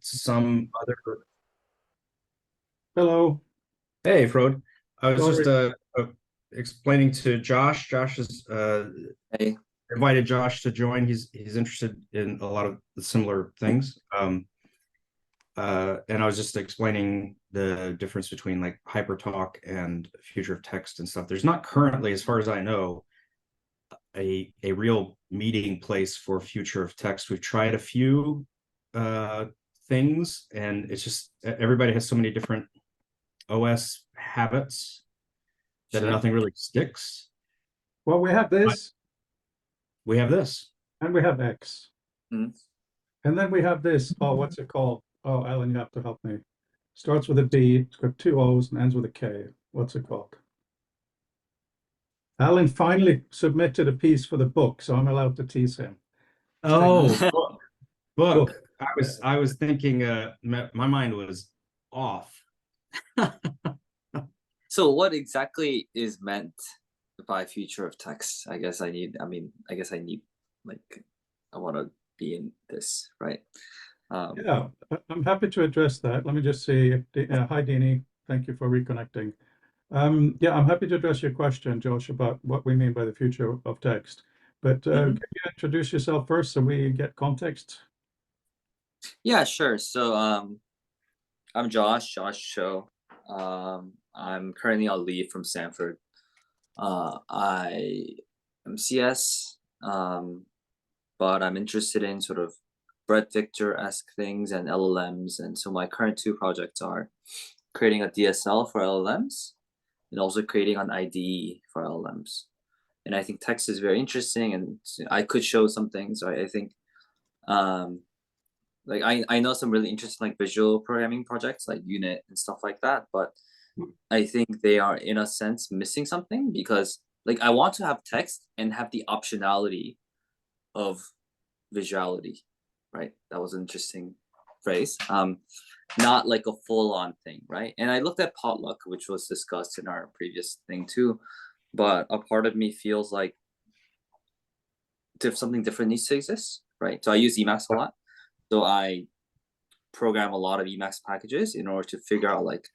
some other. Hello. Hey, Frode. I was just Sorry. explaining to Josh. Josh has Hey. invited Josh to join. He's interested in a lot of the similar things. And I was just explaining the difference between like hypertalk and future of text and stuff. There's not currently, as far as I know, a real meeting place for future of text. We've tried a few things, and it's just everybody has so many different OS habits that Sure. nothing really sticks. Well, we have But this, we have this. and we have X, Mm. and then we have this. Oh, what's it called? Oh, Alan, you have to help me. Starts with a B, it's got two O's, and ends with a K. What's it called? Alan finally submitted a piece for the book, so I'm allowed to tease him. Oh, book. Book. I was thinking my mind was off. So what exactly is meant by future of text? I guess I need, like, I want to be in this, right? Yeah, I'm happy to address that. Let me just see. Hi, Deanie. Thank you for reconnecting. Yeah, I'm happy to address your question, Josh, about what we mean by the future of text. But Mhm. can you introduce yourself first so we get context? Yeah, sure. So I'm Josh Cho. I'm currently on leave from Stanford. I am CS, but I'm interested in sort of Brett Victor-esque things and LLMs. And so my current two projects are creating a DSL for LLMs and also creating an IDE for LLMs. And I think text is very interesting, and I could show some things. I think, um, like I know some really interesting like visual programming projects like Unit and stuff like that, but I think they are in a sense missing something because like I want to have text and have the optionality of visuality, right? That was an interesting phrase. Not like a full-on thing, right? And I looked at potluck, which was discussed in our previous thing too, but a part of me feels like if something different needs to exist, right? So I use Emacs a lot. So I program a lot of Emacs packages in order to figure out like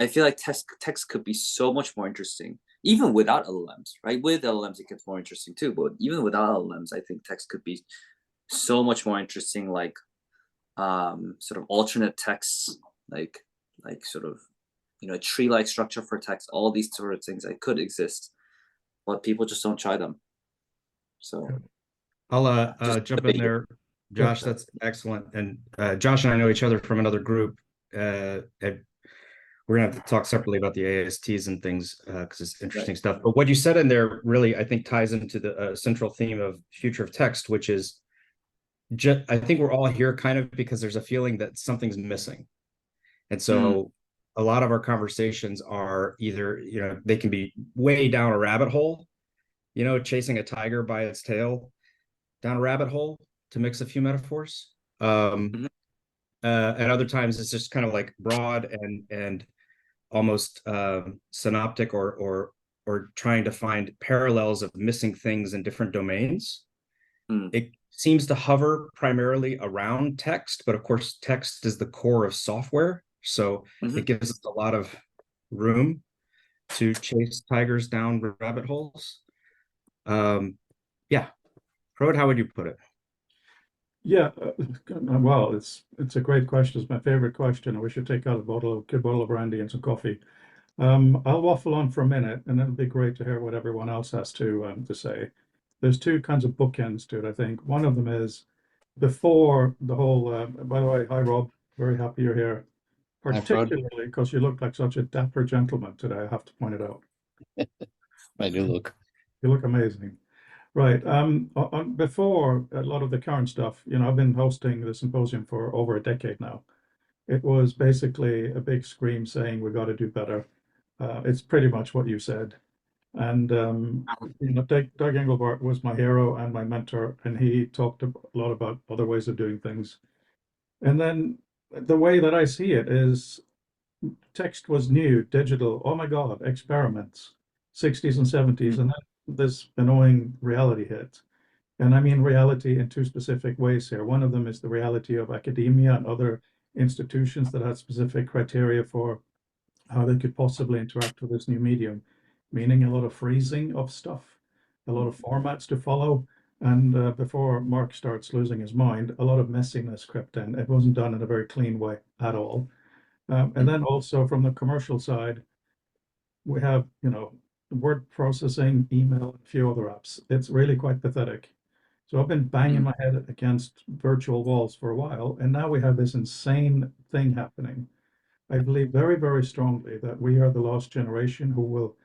I feel like text could be so much more interesting, even without LLMs, right? With LLMs, it gets more interesting too. But even without LLMs, I think text could be so much more interesting, like sort of alternate texts, like sort of tree-like structure for text. All these sort of things that could exist, but people just don't try them. So I'll just jump in debate. there, Yeah. Josh. That's excellent. And Josh and I know each other from another group. And we're gonna have to talk separately about the ASTs and things because it's interesting Right. stuff. But what you said in there really, I think, ties into the central theme of future of text, which is I think we're all here kind of because there's a feeling that something's missing. And Mm. so a lot of our conversations are either, they can be way down a rabbit hole, chasing a tiger by its tail down a rabbit hole, to mix a few metaphors. Mhm. And other times it's just kind of like broad and almost synoptic or trying to find parallels of missing things in different domains. Mm. It seems to hover primarily around text, but of course, text is the core of software. So Mhm. it gives us a lot of room to chase tigers down rabbit holes. Yeah. Frode, how would you put it? Yeah, well, it's a great question. It's my favorite question. I wish you'd take out good bottle of brandy and some coffee. I'll waffle on for a minute, and it'll be great to hear what everyone else has to say. There's two kinds of bookends to it, I think. One of them is before the whole. By the way, hi Rob, very happy you're here, Hi, Fred. particularly because you look like such a dapper gentleman today. I have to point it out. I do look. You look amazing. Right. Before a lot of the current stuff, I've been hosting the symposium for over a decade now. It was basically a big scream saying we got to do better. It's pretty much what you said. And Doug Engelbart was my hero and my mentor, and he talked a lot about other ways of doing things. And then the way that I see it is text was new, digital. Oh my God, experiments, 60s and 70s, Mm. and then this annoying reality hit. And I mean reality in two specific ways here. One of them is the reality of academia and other institutions that had specific criteria for how they could possibly interact with this new medium, meaning a lot of freezing of stuff, a lot of formats to follow. And before Mark starts losing his mind, a lot of messiness crept in. It wasn't done in a very clean way at all. And then also from the commercial side, we have, word processing, email, a few other apps. It's really quite pathetic. So I've been banging my head against virtual walls for a while, and now we have this insane thing happening. I believe very, very strongly that we are the last generation who will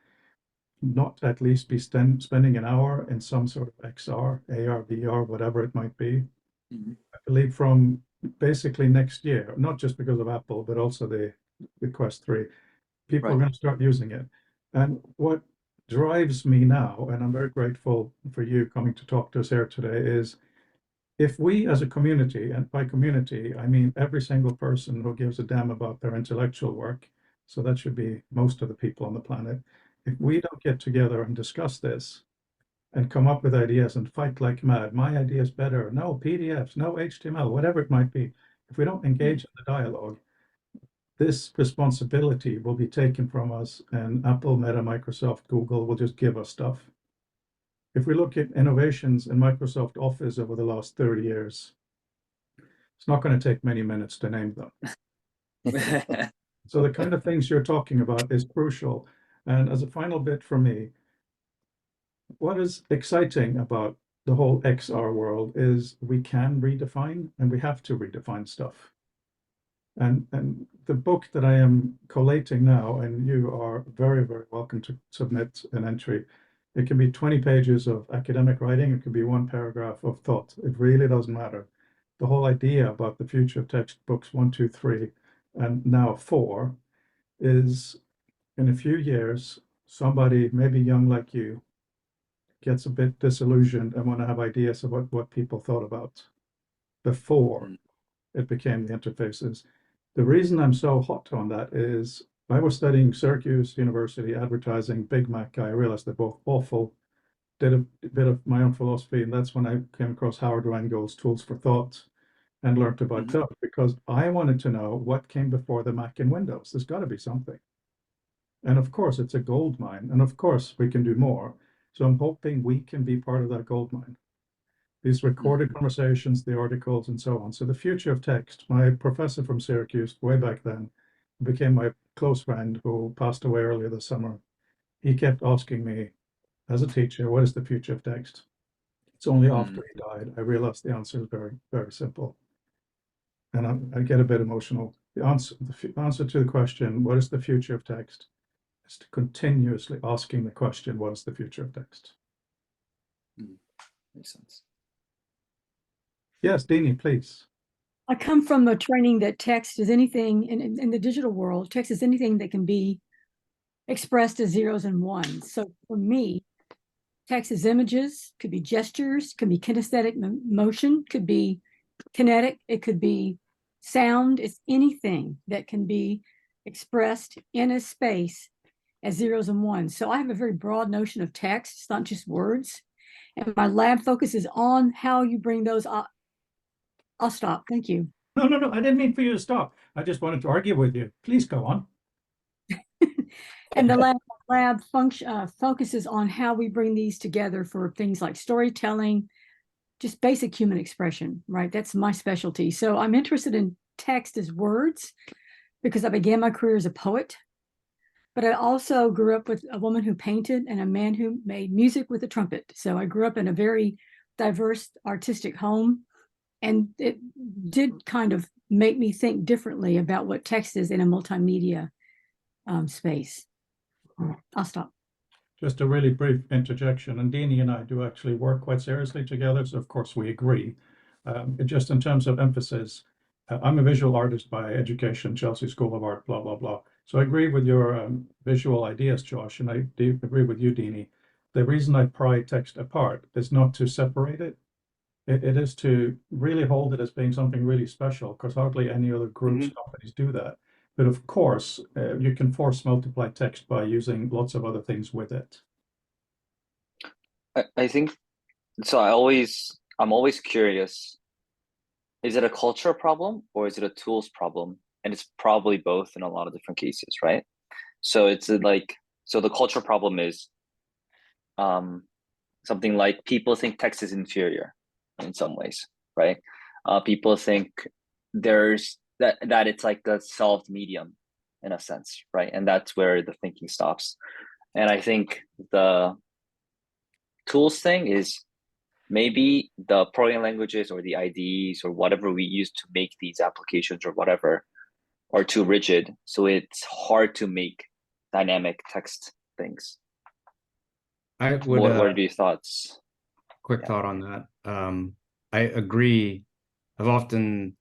not at least be spending an hour in some sort of XR, AR, VR, whatever it might be. I believe from basically next year, not just because of Apple, but also the Quest 3, people are Right. going to start using it. And what drives me now, and I'm very grateful for you coming to talk to us here today, is if we as a community, and by community, I mean every single person who gives a damn about their intellectual work, so that should be most of the people on the planet, if we don't get together and discuss this and come up with ideas and fight like mad, my idea is better, no PDFs, no HTML, whatever it might be, if we don't engage in the dialogue, this responsibility will be taken from us, and Apple, Meta, Microsoft, Google will just give us stuff. If we look at innovations in Microsoft Office over the last 30 years, it's not going to take many minutes to name them. So the kind of things you're talking about is crucial. And as a final bit for me, what is exciting about the whole XR world is we can redefine, and we have to redefine stuff. And the book that I am collating now, and you are very, very welcome to submit an entry. It can be 20 pages of academic writing. It could be one paragraph of thought. It really doesn't matter. The whole idea about the future of textbooks 1, 2, 3, and now 4 is in a few years, somebody maybe young like you gets a bit disillusioned and want to have ideas about what people thought about before it became the interfaces. The reason I'm so hot on that is I was studying Syracuse University advertising, Big Mac guy. I realized they're both awful. Did a bit of my own philosophy, and that's when I came across Howard Rheingold's Tools for Thought and learned about that because I wanted to know what came before the Mac and Windows. There's got to be something. And of course, it's a gold mine. And of course, we can do more. So I'm hoping we can be part of that gold mine. These recorded conversations, the articles, and so on. So the future of text, my professor from Syracuse way back then became my close friend who passed away earlier this summer. He kept asking me as a teacher, what is the future of text? It's only after he died, I realized the answer is very, very simple. And I get a bit emotional. The answer to the question, what is the future of text? Is to continuously asking the question, what is the future of text? Makes sense. Yes, Deanie, please. I come from a training that text is anything in the digital world, text is anything that can be expressed as zeros and ones. So for me, text is images, could be gestures, could be kinesthetic motion, could be kinetic, it could be sound. It's anything that can be expressed in a space as zeros and ones. So I have a very broad notion of text. It's not just words. And my lab focuses on how you bring those up. I'll stop. Thank you. No. I didn't mean for you to stop. I just wanted to argue with you. Please go on. And the lab focuses on how we bring these together for things like storytelling, just basic human expression, right? That's my specialty. So I'm interested in text as words because I began my career as a poet, but I also grew up with a woman who painted and a man who made music with a trumpet. So I grew up in a very diverse artistic home, and it did kind of make me think differently about what text is in a multimedia space. I'll stop. Just a really brief interjection, and Deanie and I do actually work quite seriously together, so of course we agree. Just in terms of emphasis, I'm a visual artist by education, Chelsea School of Art, blah, blah, blah. So I agree with your visual ideas, Josh, and I agree with you, Deanie. The reason I pry text apart is not to separate it. It is to really hold it as being something really special, because hardly any other groups, companies do that. But of course, you can force multiply text by using lots of other things with it. I think So I'm always curious, is it a culture problem or is it a tools problem? And it's probably both in a lot of different cases, right? So it's like, so the culture problem is something like people think text is inferior in some ways, right? People think there's that it's like the solved medium in a sense, right? And that's where the thinking stops. And I think the tools thing is maybe the programming languages or the IDEs or whatever we use to make these applications or whatever are too rigid. So it's hard to make dynamic text things. I would What are your thoughts? quick Yeah. thought on that. I agree. I've often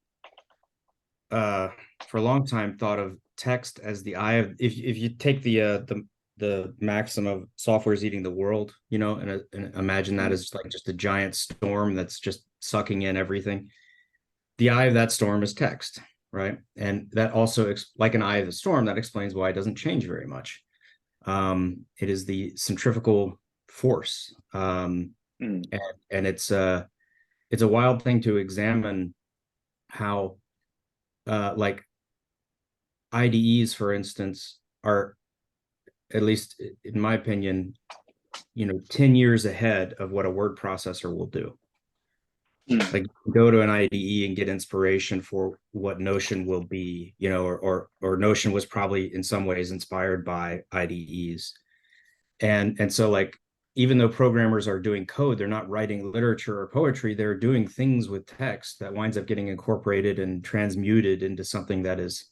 for a long time thought of text as the eye of, if you take the maxim of software is eating the world, you know, and imagine that as like just a giant storm that's just sucking in everything. The eye of that storm is text, right? And that also, like an eye of the storm, that explains why it doesn't change very much. It is the centrifugal force, and it's a wild thing to examine how, like IDEs, for instance, are, at least in my opinion, 10 years ahead of what a word processor will do. Like, go to an IDE and get inspiration for what Notion will be, or Notion was probably in some ways inspired by IDEs. And so, like, even though programmers are doing code, they're not writing literature or poetry, they're doing things with text that winds up getting incorporated and transmuted into something that is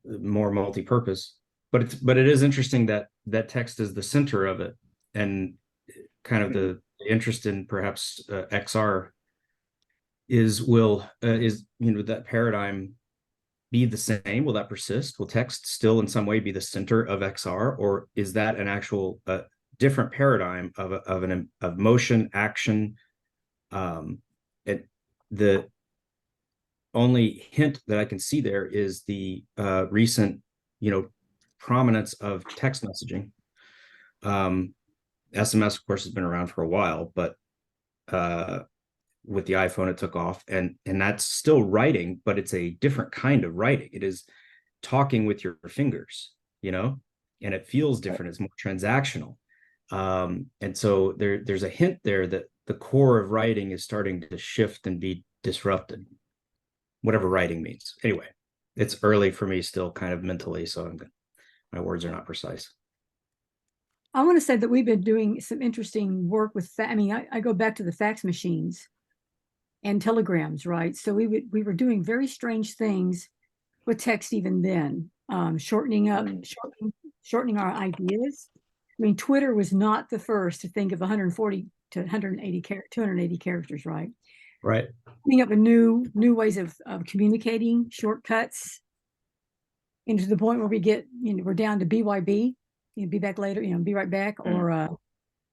more multi-purpose. But it is interesting that text is the center of it, and kind of the interest in perhaps XR is that paradigm be the same? Will that persist? Will text still in some way be the center of XR, or is that an actual different paradigm of motion, action? The only hint that I can see there is the recent, prominence of text messaging. SMS, of course, has been around for a while, but with the iPhone, it took off, and that's still writing, but it's a different kind of writing. It is talking with your fingers, and it feels different. It's more transactional. And so there's a hint there that the core of writing is starting to shift and be disrupted, whatever writing means. Anyway, it's early for me still, kind of mentally, so my words are not precise. I want to say that we've been doing some interesting work with I mean, I go back to the fax machines and telegrams, right? So we were doing very strange things with text even then, shortening our ideas. I mean, Twitter was not the first to think of 140 to 280 characters, right? Right. Coming up with new ways of communicating, shortcuts, and to the point where we're down to BYB, be back later, be right back, or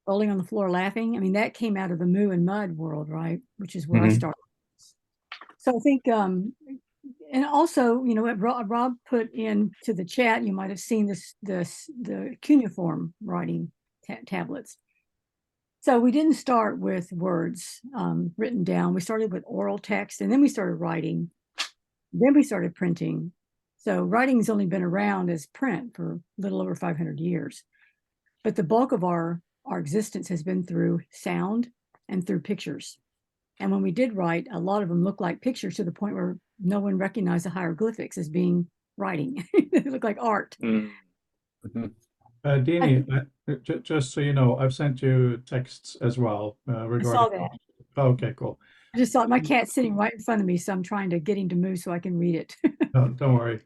rolling on the floor laughing. I mean, that came out of the moo and mud world, right? Which is where I started. So I think, and also, what Rob put into the chat, you might have seen the cuneiform writing tablets. So we didn't start with words written down. We started with oral text, and then we started writing. Then we started printing. So writing's only been around as print for a little over 500 years. But the bulk of our existence has been through sound and through pictures. And when we did write, a lot of them looked like pictures to the point where no one recognized the hieroglyphics as being writing. They look like art. Dini, just so you know, I've sent you texts as well regarding. I saw that. Oh, okay, cool. I just saw my cat sitting right in front of me, so I'm trying to get him to move so I can read it. No, don't worry.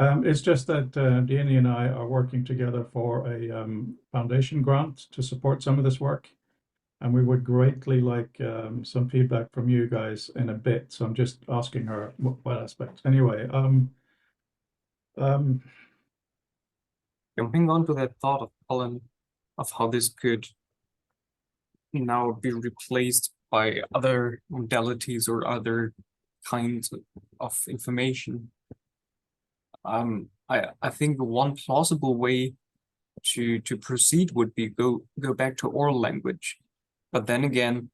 It's just that Dini and I are working together for a foundation grant to support some of this work. And we would greatly like some feedback from you guys in a bit. So I'm just asking her what aspects. Anyway, jumping onto that thought of Colin, of how this could now be replaced by other modalities or other kinds of information. I think one plausible way to proceed would be go back to oral language. But then again,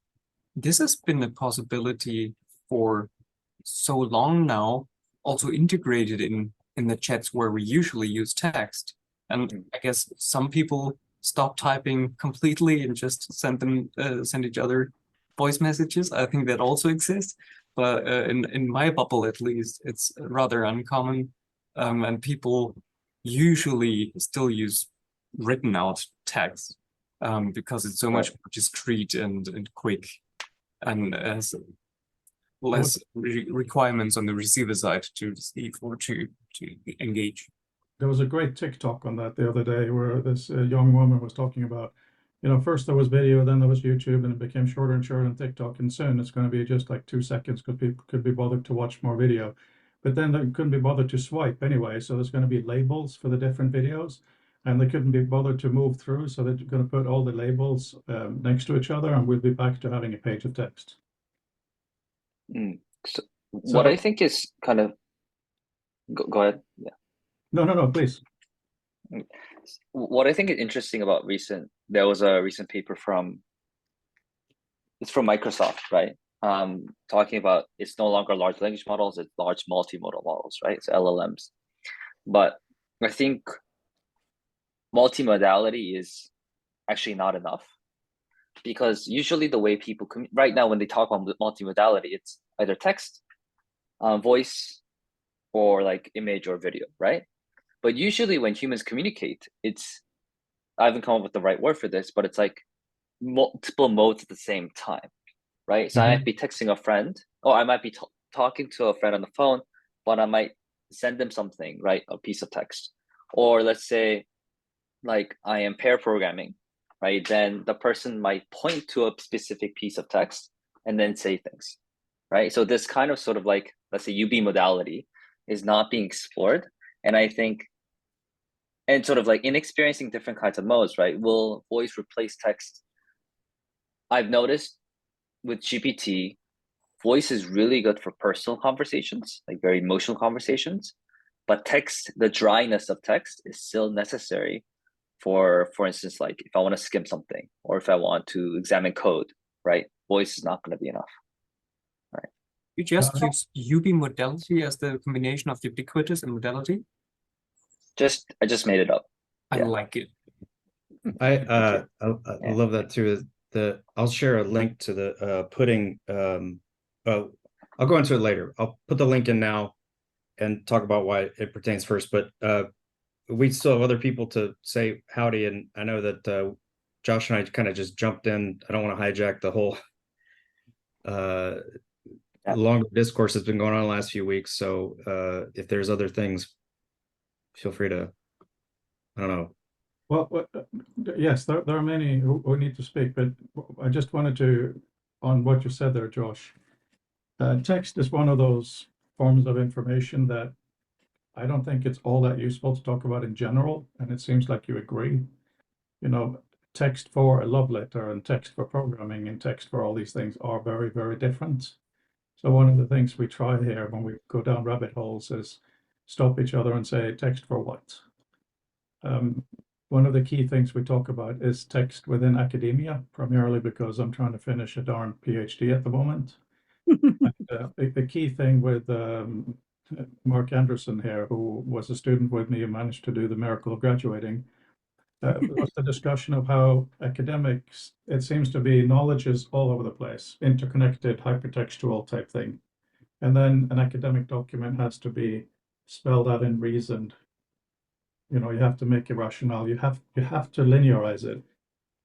this has been a possibility for so long now, also integrated in the chats where we usually use text. And I guess some people stop typing completely and just send each other voice messages. I think that also exists, but in my bubble at least, it's rather uncommon, and people usually still use written out text because it's so much more discreet and quick, and has less requirements on the receiver side to receive or to engage. There was a great TikTok on that the other day where this young woman was talking about, you know, first there was video, then there was YouTube, and it became shorter and shorter on TikTok, and soon it's going to be just like 2 seconds because people could be bothered to watch more video. But then they couldn't be bothered to swipe anyway, so there's going to be labels for the different videos, and they couldn't be bothered to move through, so they're going to put all the labels next to each other, and we'll be back to having a page of text. So what I think is kind of go ahead. Yeah. No, please. What I think is interesting about there was a recent paper it's from Microsoft, right? Talking about it's no longer large language models, it's large multimodal models, right? It's LLMs. But I think multimodality is actually not enough, because usually the way people right now when they talk about multimodality, it's either text, voice, or like image or video, right? But usually when humans communicate, I haven't come up with the right word for this, but it's like multiple modes at the same time, right? So I might be texting a friend, or I might be talking to a friend on the phone, but I might send them something, right? A piece of text. Or let's say like I am pair programming, right? Then the person might point to a specific piece of text and then say things, right? So this kind of sort of like, let's say UB modality is not being explored. And I think, and sort of like in experiencing different kinds of modes, right? Will voice replace text? I've noticed with GPT, voice is really good for personal conversations, like very emotional conversations, but text, the dryness of text is still necessary for instance, like if I want to skim something or if I want to examine code, right? Voice is not going to be enough, right? You just use UB modality as the combination of ubiquitous and modality? I just made it up. I like it. I love that too. I'll share a link to the putting I'll go into it later. I'll put the link in now and talk about why it pertains first, but we still have other people to say howdy, and I know that Josh and I kind of just jumped in. I don't want to hijack the whole longer discourse that's been going on the last few weeks, so if there's other things, feel free to, I don't know. Well, yes, there are many who need to speak, but I just wanted to, on what you said there, Josh, text is one of those forms of information that I don't think it's all that useful to talk about in general, and it seems like you agree. You know, text for a love letter and text for programming and text for all these things are very, very different. So one of the things we try here when we go down rabbit holes is stop each other and say, text for what? One of the key things we talk about is text within academia, primarily because I'm trying to finish a darn PhD at the moment. The key thing with Mark Anderson here, who was a student with me and managed to do the miracle of graduating, was the discussion of how academics, it seems to be knowledge is all over the place, interconnected, hypertextual type thing. And then an academic document has to be spelled out and reasoned. You know, you have to make it rational. You have to linearize it.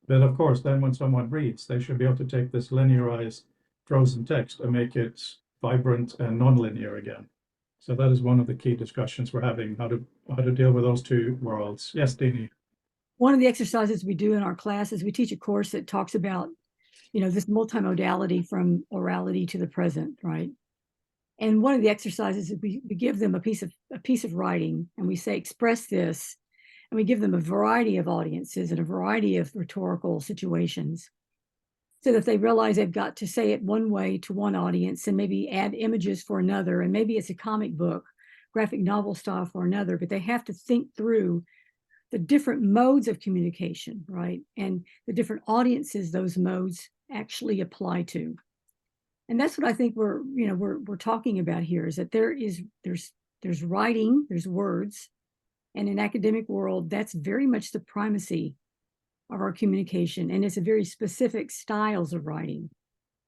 But of course, then when someone reads, they should be able to take this linearized frozen text and make it vibrant and nonlinear again. So that is one of the key discussions we're having, how to deal with those two worlds. Yes, Dini. One of the exercises we do in our class is we teach a course that talks about, you know, this multimodality from orality to the present, right? And one of the exercises is we give them a piece of writing, and we say, express this, and we give them a variety of audiences and a variety of rhetorical situations, so that they realize they've got to say it one way to one audience and maybe add images for another, and maybe it's a comic book, graphic novel style for another, but they have to think through the different modes of communication, right? And the different audiences those modes actually apply to. And that's what I think we're talking about here, is that there's writing, there's words, and in academic world, that's very much the primacy of our communication. And it's a very specific styles of writing,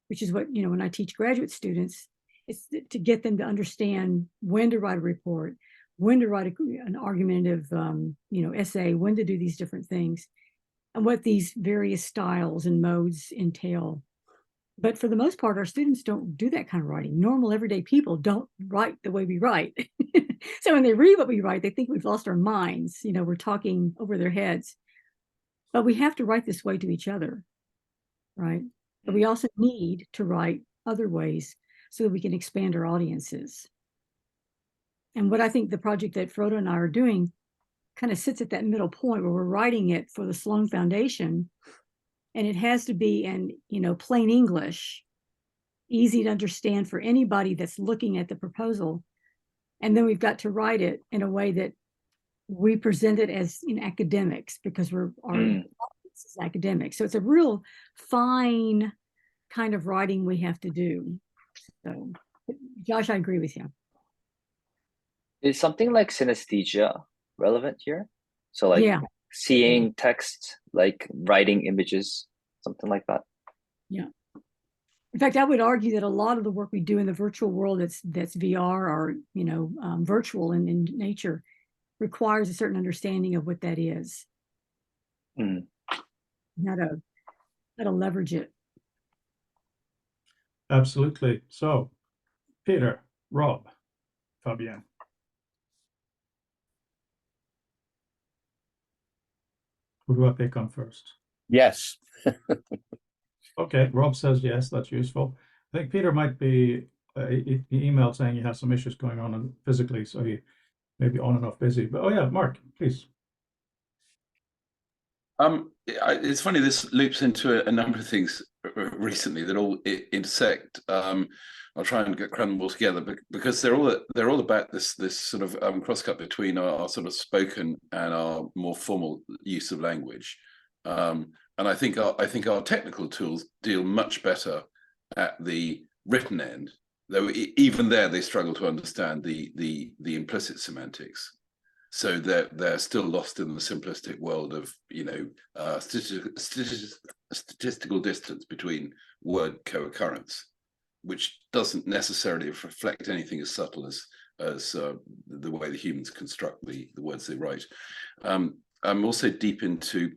which is what, when I teach graduate students, it's to get them to understand when to write a report, when to write an argumentative, essay, when to do these different things, and what these various styles and modes entail. But for the most part, our students don't do that kind of writing. Normal, everyday people don't write the way we write. So when they read what we write, they think we've lost our minds. We're talking over their heads. But we have to write this way to each other, right? But we also need to write other ways so that we can expand our audiences. And what I think the project that Frodo and I are doing kind of sits at that middle point where we're writing it for the Sloan Foundation. And it has to be in, plain English, easy to understand for anybody that's looking at the proposal. And then we've got to write it in a way that we present it as academics, because our audience is academic. So it's a real fine kind of writing we have to do. So, Josh, I agree with you. Is something like synesthesia relevant here? So like seeing text, like writing images, something like that. Yeah. In fact, I would argue that a lot of the work we do in the virtual world that's VR or virtual in nature requires a certain understanding of what that is. How to leverage it. Absolutely. So, Peter, Rob, Fabienne. Who do I pick on first? Yes. Okay, Rob says yes, that's useful. I think Peter might be, he emailed saying he has some issues going on physically, so he may be on and off busy. But yeah, Mark, please. It's funny, this loops into a number of things recently that all intersect. I'll try and cram them all together, because they're all about this sort of crosscut between our sort of spoken and our more formal use of language. And I think our technical tools deal much better at the written end, though even there they struggle to understand the implicit semantics. So they're still lost in the simplistic world of statistical distance between word co-occurrence, which doesn't necessarily reflect anything as subtle as the way the humans construct the words they write. I'm also deep into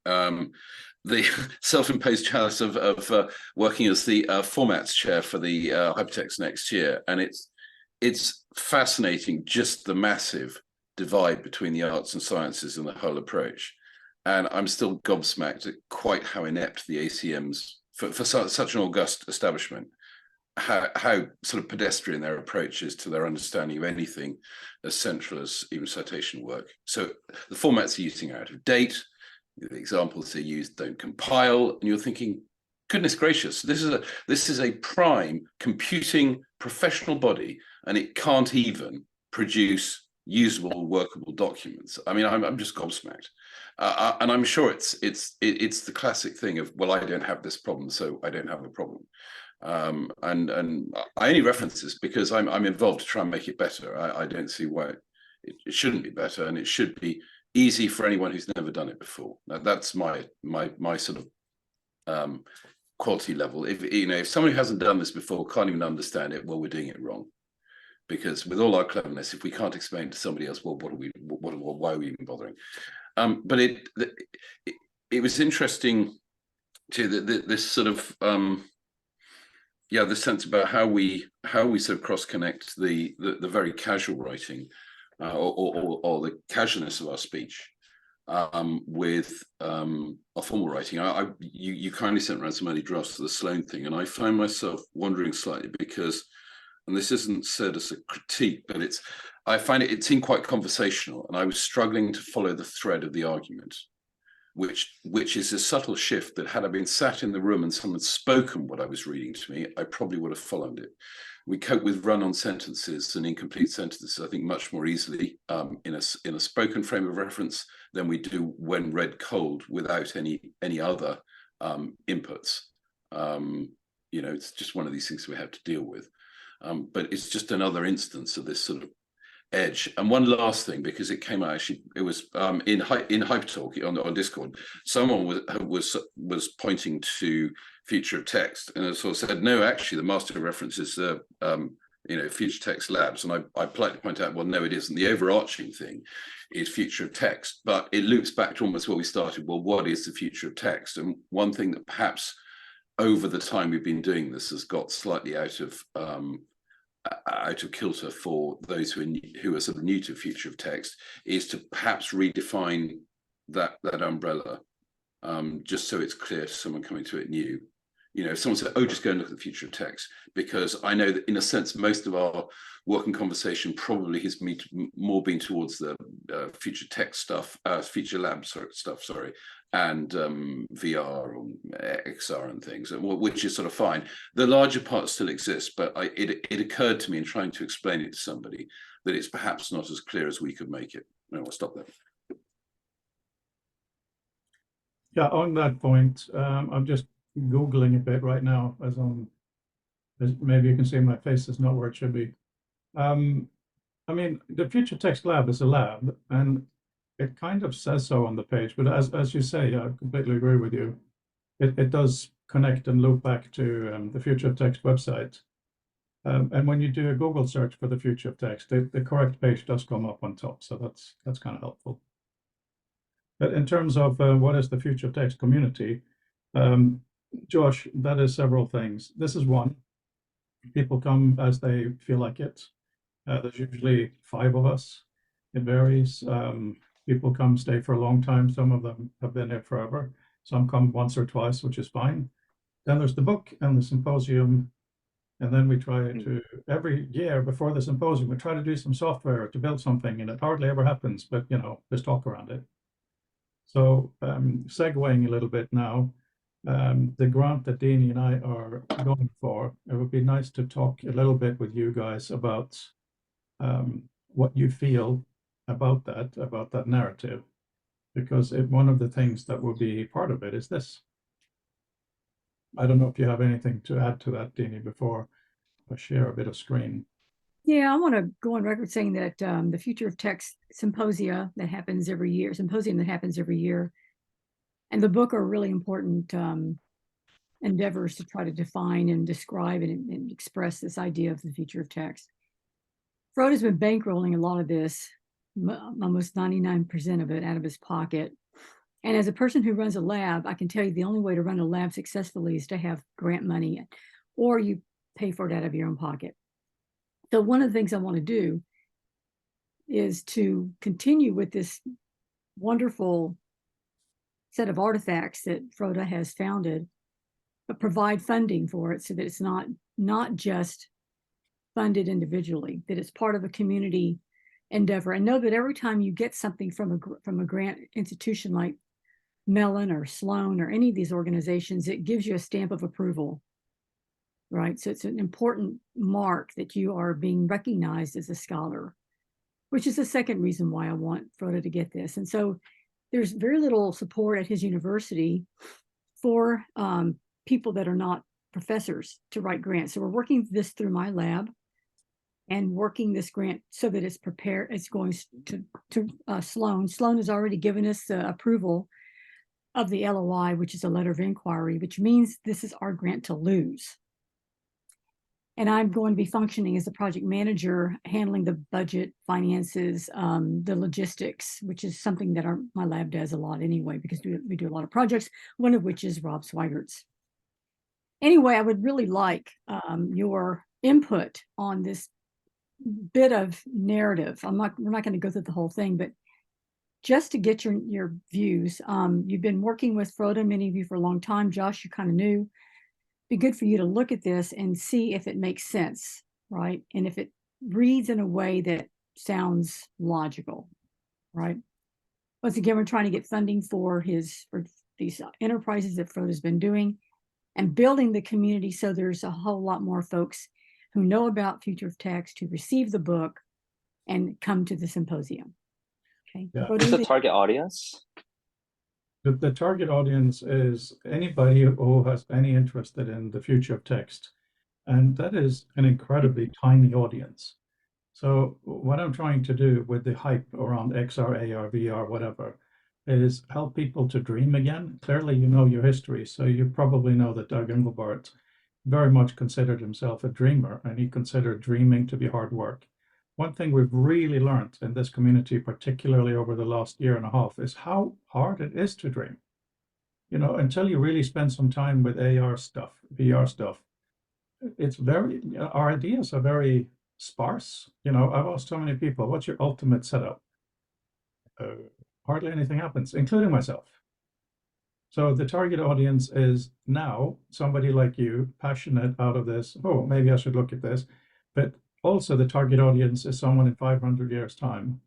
the self-imposed chalice of working as the formats chair for the hypertext next year, and it's fascinating, just the massive divide between the arts and sciences and the whole approach. And I'm still gobsmacked at quite how inept the ACMs, for such an august establishment, how sort of pedestrian their approach is to their understanding of anything as central as even citation work. So the formats are using out of date. The examples they use don't compile, and you're thinking, goodness gracious, this is a prime computing professional body, and it can't even produce usable, workable documents. I mean, I'm just gobsmacked, and I'm sure it's the classic thing of, well, I don't have this problem, so I don't have a problem. And I only reference this because I'm involved to try and make it better. I don't see why it shouldn't be better, and it should be easy for anyone who's never done it before. Now, that's my sort of quality level. If somebody who hasn't done this before can't even understand it, well, we're doing it wrong. Because with all our cleverness, if we can't explain to somebody else, well, why are we even bothering? But it was interesting to this sort of this sense about how we sort of cross connect the very casual writing or the casualness of our speech with our formal writing. You kindly sent around some early drafts of the Sloan thing, and I find myself wondering slightly because, and this isn't said as a critique, but I find it seemed quite conversational, and I was struggling to follow the thread of the argument, which is a subtle shift that had I been sat in the room and someone spoken what I was reading to me, I probably would have followed it. We cope with run-on sentences and incomplete sentences, I think, much more easily in a spoken frame of reference than we do when read cold without any other inputs. You know, it's just one of these things we have to deal with. But it's just another instance of this sort of edge. And one last thing, because it came out, actually, it was in Hypertalk on Discord, someone was pointing to future of text, and sort of said, no, actually, the master reference is you know, future text labs. And I politely point out, well, no, it isn't. The overarching thing is future of text, but it loops back to almost where we started. Well, what is the future of text? And one thing that perhaps over the time we've been doing this has got slightly out of kilter for those who are sort of new to future of text, is to perhaps redefine that umbrella, just so it's clear to someone coming to it new. You know, if someone said, oh, just go and look at the future of text, because I know that in a sense, most of our working conversation probably has more been towards the future text stuff, future lab stuff, sorry, and VR or XR and things, which is sort of fine. The larger parts still exist, but it occurred to me in trying to explain it to somebody that it's perhaps not as clear as we could make it. No, I'll stop there. Yeah, on that point, I'm just Googling a bit right now as maybe you can see my face is not where it should be. I mean, the Future Text Lab is a lab, and it kind of says so on the page, but as you say, I completely agree with you. It does connect and loop back to the Future of Text website. And when you do a Google search for the Future of Text, the correct page does come up on top, so that's kind of helpful. But in terms of what is the Future of Text community, Josh, that is several things. This is one. People come as they feel like it. There's usually 5 of us. It varies. People come, stay for a long time. Some of them have been here forever. Some come once or twice, which is fine. Then there's the book and the symposium. And then we try to, every year before the symposium, we try to do some software to build something, and it hardly ever happens, but you know, there's talk around it. So segueing a little bit now, the grant that Deanie and I are going for, it would be nice to talk a little bit with you guys about what you feel about that narrative, because one of the things that will be part of it is this. I don't know if you have anything to add to that, Deanie, before I share a bit of screen. Yeah, I want to go on record saying that the Future of Text symposium that happens every year, and the book are really important endeavors to try to define and describe and express this idea of the future of text. Freud has been bankrolling a lot of this, almost 99% of it out of his pocket. And as a person who runs a lab, I can tell you the only way to run a lab successfully is to have grant money, or you pay for it out of your own pocket. So one of the things I want to do is to continue with this wonderful set of artifacts that Frode has founded, but provide funding for it so that it's not just funded individually, that it's part of a community endeavor. And know that every time you get something from a grant institution like Mellon or Sloan or any of these organizations, it gives you a stamp of approval, right? So it's an important mark that you are being recognized as a scholar, which is the second reason why I want Frode to get this. And so there's very little support at his university for people that are not professors to write grants. So we're working this through my lab and working this grant so that it's prepared. It's going to Sloan. Sloan has already given us the approval of the LOI, which is a letter of inquiry, which means this is our grant to lose. And I'm going to be functioning as a project manager, handling the budget, finances, the logistics, which is something that my lab does a lot anyway, because we do a lot of projects, one of which is Rob Sweigert's. Anyway, I would really like your input on this bit of narrative. We're not going to go through the whole thing, but just to get your views. You've been working with Frode, many of you, for a long time. Josh, you're kind of new. Be good for you to look at this and see if it makes sense, right? And if it reads in a way that sounds logical, right? Once again, we're trying to get funding for these enterprises that Frode has been doing and building the community, so there's a whole lot more folks who know about Future of Text, who receive the book and come to the symposium. Okay. Yeah. Who's the target audience? The target audience is anybody who has any interest in the future of text. And that is an incredibly tiny audience. So what I'm trying to do with the hype around XR, AR, VR, whatever, is help people to dream again. Clearly, you know your history, so you probably know that Doug Engelbart very much considered himself a dreamer, and he considered dreaming to be hard work. One thing we've really learned in this community, particularly over the last year and a half, is how hard it is to dream. You know, until you really spend some time with AR stuff, VR stuff, it's very, our ideas are very sparse. You know, I've asked so many people, what's your ultimate setup? Hardly anything happens, including myself. So the target audience is now somebody like you, passionate out of this. Oh, maybe I should look at this. But also the target audience is someone in 500 years' time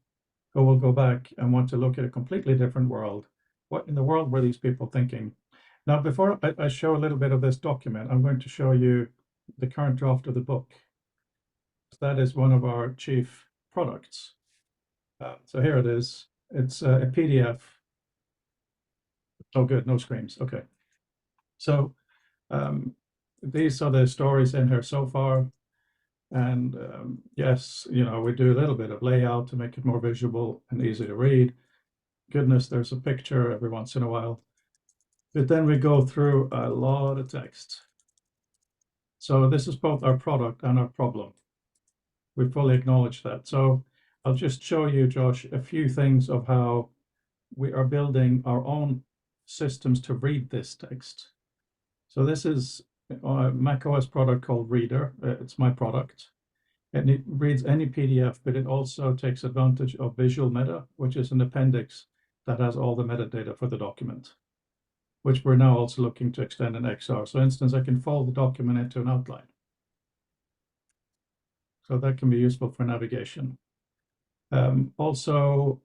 who will go back and want to look at a completely different world. What in the world were these people thinking? Now, before I show a little bit of this document, I'm going to show you the current draft of the book. That is one of our chief products. So here it is. It's a PDF. Oh, good, no screens. Okay. So these are the stories in here so far. And yes, you know, we do a little bit of layout to make it more visual and easy to read. Goodness, there's a picture every once in a while. But then we go through a lot of text. So this is both our product and our problem. We fully acknowledge that. So I'll just show you, Josh, a few things of how we are building our own systems to read this text. So this is a macOS product called Reader. It's my product. And it reads any PDF, but it also takes advantage of Visual Meta, which is an appendix that has all the metadata for the document, which we're now also looking to extend in XR. So, for instance, I can fold the document into an outline. So that can be useful for navigation. Also,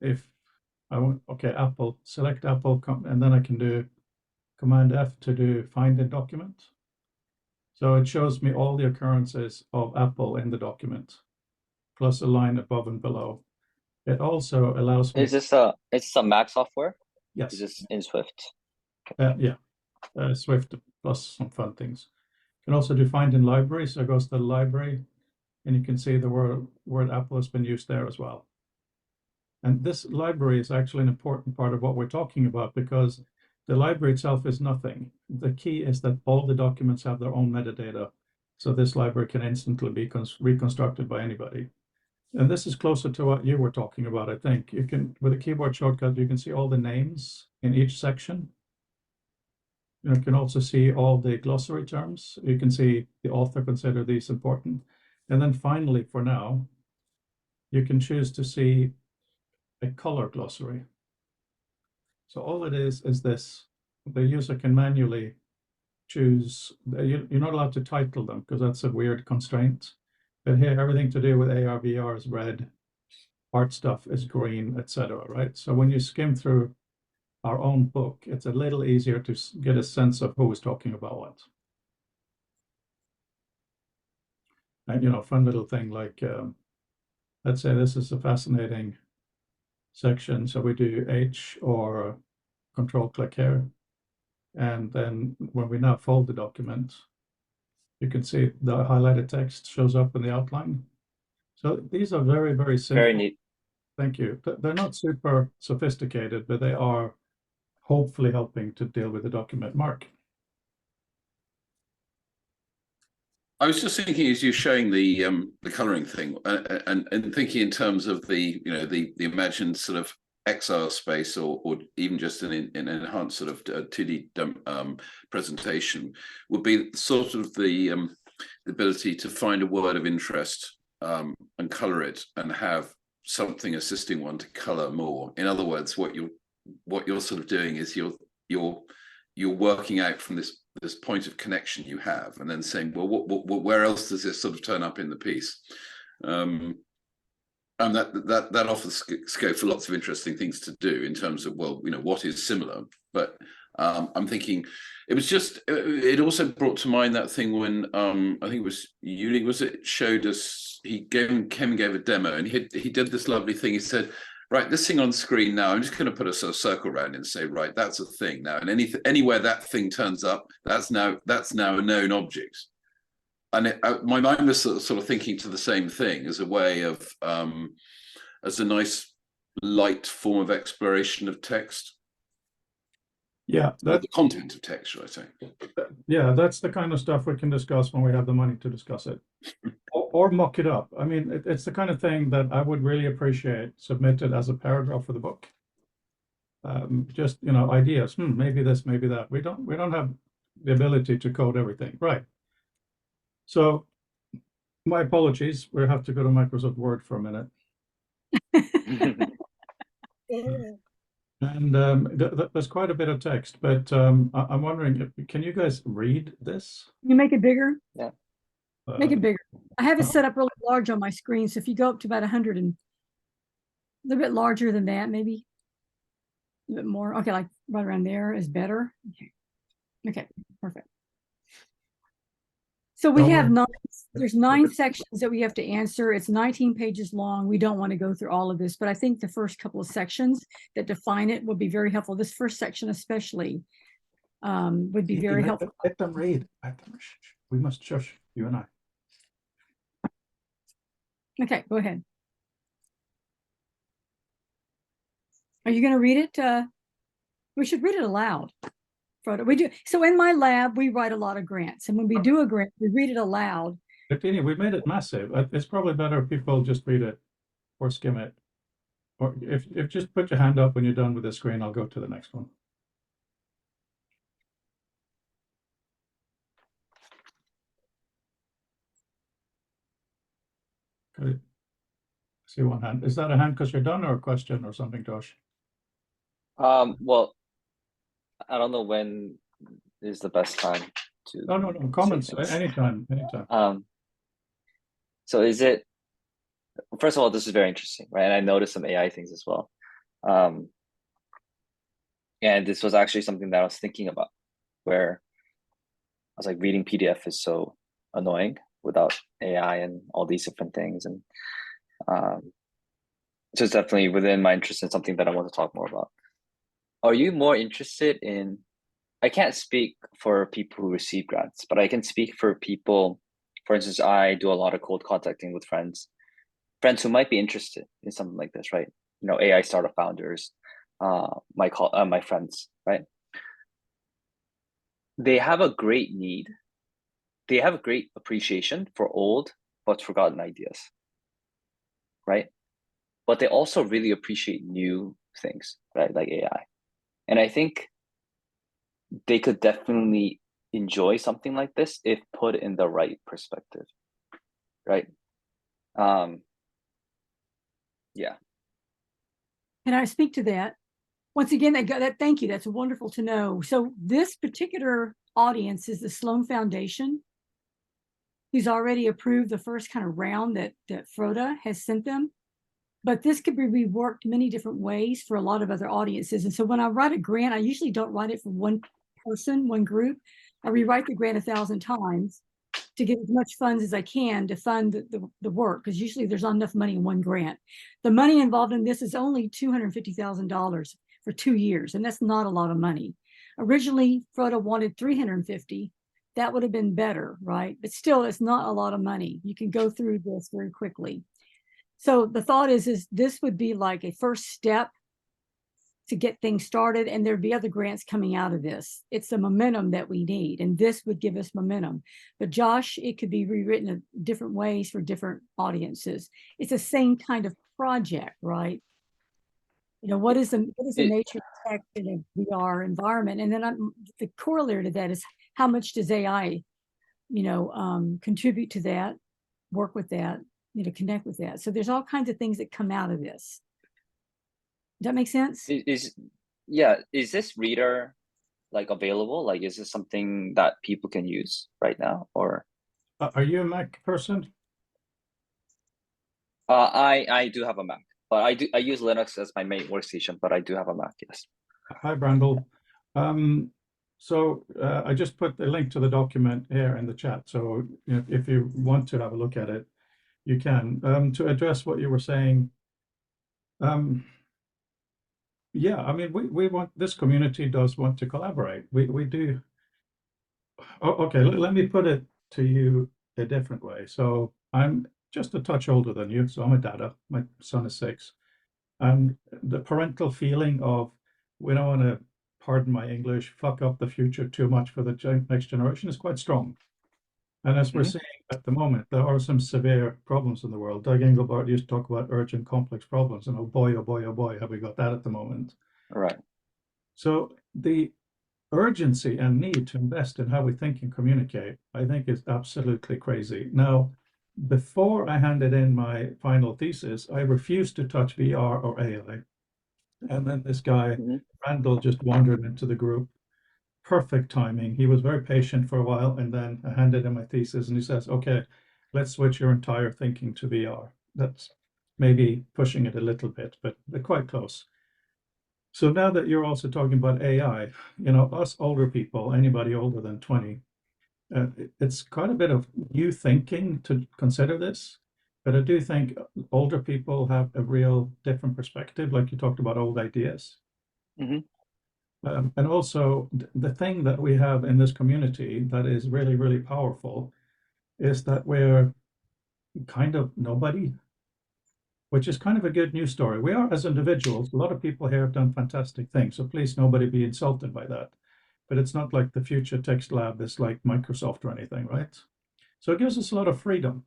if I want, okay, Apple, select Apple, and then I can do Command F to do find in document. So it shows me all the occurrences of Apple in the document, plus a line above and below. It also allows me. Is this it's some Mac software? Yes. Is this in Swift? Yeah, Swift plus some fun things. You can also do find in library. So it goes to the library, and you can see the word Apple has been used there as well. And this library is actually an important part of what we're talking about, because the library itself is nothing. The key is that all the documents have their own metadata. So this library can instantly be reconstructed by anybody. And this is closer to what you were talking about, I think. You can, with a keyboard shortcut, you can see all the names in each section. You can also see all the glossary terms. You can see the author consider these important. And then finally, for now, you can choose to see a color glossary. So all it is this. The user can manually choose. You're not allowed to title them because that's a weird constraint. But here, everything to do with AR, VR is red, art stuff is green, etc. Right? So when you skim through our own book, it's a little easier to get a sense of who is talking about what. And, you know, fun little thing like, let's say this is a fascinating section. So we do H or control click here. And then when we now fold the document, you can see the highlighted text shows up in the outline. So these are very, very simple. Very neat. Thank you. They're not super sophisticated, but they are hopefully helping to deal with the document. Mark. I was just thinking as you're showing the coloring thing, and thinking in terms of the the imagined sort of XR space, or even just an enhanced sort of 2D presentation, would be sort of the ability to find a word of interest and color it, and have something assisting one to color more. In other words, what you're sort of doing is you're working out from this point of connection you have, and then saying, well, where else does this sort of turn up in the piece? And that offers scope for lots of interesting things to do in terms of, well, what is similar. But I'm thinking it also brought to mind that thing when I think it was Uli, showed us, he came and gave a demo, and he did this lovely thing. He said, right, this thing on screen now, I'm just going to put a sort of circle around it and say, right, that's a thing now. And anywhere that thing turns up, that's now a known object. And my mind was sort of thinking to the same thing as a way of, as a nice light form of exploration of text. Yeah, The content of text, should I say? Yeah, that's the kind of stuff we can discuss when we have the money to discuss it, or mock it up. I mean, it's the kind of thing that I would really appreciate submitted as a paragraph for the book. Just, you know, ideas. Maybe this, maybe that. We don't have the ability to code everything, right? So, my apologies. We have to go to Microsoft Word for a minute. And there's quite a bit of text, but I'm wondering, can you guys read this? You make it bigger? Yeah. Make it bigger. I have it set up really large on my screen. So if you go up to about 100 and a little bit larger than that, maybe a little bit more. Okay, like right around there is better. Okay, perfect. So we have there's 9 sections that we have to answer. It's 19 pages long. We don't want to go through all of this, but I think the first couple of sections that define it will be very helpful. This first section especially would be very helpful. Let them read. We must shush, you and I. Okay, go ahead. Are you going to read it? We should read it aloud. Frodo. We do. So in my lab, we write a lot of grants. And when we do a grant, we read it aloud. But we made it massive. It's probably better if people just read it or skim it. Or if just put your hand up when you're done with the screen, I'll go to the next one. Okay. See one hand. Is that a hand because you're done, or a question or something, Josh? Well, I don't know when is the best time to. No. Comments anytime. So is it? First of all, this is very interesting, right? And I noticed some AI things as well. And this was actually something that I was thinking about, where I was like, reading PDF is so annoying without AI and all these different things, and so it's definitely within my interest in something that I want to talk more about. Are you more interested in? I can't speak for people who receive grants, but I can speak for people. For instance, I do a lot of cold contacting with friends who might be interested in something like this, right? You know, AI startup founders, my friends, right? They have a great need. They have a great appreciation for old but forgotten ideas, right? But they also really appreciate new things, right? Like AI. And I think they could definitely enjoy something like this if put in the right perspective, right? Yeah. Can I speak to that? Once again, thank you. That's wonderful to know. So this particular audience is the Sloan Foundation, who's already approved the first kind of round that Froda has sent them. But this could be reworked many different ways for a lot of other audiences. And so when I write a grant, I usually don't write it for one person, one group. I rewrite the grant 1,000 times to get as much funds as I can to fund the work, because usually there's not enough money in one grant. The money involved in this is only $250,000 for 2 years, and that's not a lot of money. Originally, Froda wanted $350,000. That would have been better, right? But still, it's not a lot of money. You can go through this very quickly. So the thought is this would be like a first step to get things started, and there'd be other grants coming out of this. It's the momentum that we need, and this would give us momentum. But Josh, it could be rewritten in different ways for different audiences. It's the same kind of project, right? You know, what is the nature of tech in a VR environment? And then the corollary to that is, how much does AI, contribute to that, work with that, connect with that? So there's all kinds of things that come out of this. Does that make sense? Is this reader like available? Like, is this something that people can use right now, or? Are you a Mac person? I do have a Mac, but I use Linux as my main workstation, but I do have a Mac, yes. Hi, Brandel. So I just put the link to the document here in the chat. So if you want to have a look at it, you can. To address what you were saying, Yeah, I mean, we want, this community does want to collaborate. We do. Okay, let me put it to you a different way. So I'm just a touch older than you, so I'm a dada. My son is 6. And the parental feeling of we don't want to, pardon my English, fuck up the future too much for the next generation is quite strong. And as we're Mhm. seeing at the moment, there are some severe problems in the world. Doug Engelbart used to talk about urgent, complex problems, and oh boy, oh boy, oh boy, have we got that at the moment. Right. So the urgency and need to invest in how we think and communicate, I think, is absolutely crazy. Now, before I handed in my final thesis, I refused to touch VR or AI. And then this guy, Mhm. Randall, just wandered into the group. Perfect timing. He was very patient for a while, and then I handed him my thesis, and he says, "Okay, let's switch your entire thinking to VR." That's maybe pushing it a little bit, but they're quite close. So now that you're also talking about AI, us older people, anybody older than 20, it's quite a bit of new thinking to consider this. But I do think older people have a real different perspective, like you talked about old ideas. Mhm. And also, the thing that we have in this community that is really, really powerful is that we're kind of nobody, which is kind of a good news story. We are as individuals. A lot of people here have done fantastic things, so please nobody be insulted by that. But it's not like the future text lab is like Microsoft or anything, right? So it gives us a lot of freedom.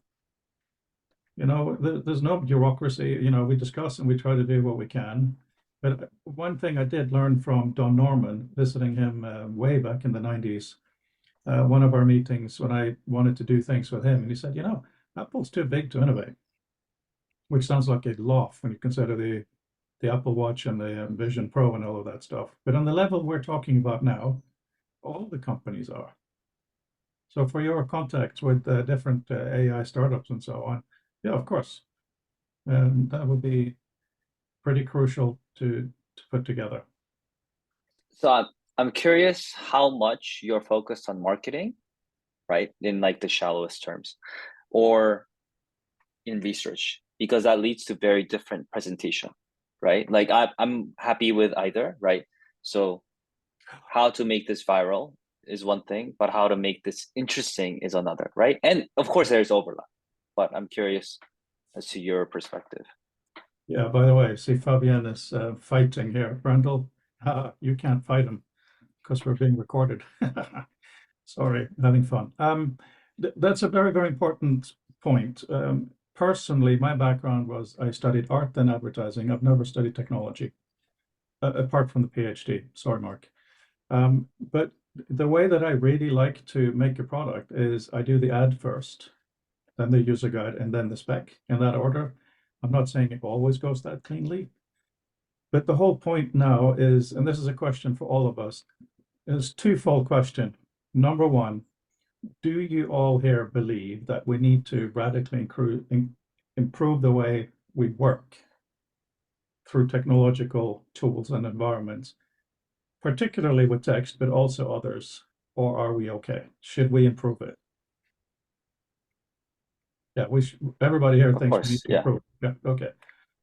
There's no bureaucracy. We discuss and we try to do what we can. But one thing I did learn from Don Norman, visiting him way back in the 90s, one of our meetings when I wanted to do things with him, and he said, Apple's too big to innovate, which sounds like a laugh when you consider the Apple Watch and the Vision Pro and all of that stuff. But on the level we're talking about now, all the companies are. So for your contacts with different AI startups and so on, yeah, of course, that would be pretty crucial to put together. So I'm curious how much you're focused on marketing, right? In like the shallowest terms, or in research, because that leads to very different presentation, right? Like I'm happy with either, right? So how to make this viral is one thing, but how to make this interesting is another, right? And of course there's overlap, but I'm curious as to your perspective. Yeah, by the way, see Fabian is fighting here. Randall, you can't fight him because we're being recorded. Sorry, having fun. That's a very, very important point. Personally, my background was I studied art and advertising. I've never studied technology, apart from the PhD. Sorry, Mark. But the way that I really like to make a product is I do the ad first, then the user guide, and then the spec in that order. I'm not saying it always goes that cleanly, but the whole point now is, and this is a question for all of us, is twofold question. Number one, do you all here believe that we need to radically improve the way we work through technological tools and environments, particularly with text, but also others? Or are we okay? Should we improve it? Yeah, everybody here Of thinks we need course, to yeah. improve. Yeah, okay.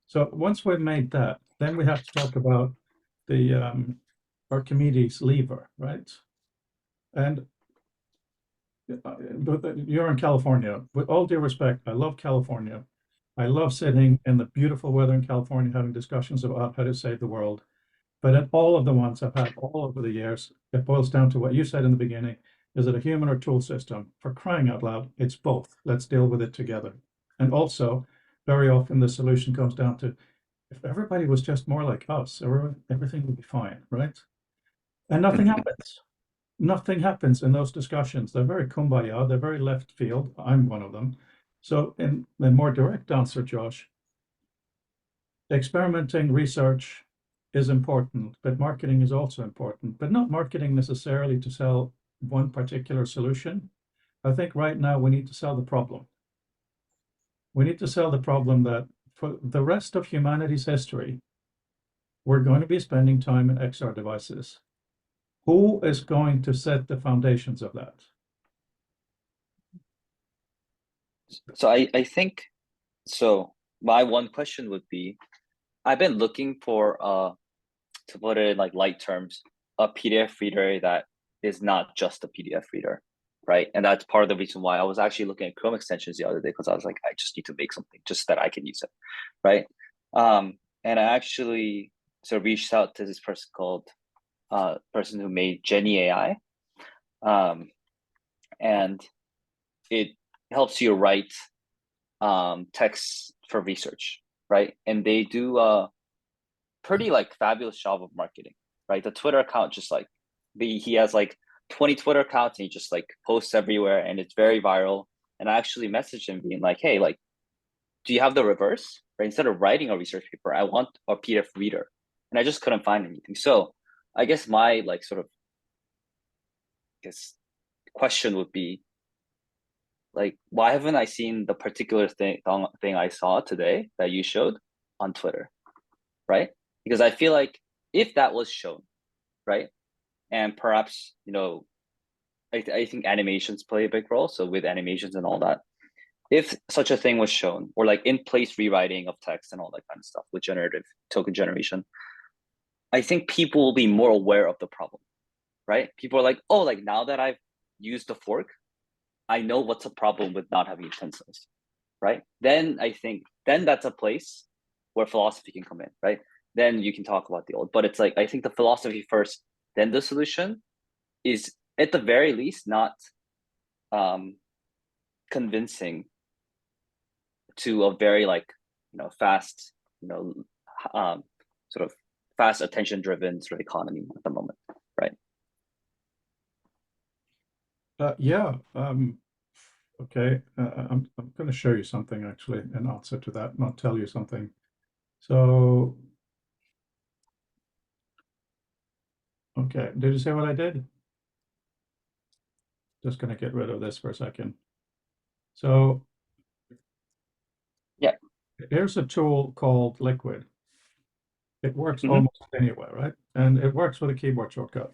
So once we've made that, then we have to talk about the Archimedes lever, right? And but you're in California. With all due respect, I love California. I love sitting in the beautiful weather in California, having discussions about how to save the world. But in all of the ones I've had all over the years, it boils down to what you said in the beginning. Is it a human or tool system? For crying out loud, it's both. Let's deal with it together. And also, very often the solution comes down to if everybody was just more like us, everything would be fine, right? And nothing happens. Nothing happens in those discussions. They're very kumbaya, they're very left field. I'm one of them. So in a more direct answer, Josh, experimenting research is important, but marketing is also important, but not marketing necessarily to sell one particular solution. I think right now we need to sell the problem. We need to sell the problem that for the rest of humanity's history, we're going to be spending time in XR devices. Who is going to set the foundations of that? So I think, so my one question would be, I've been looking for to put it in like light terms, a PDF reader that is not just a PDF reader, right? And that's part of the reason why I was actually looking at Chrome extensions the other day, because I was like, I just need to make something just that I can use it, right? And I actually sort of reached out to this person called person who made Jenny AI, and it helps you write text for research, right? And they do a pretty like fabulous job of marketing, right? The Twitter account just like he has like 20 Twitter accounts and he just like posts everywhere and it's very viral. And I actually messaged him being like, hey, like, do you have the reverse? Right? Instead of writing a research paper, I want a PDF reader. And I just couldn't find anything. So I guess my like sort of question would be like, why haven't I seen the particular thing I saw today that you showed on Twitter, right? Because I feel like if that was shown, right, and perhaps, you know, I think animations play a big role. So with animations and all that, if such a thing was shown, or like in-place rewriting of text and all that kind of stuff with generative token generation, I think people will be more aware of the problem, right? People are like, oh, like now that I've used the fork, I know what's a problem with not having utensils, right? Then I think, then that's a place where philosophy can come in, right? Then you can talk about the old, but it's like, I think the philosophy first, then the solution is at the very least not convincing to a very like, you know, fast, you know, sort of fast attention driven sort of economy at the moment, right? Yeah. Okay. I'm going to show you something actually in answer to that, not tell you something. So, okay. Did you see what I did? Just going to get rid of this for a second. So, yeah, here's a tool called Liquid. It works Mhm. almost anywhere, right? And it works with a keyboard shortcut.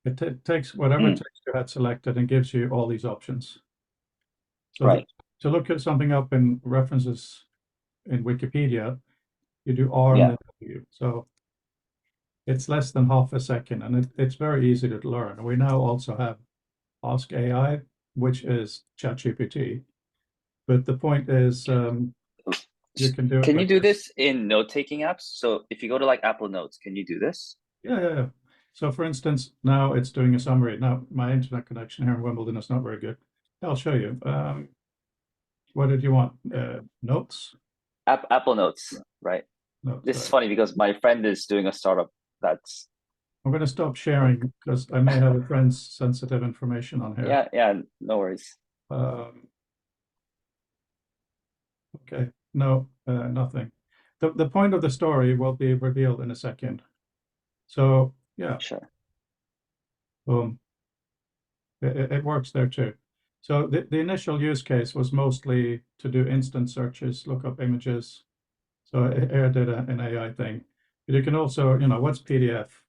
It takes whatever text you had selected and gives you all these options. So right. to look at something up in references in Wikipedia, you do R Yeah. and then W. So it's less than half a second, and it's very easy to learn. We now also have Ask AI, which is ChatGPT. But the point is, you can do it. Can you do this in note-taking apps? So if you go to like Apple Notes, can you do this? Yeah. So for instance, now it's doing a summary. Now my internet connection here in Wimbledon is not very good. I'll show you. What did you want? Notes? Apple Notes, right? Notes. This is funny because my friend is doing a startup that's. I'm going to stop sharing because I may have a friend's sensitive information on here. Yeah, no worries. Okay, no, nothing. The point of the story will be revealed in a second. So yeah, Sure. boom. It works there too. So the initial use case was mostly to do instant searches, look up images. So Air did an AI thing. But you can also, you know, what's PDF?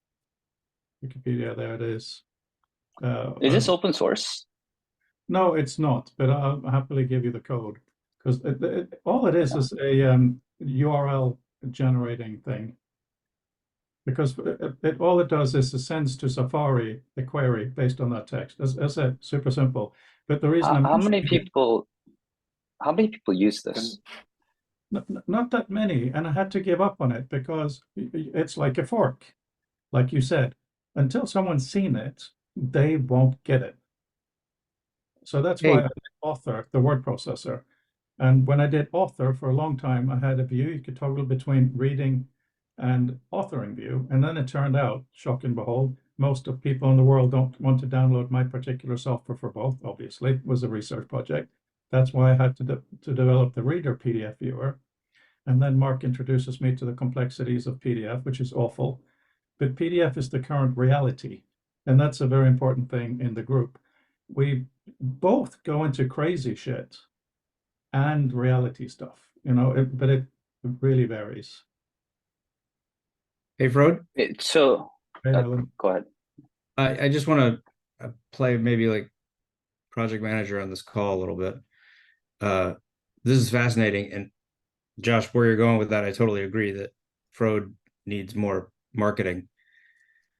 Wikipedia, there it is. Is this open source? No, it's not, but I'll happily give you the code because all it is a URL generating thing. Because all it does is it sends to Safari a query based on that text. That's it, super simple. But the reason how many people use this? Not that many, and I had to give up on it because it's like a fork, like you said. Until someone's seen it, they won't get it. So that's why I did Author, the word processor. And when I did Author for a long time, I had a view. You could toggle between reading and authoring view. And then it turned out, shock and behold, most of people in the world don't want to download my particular software for both, obviously. It was a research project. That's why I had to develop the Reader PDF viewer. And then Mark introduces me to the complexities of PDF, which is awful. But PDF is the current reality. And that's a very important thing in the group. We both go into crazy shit and reality stuff, you know, but it really varies. Hey, Frode. So Hey, Alan. go ahead. I just want to play maybe like project manager on this call a little bit. This is fascinating. And Josh, where you're going with that, I totally agree that Frode needs more marketing,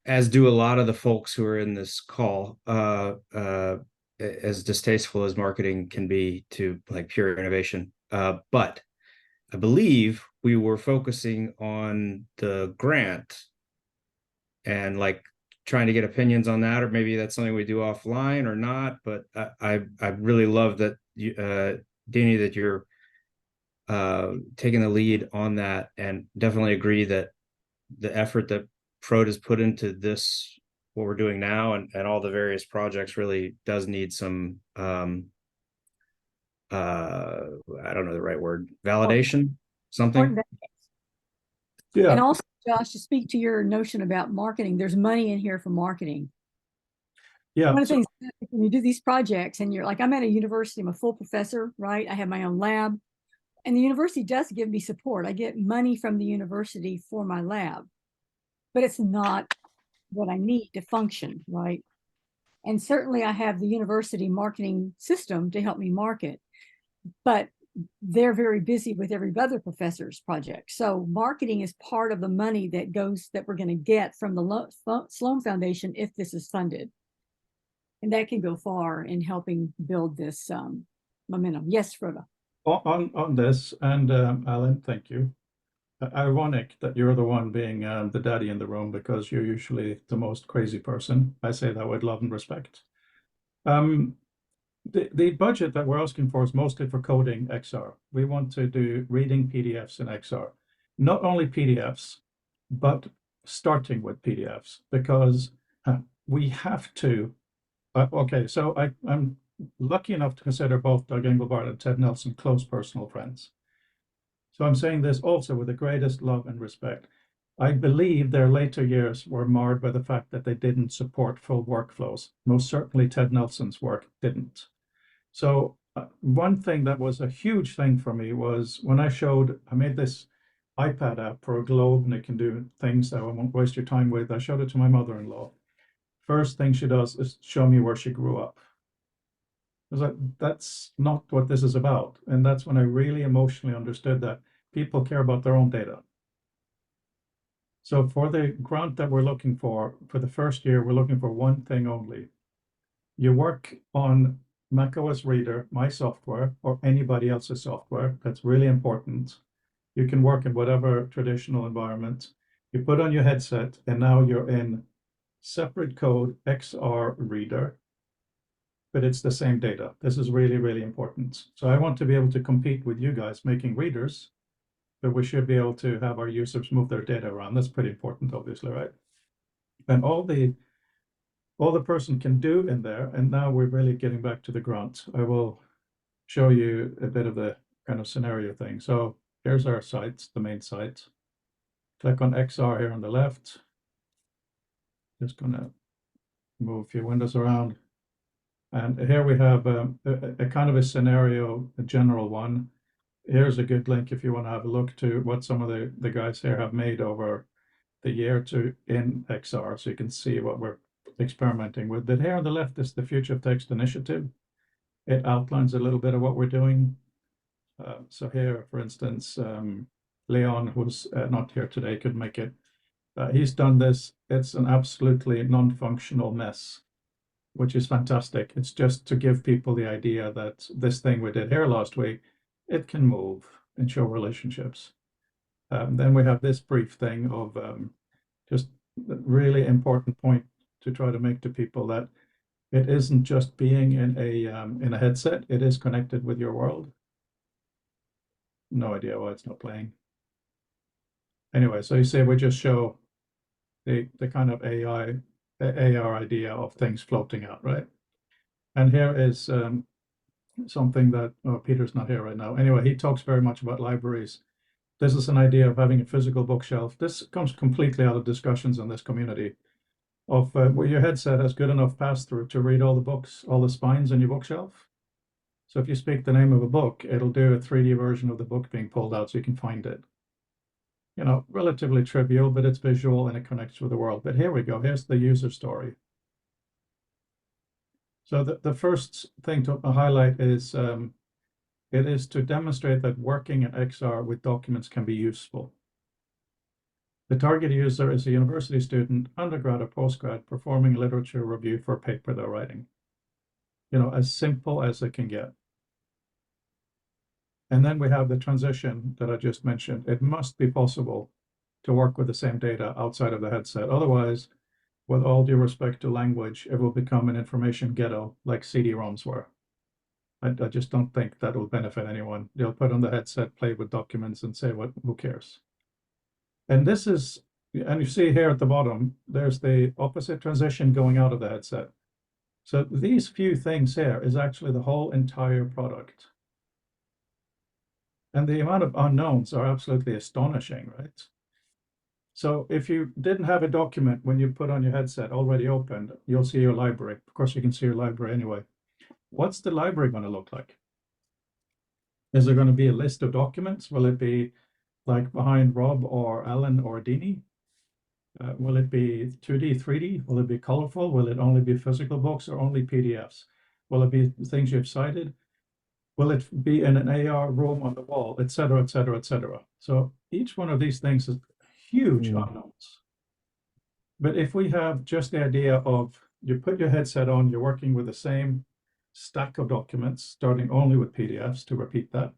as do a lot of the folks who are in this call, as distasteful as marketing can be to like pure innovation. But I believe we were focusing on the grant and like trying to get opinions on that, or maybe that's something we do offline or not. But I really love that you, Dini, that you're taking the lead on that, and definitely agree that the effort that Prode has put into this, what we're doing now, and all the various projects really does need some I don't know the right word, validation, something. Yeah. And also, Josh, to speak to your notion about marketing, there's money in here for marketing. Yeah. One of the things when you do these projects and you're like, I'm at a university, I'm a full professor, right? I have my own lab, and the university does give me support. I get money from the university for my lab, but it's not what I need to function, right? And certainly I have the university marketing system to help me market, but they're very busy with every other professor's project. So marketing is part of the money that we're going to get from the Sloan Foundation if this is funded. And that can go far in helping build this momentum. Yes, Frode. On this, and Alan, thank you. Ironic that you're the one being the daddy in the room, because you're usually the most crazy person. I say that with love and respect. The budget that we're asking for is mostly for coding XR. We want to do reading PDFs in XR. Not only PDFs, but starting with PDFs, because we have to. Okay, so I'm lucky enough to consider both Doug Engelbart and Ted Nelson close personal friends. So I'm saying this also with the greatest love and respect. I believe their later years were marred by the fact that they didn't support full workflows. Most certainly Ted Nelson's work didn't. So one thing that was a huge thing for me was when I made this iPad app for a globe, and it can do things that I won't waste your time with. I showed it to my mother-in-law. First thing she does is show me where she grew up. I was like, that's not what this is about. And that's when I really emotionally understood that people care about their own data. So for the grant that we're looking for the first year, we're looking for one thing only. You work on macOS Reader, my software, or anybody else's software. That's really important. You can work in whatever traditional environment. You put on your headset, and now you're in separate code XR Reader, but it's the same data. This is really, really important. So I want to be able to compete with you guys making readers, but we should be able to have our users move their data around. That's pretty important, obviously, right? And all the person can do in there, and now we're really getting back to the grant. I will show you a bit of the kind of scenario thing. So here's our site, the main site. Click on XR here on the left. Just gonna move a few windows around. And here we have a kind of a scenario, a general one. Here's a good link if you want to have a look to what some of the guys here have made over the year in XR, so you can see what we're experimenting with. But here on the left is the Future of Text Initiative. It outlines a little bit of what we're doing. So here, for instance, Leon, who's not here today, could make it. He's done this. It's an absolutely non-functional mess, which is fantastic. It's just to give people the idea that this thing we did here last week, it can move and show relationships. Then we have this brief thing of just a really important point to try to make to people that it isn't just being in a headset, it is connected with your world. No idea why it's not playing. Anyway, so you see we just show the kind of AR idea of things floating out, right? And here is something that Peter's not here right now. Anyway, he talks very much about libraries. This is an idea of having a physical bookshelf. This comes completely out of discussions in this community of where your headset has good enough pass-through to read all the books, all the spines on your bookshelf. So if you speak the name of a book, it'll do a 3D version of the book being pulled out so you can find it. You know, relatively trivial, but it's visual and it connects with the world. But here we go. Here's the user story. So the first thing to highlight is it is to demonstrate that working in XR with documents can be useful. The target user is a university student, undergrad or postgrad, performing literature review for a paper they're writing. You know, as simple as it can get. And then we have the transition that I just mentioned. It must be possible to work with the same data outside of the headset. Otherwise, with all due respect to language, it will become an information ghetto like CD-ROMs were. I just don't think that will benefit anyone. They'll put on the headset, play with documents, and say, "What? Who cares?" And this is, and you see here at the bottom, there's the opposite transition going out of the headset. So these few things here is actually the whole entire product. And the amount of unknowns are absolutely astonishing, right? So if you didn't have a document when you put on your headset already opened, you'll see your library. Of course, you can see your library anyway. What's the library going to look like? Is there going to be a list of documents? Will it be like behind Rob or Alan or Dini? Will it be 2D, 3D? Will it be colorful? Will it only be physical books or only PDFs? Will it be things you've cited? Will it be in an AR room on the wall, et cetera, et cetera, et cetera? So each one of these things is huge unknowns. But if we have just the idea of you put your headset on, you're working with the same stack of documents, starting only with PDFs, to repeat that.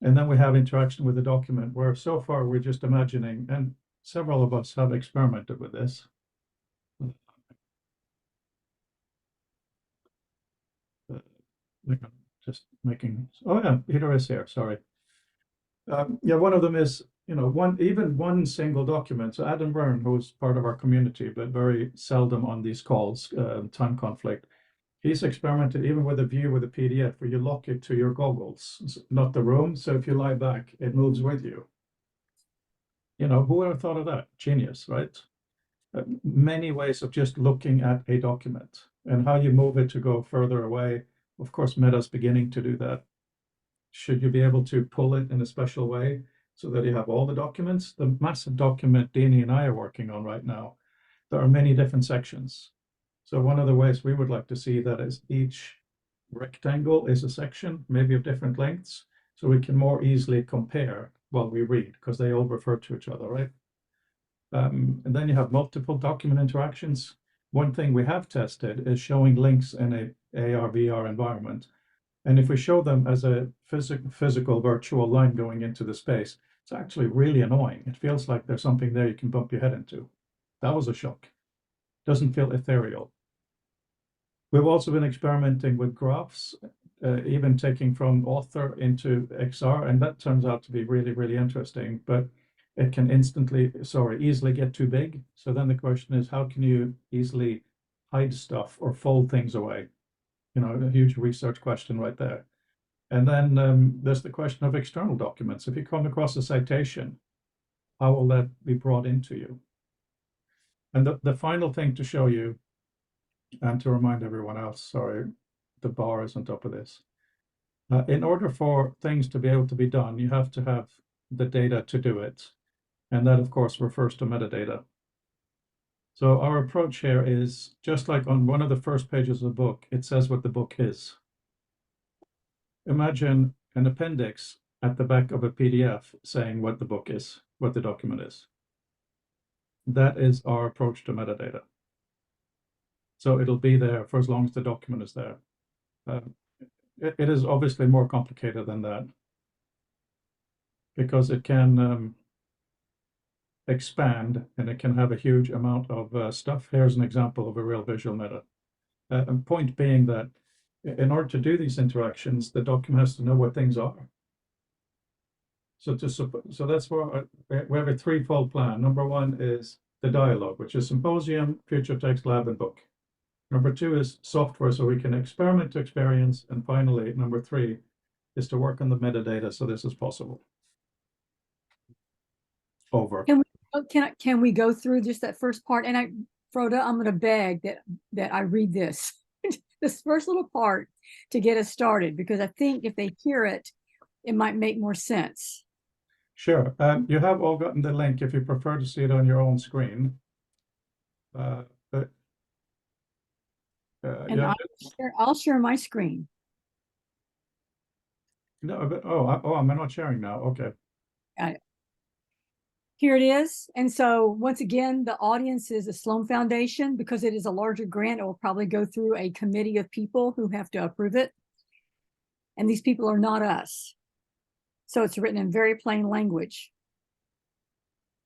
And then we have interaction with the document, where so far we're just imagining, and several of us have experimented with this. Just making, oh yeah, Peter is here, sorry. Yeah, one of them is, you know, one single document. So Adam Byrne, who's part of our community, but very seldom on these calls, time conflict. He's experimented even with a view with a PDF where you lock it to your goggles, not the room. So if you lie back, it moves with you. You know, who would have thought of that? Genius, right? Many ways of just looking at a document and how you move it to go further away. Of course, Meta's beginning to do that. Should you be able to pull it in a special way so that you have all the documents? The massive document Dini and I are working on right now, there are many different sections. So one of the ways we would like to see that is each rectangle is a section, maybe of different lengths, so we can more easily compare while we read, because they all refer to each other, right? And then you have multiple document interactions. One thing we have tested is showing links in a AR, VR environment. And if we show them as a physical virtual line going into the space, it's actually really annoying. It feels like there's something there you can bump your head into. That was a shock. Doesn't feel ethereal. We've also been experimenting with graphs, even taking from author into XR, and that turns out to be really, really interesting, but it can easily get too big. So then the question is, how can you easily hide stuff or fold things away? You know, a huge research question right there. And then there's the question of external documents. If you come across a citation, how will that be brought into you? And the final thing to show you, and to remind everyone else, sorry, the bar is on top of this. In order for things to be able to be done, you have to have the data to do it. And that, of course, refers to metadata. So our approach here is, just like on one of the first pages of the book, it says what the book is. Imagine an appendix at the back of a PDF saying what the book is, what the document is. That is our approach to metadata. So it'll be there for as long as the document is there. It is obviously more complicated than that, because it can expand and it can have a huge amount of stuff. Here's an example of a real visual meta. And point being that in order to do these interactions, the document has to know what things are. So that's where we have a threefold plan. Number one is the dialogue, which is symposium, future text, lab, and book. Number two is software, so we can experiment to experience. And finally, number three is to work on the metadata, so this is possible. Over. Can we go through just that first part? And Froda, I'm going to beg that I read this this first little part to get us started, because I think if they hear it, it might make more sense. Sure. You have all gotten the link if you prefer to see it on your own screen. And yeah. I'll share my screen. No, but, oh, am I not sharing now? Okay. Got it. Here it is. And so once again, the audience is the Sloan Foundation. Because it is a larger grant, it will probably go through a committee of people who have to approve it. And these people are not us. So it's written in very plain language.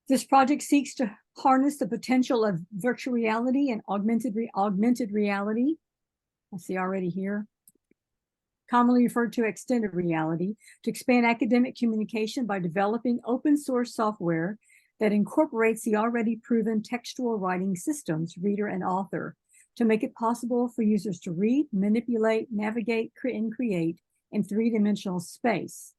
This project seeks to harness the potential of virtual reality and augmented reality. I see already here. Commonly referred to extended reality, to expand academic communication by developing open source software that incorporates the already proven textual writing systems, reader and author, to make it possible for users to read, manipulate, navigate, and create in three-dimensional space.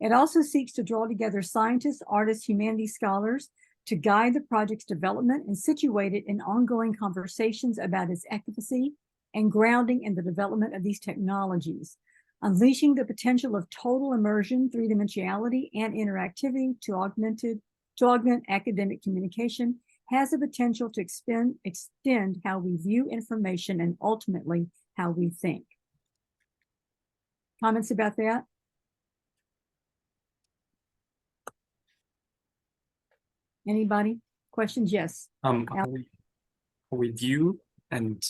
It also seeks to draw together scientists, artists, humanities scholars to guide the project's development and situate it in ongoing conversations about its efficacy and grounding in the development of these technologies, unleashing the potential of total immersion, three-dimensionality, and interactivity to augment academic communication has the potential to extend how we view information and ultimately how we think. Comments about that? Anybody? Questions? Yes. How we view and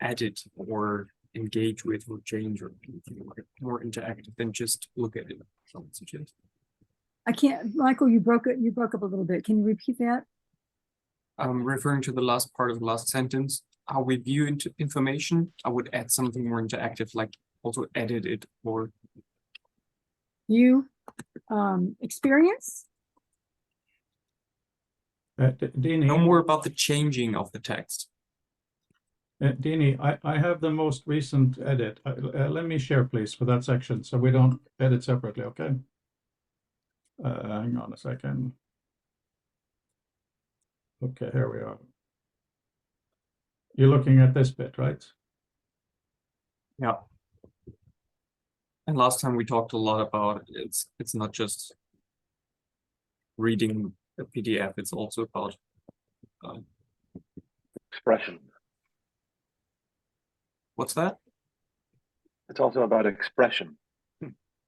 edit or engage with or change or anything like more interactive than just look at it. I would suggest. I can't, Michael, you broke up a little bit. Can you repeat that? Referring to the last part of the last sentence, how we view into information, I would add something more interactive, like also edit it or You experience? Dini, know more about the changing of the text. Dini, I have the most recent edit. Let me share, please, for that section, so we don't edit separately, okay? Hang on a second. Okay, here we are. You're looking at this bit, right? Yeah. And last time we talked a lot about it's not just reading a PDF, it's also about expression. what's that? It's also about expression.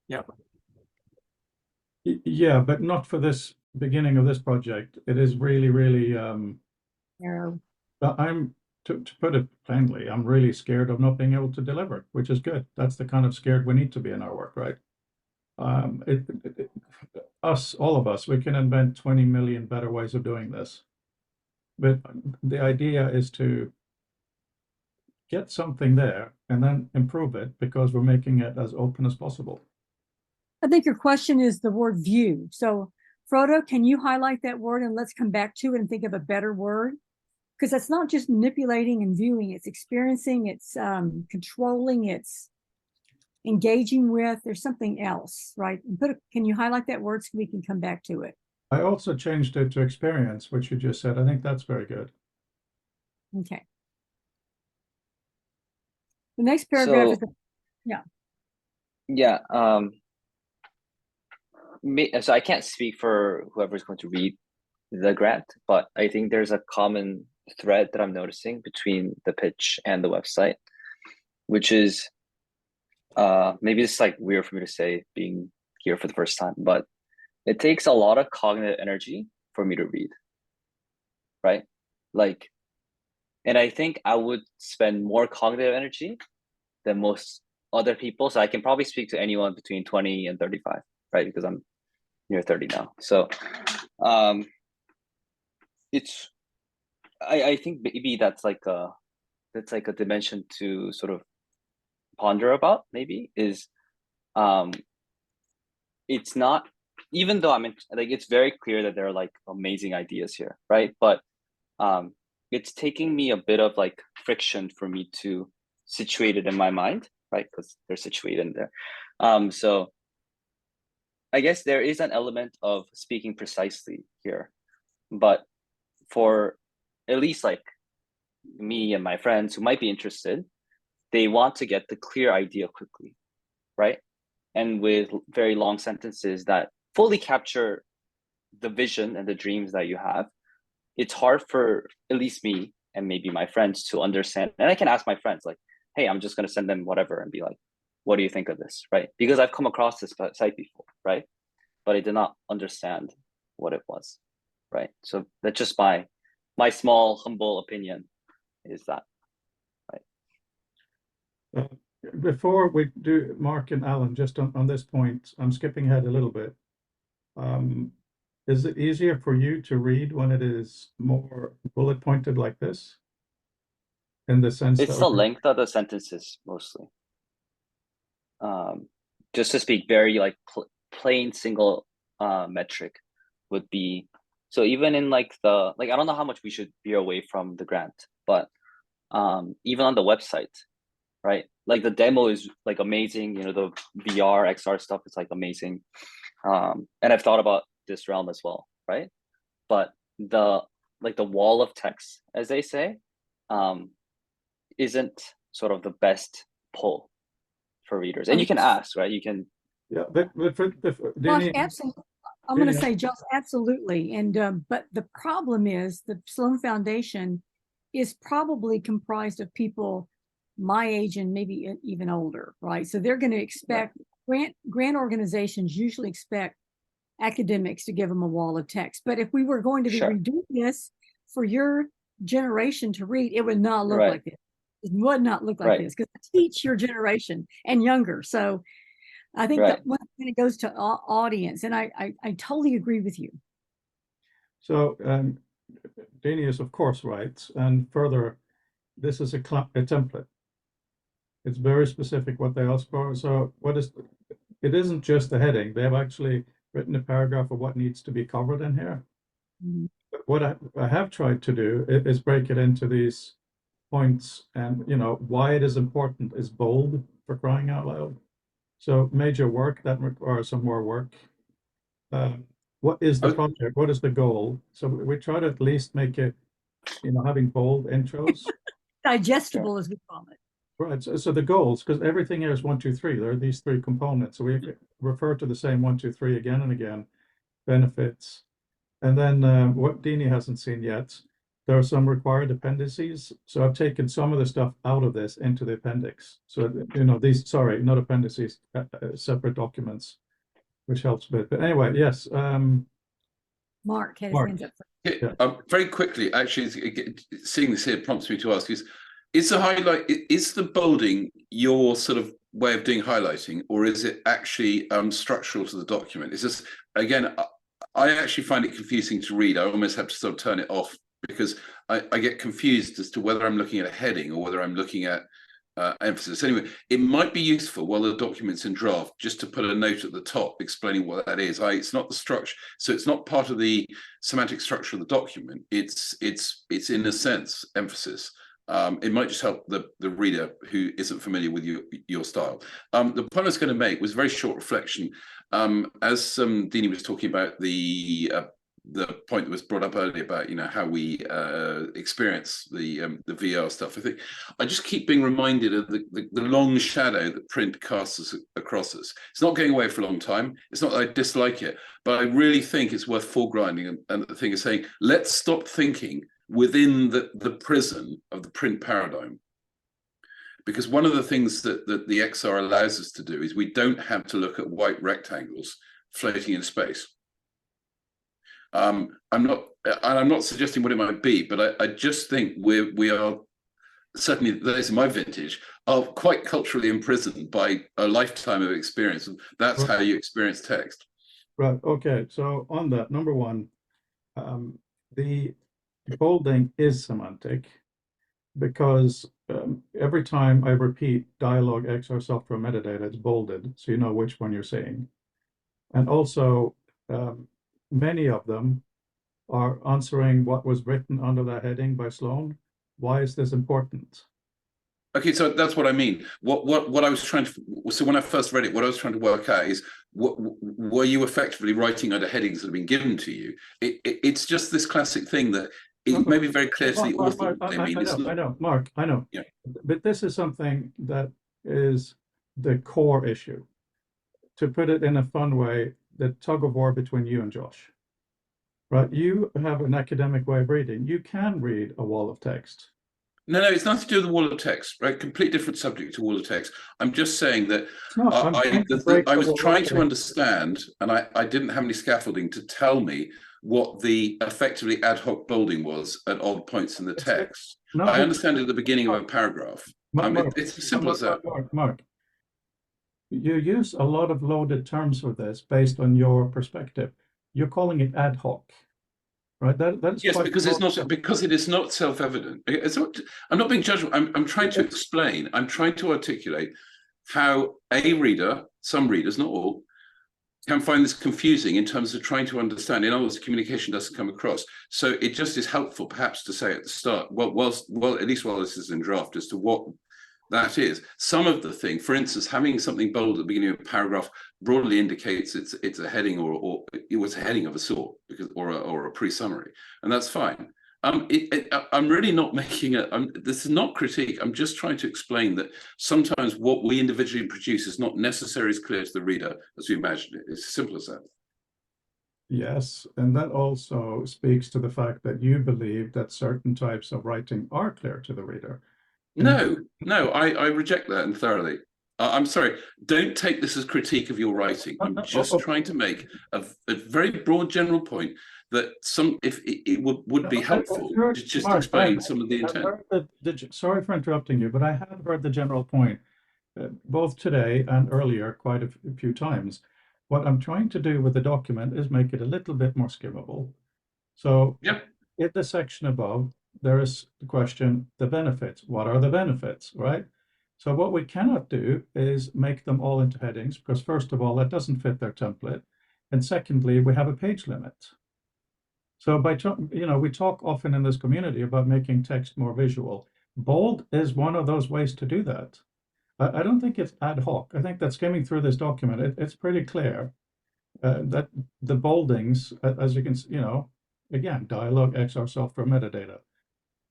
Yeah. Yeah, but not for this beginning of this project. It is really, really Narrow. but to put it plainly, I'm really scared of not being able to deliver, which is good. That's the kind of scared we need to be in our work, right? All of us, we can invent 20 million better ways of doing this. But the idea is to get something there and then improve it because we're making it as open as possible. I think your question is the word view. So Frodo, can you highlight that word and let's come back to it and think of a better word? Because it's not just manipulating and viewing, it's experiencing, it's controlling, it's engaging with, there's something else, right? Can you highlight that word so we can come back to it? I also changed it to experience, which you just said. I think that's very good. Okay. The next paragraph is, Yeah. So I can't speak for whoever's going to read the grant, but I think there's a common thread that I'm noticing between the pitch and the website, which is maybe it's like weird for me to say being here for the first time, but it takes a lot of cognitive energy for me to read, right? Like, and I think I would spend more cognitive energy than most other people. So I can probably speak to anyone between 20 and 35, right? Because I'm near 30 now. So I think maybe that's like a dimension to sort of ponder about, maybe, is it's not, even though like it's very clear that there are like amazing ideas here, right? But it's taking me a bit of like friction for me to situate it in my mind, right? Because they're situated in there. So I guess there is an element of speaking precisely here, but for at least like me and my friends who might be interested, they want to get the clear idea quickly, right? And with very long sentences that fully capture the vision and the dreams that you have, it's hard for at least me and maybe my friends to understand. And I can ask my friends like, hey, I'm just going to send them whatever and be like, what do you think of this, right? Because I've come across this site before, right? But I did not understand what it was, right? So that's just my small humble opinion is that. Before we do Mark and Alan, just on this point, I'm skipping ahead a little bit. Is it easier for you to read when it is more bullet pointed like this? In the sense It's that the length of the sentences mostly. Just to speak very like plain single metric would be, so even in like I don't know how much we should veer away from the grant, but even on the website, right? Like the demo is like amazing, you know, the VR, XR stuff is like amazing. And I've thought about this realm as well, right? But the wall of text, as they say, isn't sort of the best pull for readers. And you can ask, right? You can. Yeah, but Josh, absolutely. I'm going to say, Josh, absolutely. And but the problem is the Sloan Foundation is probably comprised of people my age and maybe even older, right? So they're going to expect grant organizations usually expect academics to give them a wall of text. But if we were going to be redoing this for your generation to read, it would not look like this. It would not look like this because I teach your generation and younger. So I think that when it goes to audience, and I totally agree with you. So Danny is of course right, and further, this is a template. It's very specific what they ask for. So it isn't just the heading. They have actually written a paragraph of what needs to be covered in here. Mm-hmm. But what I have tried to do is break it into these points, and you know why it is important is bold, for crying out loud. So major work that requires some more work. What is the project? What is the goal? So we try to at least make it, you know, having bold intros. Digestible, as we call it. Right. So the goals, because everything here is 1, 2, 3. There are these 3 components. So we refer to the same 1, 2, 3 again and again. Benefits. And then what Dini hasn't seen yet, there are some required appendices. So I've taken some of the stuff out of this into the appendix. So, you know, these, sorry, not appendices, separate documents, which helps a bit. But anyway, yes. Mark had his hands up. Very quickly, actually, seeing this here prompts me to ask is the highlight, is the bolding your sort of way of doing highlighting, or is it actually structural to the document? Is this, again, I actually find it confusing to read. I almost have to sort of turn it off because I get confused as to whether I'm looking at a heading or whether I'm looking at emphasis. Anyway, it might be useful while the document's in draft just to put a note at the top explaining what that is. It's not the structure, so it's not part of the semantic structure of the document. It's in a sense emphasis. It might just help the reader who isn't familiar with your style. The point I was going to make was a very short reflection. As Dini was talking about the point that was brought up earlier about, you know, how we experience the VR stuff. I think I just keep being reminded of the long shadow that print casts across us. It's not going away for a long time. It's not that I dislike it, but I really think it's worth foregrounding. And the thing is saying, let's stop thinking within the prison of the print paradigm. Because one of the things that the XR allows us to do is we don't have to look at white rectangles floating in space. I'm not suggesting what it might be, but I just think we are, certainly those in my vintage, are quite culturally imprisoned by a lifetime of experience. That's how you experience text. Right. Okay. So on that, number one, the bolding is semantic because every time I repeat dialogue XR software metadata, it's bolded, so you know which one you're saying. And also, many of them are answering what was written under that heading by Sloan. Why is this important? Okay, so that's what I mean. What I was trying to, so when I first read it, what I was trying to work out is, were you effectively writing under headings that have been given to you? It's just this classic thing that it may be very clear to the author. I know, Mark, I know. Yeah. But this is something that is the core issue. To put it in a fun way, the tug of war between you and Josh. Right, you have an academic way of reading. You can read a wall of text. No, it's nothing to do with the wall of text, right? Complete different subject to wall of text. I'm just saying that I was trying to understand, and I didn't have any scaffolding to tell me what the effectively ad hoc bolding was at odd points in the text. No, I understand at the beginning of a paragraph. Mark, It's as simple as that. Mark, you use a lot of loaded terms for this based on your perspective. You're calling it ad hoc, right? That is Yes, because it's broad. not, because it is not self-evident. It's not, I'm not being judgmental. I'm trying to explain. I'm trying to articulate how a reader, some readers, not all, can find this confusing in terms of trying to understand. In other words, communication doesn't come across. So it just is helpful, perhaps, to say at the start, well, at least while this is in draft, as to what that is. Some of the thing, for instance, having something bold at the beginning of a paragraph broadly indicates it's a heading or it was a heading of a sort, because or a pre-summary, and that's fine. I'm really not making this is not critique. I'm just trying to explain that sometimes what we individually produce is not necessarily as clear to the reader as we imagine it. It's as simple as that. Yes, and that also speaks to the fact that you believe that certain types of writing are clear to the reader. No, I reject that thoroughly. I'm sorry, don't take this as critique of your writing. I'm just trying to make a very broad general point that if it would be helpful to just explain some of the intent. Sorry for interrupting you, but I have heard the general point both today and earlier quite a few times. What I'm trying to do with the document is make it a little bit more skimmable. So in the section above, there is the question, the benefits. What are the benefits, right? So what we cannot do is make them all into headings, because first of all, that doesn't fit their template. And secondly, we have a page limit. So we talk often in this community about making text more visual. Bold is one of those ways to do that. I don't think it's ad hoc. I think that skimming through this document, it's pretty clear that the boldings, as you can, again, dialogue X ourselves from metadata.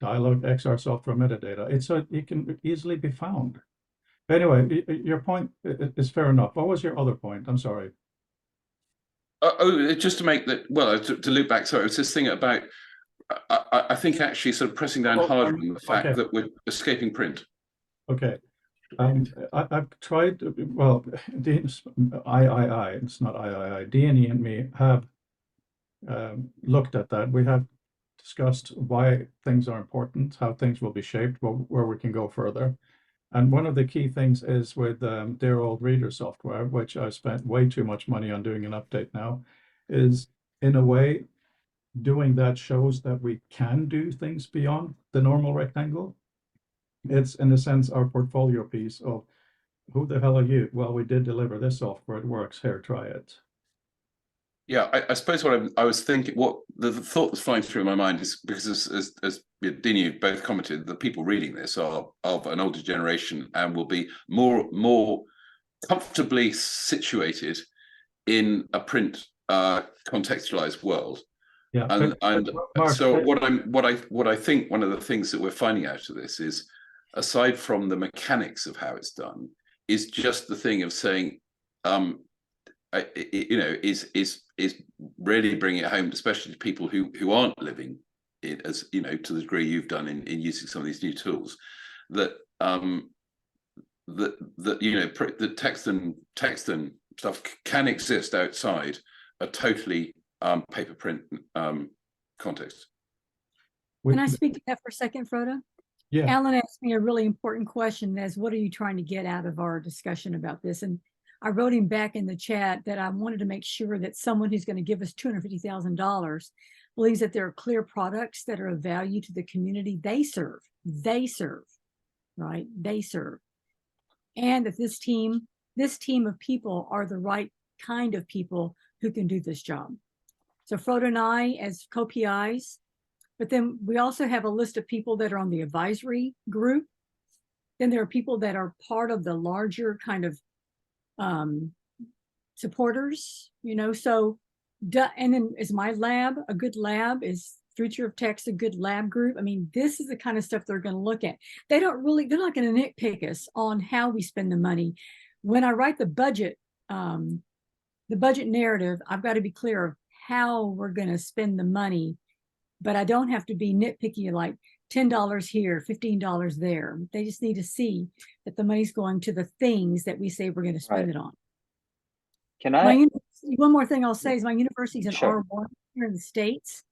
Dialogue X ourselves from metadata. It can easily be found. Anyway, your point is fair enough. What was your other point? I'm sorry. Just to make that, well, to loop back, sorry, it was this thing about, I think actually sort of pressing down harder on the fact that we're escaping print. Okay. I've tried, well, it's not III, Danny and me have looked at that. We have discussed why things are important, how things will be shaped, where we can go further. And one of the key things is with dear old reader software, which I spent way too much money on doing an update now, is in a way doing that shows that we can do things beyond the normal rectangle. It's in a sense our portfolio piece of who the hell are you? Well, we did deliver this software, it works, here, try it. Yeah, I suppose what I was thinking, what the thought that's flying through my mind is, because as Dini both commented, the people reading this are of an older generation and will be more comfortably situated in a print contextualized world. Yeah, and Mark, so what I think one of the things that we're finding out of this is, aside from the mechanics of how it's done, is just the thing of saying, is really bringing it home, especially to people who aren't living it, as to the degree you've done in using some of these new tools, that the text and stuff can exist outside a totally paper print context. Can I speak to that for a second, Frodo? Yeah. Alan asked me a really important question, as what are you trying to get out of our discussion about this? And I wrote him back in the chat that I wanted to make sure that someone who's going to give us $250,000 believes that there are clear products that are of value to the community they serve, right? They serve. And that this team of people are the right kind of people who can do this job. So Frodo and I as co-PIs, but then we also have a list of people that are on the advisory group. Then there are people that are part of the larger kind of supporters, so, and then is my lab, a good lab, is Future of Text a good lab group? I mean, this is the kind of stuff they're going to look at. They're not going to nitpick us on how we spend the money. When I write the budget narrative, I've got to be clear of how we're going to spend the money, but I don't have to be nitpicky like $10 here, $15 there. They just need to see that the money's going to the things that we say we're going to spend it on. Can I? One more thing I'll say is my university's in Sure. R1. here in the States,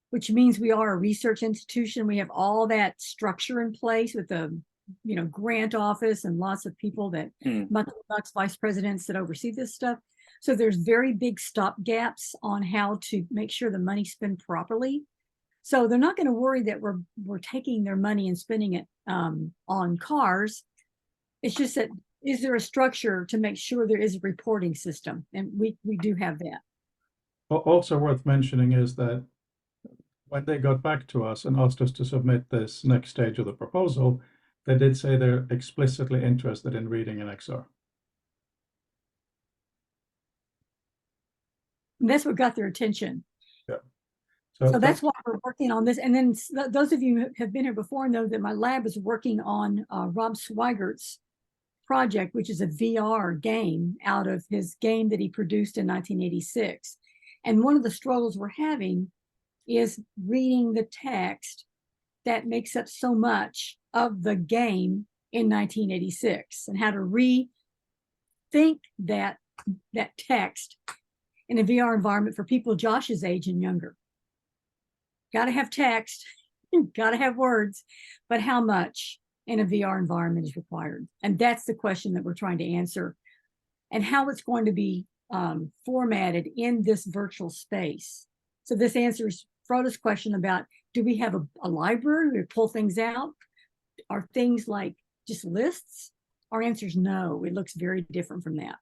which means we are a research institution. We have all that structure in place with the, grant office and lots of people that bucks vice presidents that oversee this stuff. So there's very big stop gaps on how to make sure the money's spent properly. So they're not going to worry that we're taking their money and spending it on cars. It's just that, is there a structure to make sure there is a reporting system? And we do have that. Also worth mentioning is that when they got back to us and asked us to submit this next stage of the proposal, they did say they're explicitly interested in reading in XR. And that's what got their attention. Yeah. So that's why we're working on this. And then those of you who have been here before know that my lab is working on Rob Sweigert's project, which is a VR game out of his game that he produced in 1986. And one of the struggles we're having is reading the text that makes up so much of the game in 1986, and how to rethink that text in a VR environment for people Josh's age and younger. Got to have text, got to have words, but how much in a VR environment is required? And that's the question that we're trying to answer, and how it's going to be formatted in this virtual space. So this answers Frodo's question about, do we have a library where we pull things out? Are things like just lists? Our answer is no. It looks very different from that.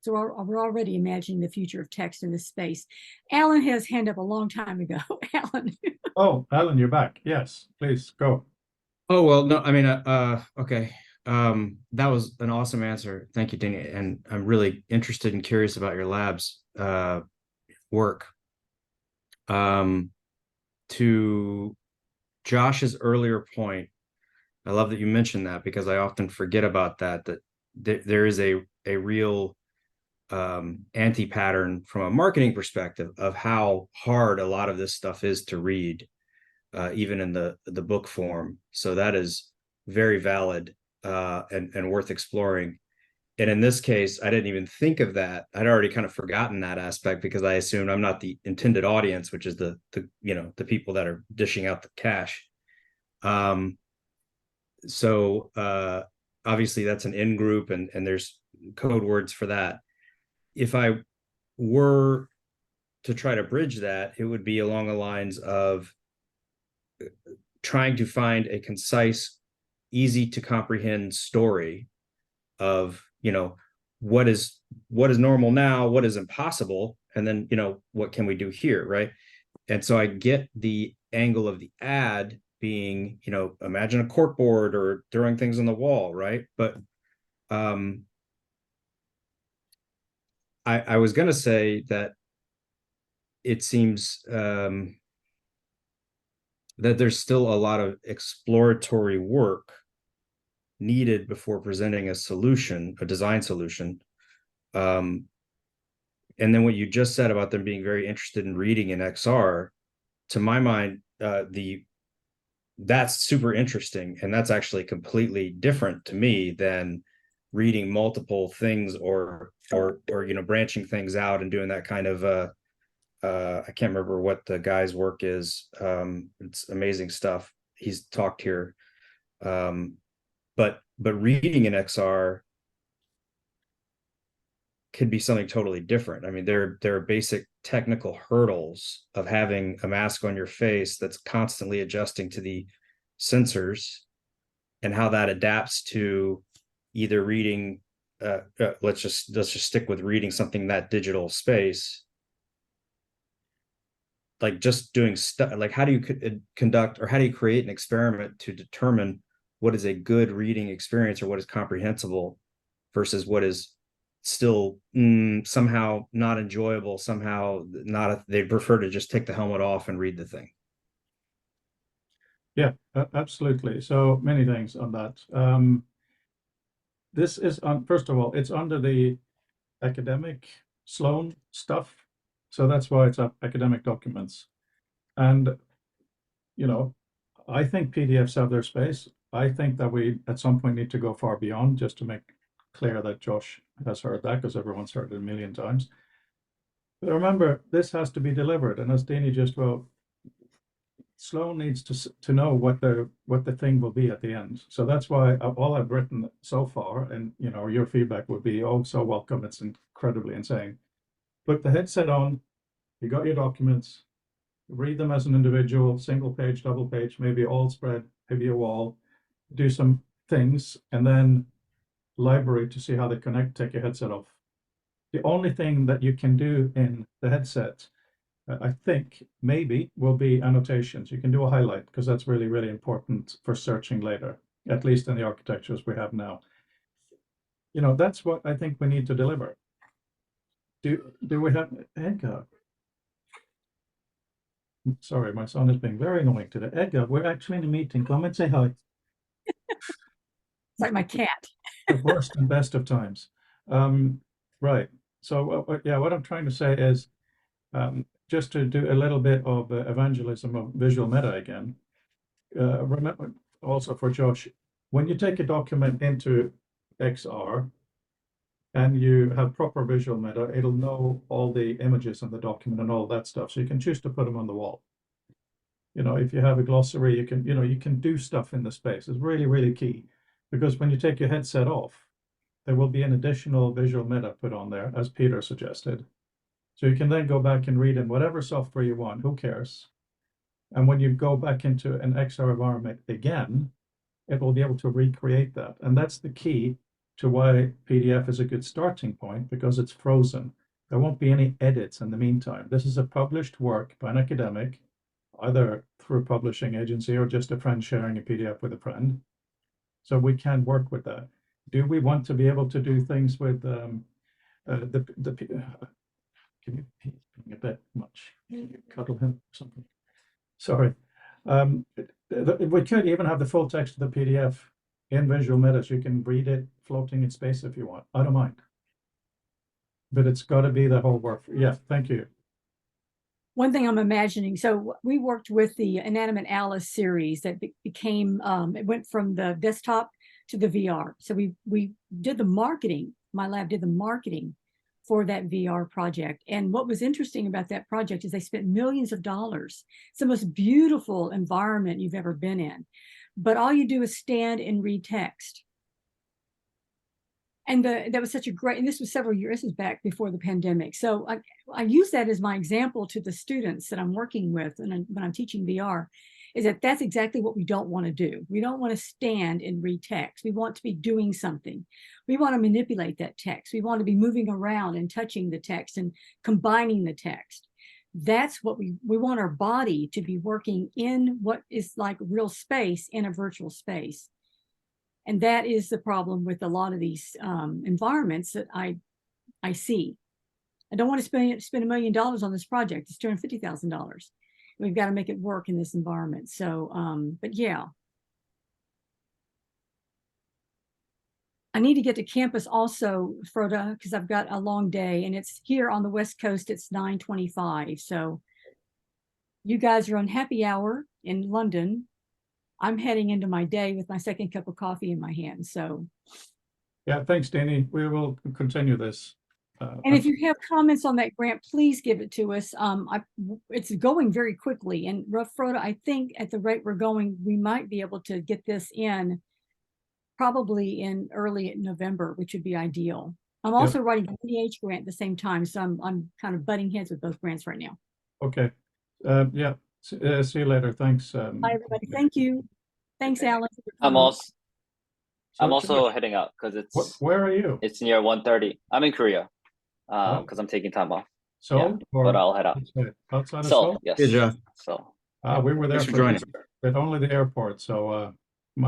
So we're already imagining the future of text in this space. Alan has his hand up a long time ago. Alan. Oh, Alan, you're back. Yes, please go. Oh, well, no, I mean, okay. That was an awesome answer. Thank you, Danny. And I'm really interested and curious about your lab's work. To Josh's earlier point, I love that you mentioned that, because I often forget about that there is a real anti-pattern from a marketing perspective of how hard a lot of this stuff is to read, even in the book form. So that is very valid and worth exploring. And in this case, I didn't even think of that. I'd already kind of forgotten that aspect, because I assumed I'm not the intended audience, which is the people that are dishing out the cash. So obviously that's an in group, and there's code words for that. If I were to try to bridge that, it would be along the lines of trying to find a concise, easy to comprehend story of, what is normal now, what is impossible, and then, what can we do here, right? And so I get the angle of the ad being, imagine a corkboard or throwing things on the wall, right? But I was going to say that it seems that there's still a lot of exploratory work needed before presenting a solution, a design solution. And then what you just said about them being very interested in reading in XR, to my mind, that's super interesting. And that's actually completely different to me than reading multiple things or branching things out and doing that kind of I can't remember what the guy's work is. It's amazing stuff. He's talked here. But reading in XR could be something totally different. I mean, there are basic technical hurdles of having a mask on your face that's constantly adjusting to the sensors, and how that adapts to either reading. Let's just stick with reading something that digital space. Like just doing stuff. Like, how do you conduct, or how do you create an experiment to determine what is a good reading experience, or what is comprehensible versus what is still somehow not enjoyable, somehow not, they prefer to just take the helmet off and read the thing. Yeah, absolutely. So many things on that. This is first of all, it's under the academic Sloan stuff. So that's why it's academic documents. And, I think PDFs have their space. I think that we at some point need to go far beyond, just to make clear that Josh has heard that, because everyone's heard it a million times. But remember, this has to be delivered, and as Danny just wrote, Sloan needs to know what the thing will be at the end. So that's why all I've written so far, and you know, your feedback would be oh so welcome. It's incredibly insane. Put the headset on. You got your documents. Read them as an individual, single page, double page, maybe all spread, maybe a wall. Do some things, and then library to see how they connect. Take your headset off. The only thing that you can do in the headset, I think, maybe will be annotations. You can do a highlight because that's really, really important for searching later, at least in the architectures we have now. You know, that's what I think we need to deliver. Do we have Edgar? Sorry, my son is being very annoying today. Edgar, we're actually in a meeting. Come and say hi. It's like my cat. The worst and best of times. Right. So yeah, what I'm trying to say is just to do a little bit of evangelism of visual meta again. Remember also for Josh, when you take a document into XR and you have proper visual meta, it'll know all the images in the document and all that stuff. So you can choose to put them on the wall. You know, if you have a glossary, you can do stuff in the space. It's really, really key. Because when you take your headset off, there will be an additional visual meta put on there, as Peter suggested. So you can then go back and read in whatever software you want, who cares? And when you go back into an XR environment again, it will be able to recreate that. And that's the key to why PDF is a good starting point, because it's frozen. There won't be any edits in the meantime. This is a published work by an academic, either through a publishing agency or just a friend sharing a PDF with a friend. So we can work with that. Do we want to be able to do things with can you being a bit much? Can you cuddle him or something? Sorry. We could even have the full text of the PDF in visual meta, so you can read it floating in space if you want. I don't mind. But it's got to be the whole work. Yeah, thank you. One thing I'm imagining, so we worked with the Inanimate Alice series that became, it went from the desktop to the VR. So we did the marketing, my lab did the marketing for that VR project. And what was interesting about that project is they spent millions of dollars. It's the most beautiful environment you've ever been in. But all you do is stand and read text. And that was such a great, and this was several years, this was back before the pandemic. So I use that as my example to the students that I'm working with and when I'm teaching VR, is that that's exactly what we don't want to do. We don't want to stand and read text. We want to be doing something. We want to manipulate that text. We want to be moving around and touching the text and combining the text. That's what we want our body to be working in what is like real space in a virtual space. And that is the problem with a lot of these environments that I see. I don't want to spend $1 million on this project. It's $250,000. We've got to make it work in this environment. So, but yeah. I need to get to campus also, Frode, because I've got a long day, and it's here on the West Coast. It's 9:25. So you guys are on happy hour in London. I'm heading into my day with my second cup of coffee in my hand. So, yeah, thanks, Danny. We will continue this. And if you have comments on that grant, please give it to us. It's going very quickly, and Frode, I think at the rate we're going, we might be able to get this in probably in early November, which would be ideal. I'm also writing a PH grant at the same time, so I'm kind of butting heads with both grants right now. Okay. Yeah. See you later. Thanks. Bye, everybody. Thank you. Thanks, Alan. I'm also heading out because it's. Where are you? It's near 1:30. I'm in Korea, because I'm taking time off. So, but I'll head out. Outside of Seoul, yes. Good job. So. We were there for joining, but only the airport. So,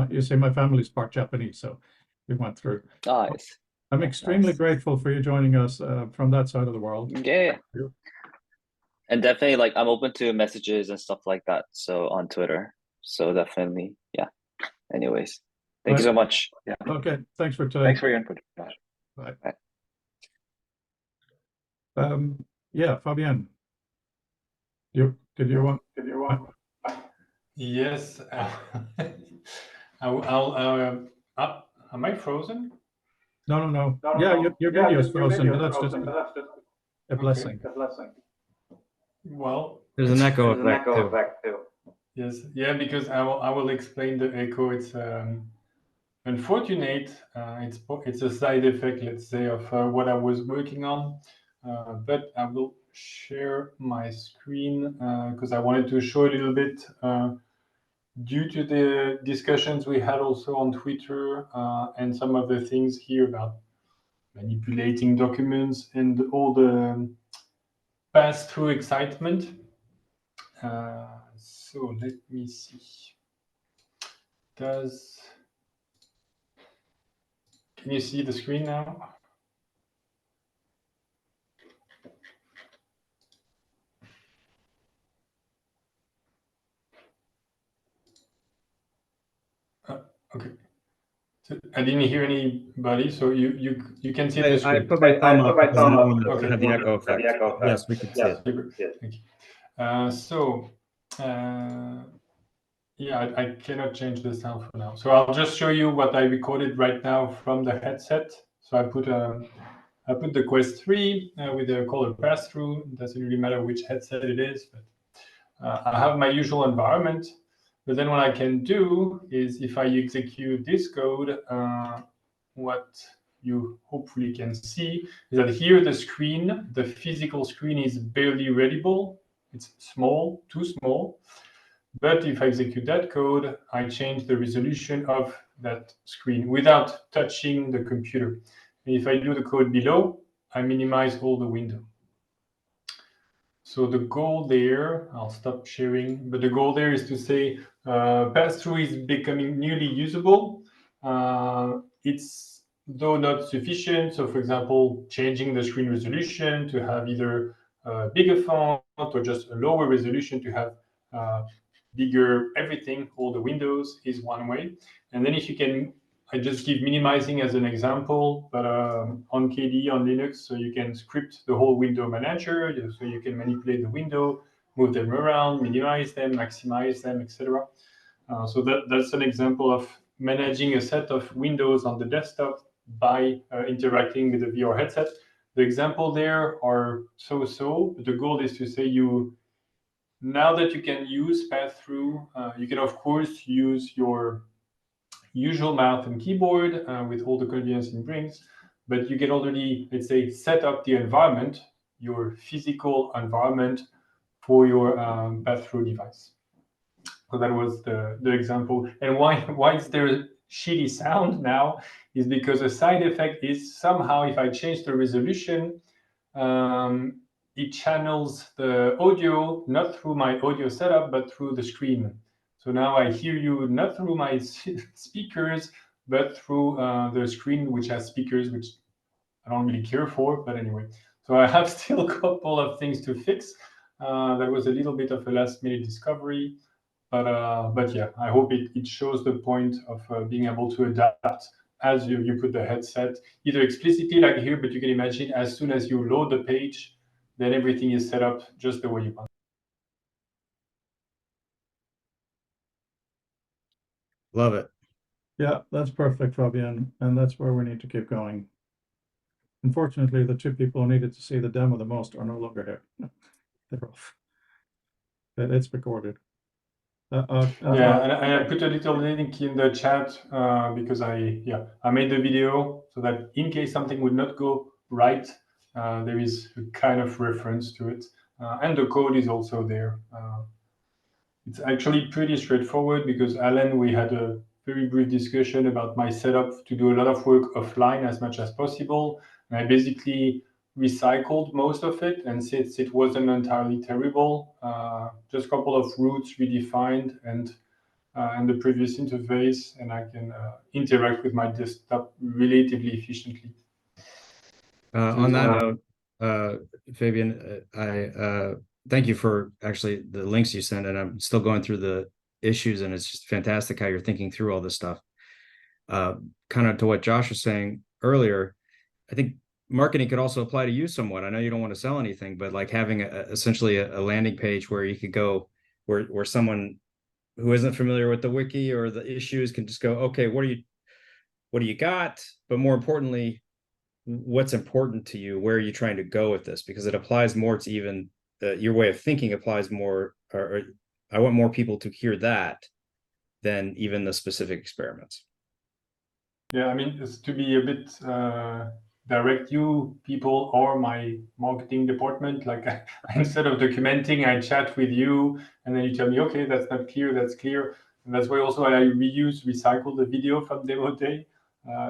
you see, my family's part Japanese, so we went through. Nice. I'm extremely grateful for you joining us from that side of the world. Yeah. And definitely, like, I'm open to messages and stuff like that. So on Twitter. So definitely, yeah. Anyways, thank you so much. Yeah. Okay. Thanks for today. Thanks for your input. Bye. Yeah, Fabienne. Did you want? Yes. Am I frozen? No. Yeah, your video is frozen, but that's just. a blessing. Well, There's an echo there's an effect echo too. effect too. Yes, yeah, because I will explain the echo. It's unfortunate. It's a side effect, let's say, of what I was working on. But I will share my screen because I wanted to show a little bit. Due to the discussions we had also on Twitter and some of the things here about manipulating documents and all the pass-through excitement. So let me see. Can you see the screen now? Okay. So I didn't hear anybody, so you can see the screen. I put my thumb up because I don't want to Okay. have the echo effect. Yes, we can see it. Super. Thank you. Yeah, I cannot change the sound for now. So I'll just show you what I recorded right now from the headset. So I put the Quest 3 with the color pass-through. It doesn't really matter which headset it is, but I have my usual environment. But then what I can do is if I execute this code, what you hopefully can see is that here the screen, the physical screen is barely readable. It's small, too small. But if I execute that code, I change the resolution of that screen without touching the computer. And if I do the code below, I minimize all the window. So the goal there, I'll stop sharing, but the goal there is to say pass-through is becoming nearly usable. It's though not sufficient. So for example, changing the screen resolution to have either a bigger font or just a lower resolution to have bigger everything, all the windows is one way. And then if you can, I just give minimizing as an example, but on KDE, on Linux, so you can script the whole window manager, so you can manipulate the window, move them around, minimize them, maximize them, etc. So that's an example of managing a set of windows on the desktop by interacting with the VR headset. The example there are so-so, but the goal is to say now that you can use pass-through, you can of course use your usual mouse and keyboard with all the convenience it brings, but you can already, let's say, set up the environment, your physical environment for your pass-through device. So that was the example. And why is there shitty sound now is because a side effect is somehow if I change the resolution, it channels the audio not through my audio setup, but through the screen. So now I hear you not through my speakers, but through the screen, which has speakers, which I don't really care for. But anyway, so I have still a couple of things to fix. That was a little bit of a last-minute discovery. But yeah, I hope it shows the point of being able to adapt as you put the headset, either explicitly like here, but you can imagine as soon as you load the page, then everything is set up just the way you want. Love it. Yeah, that's perfect, Fabian, and that's where we need to keep going. Unfortunately, the two people who needed to see the demo the most are no longer here. They're off. But it's recorded. Yeah, and I put a little link in the chat because I made the video so that in case something would not go right, there is a kind of reference to it, and the code is also there. It's actually pretty straightforward because Alan, we had a very brief discussion about my setup to do a lot of work offline as much as possible, and I basically recycled most of it, and since it wasn't entirely terrible, just a couple of routes redefined and the previous interface, and I can interact with my desktop relatively efficiently. On that note, Fabian, I thank you for actually the links you sent, and I'm still going through the issues, and it's just fantastic how you're thinking through all this stuff. Kind of to what Josh was saying earlier, I think marketing could also apply to you somewhat. I know you don't want to sell anything, but like having essentially a landing page where you could go where someone who isn't familiar with the wiki or the issues can just go, okay, what do you got? But more importantly, what's important to you, where are you trying to go with this, because it applies more to even your way of thinking applies more, or I want more people to hear that than even the specific experiments. Yeah, I mean, it's to be a bit direct, you people or my marketing department, like instead of documenting, I chat with you and then you tell me, okay, that's not clear, that's clear. And that's why also I recycle the video from demo day.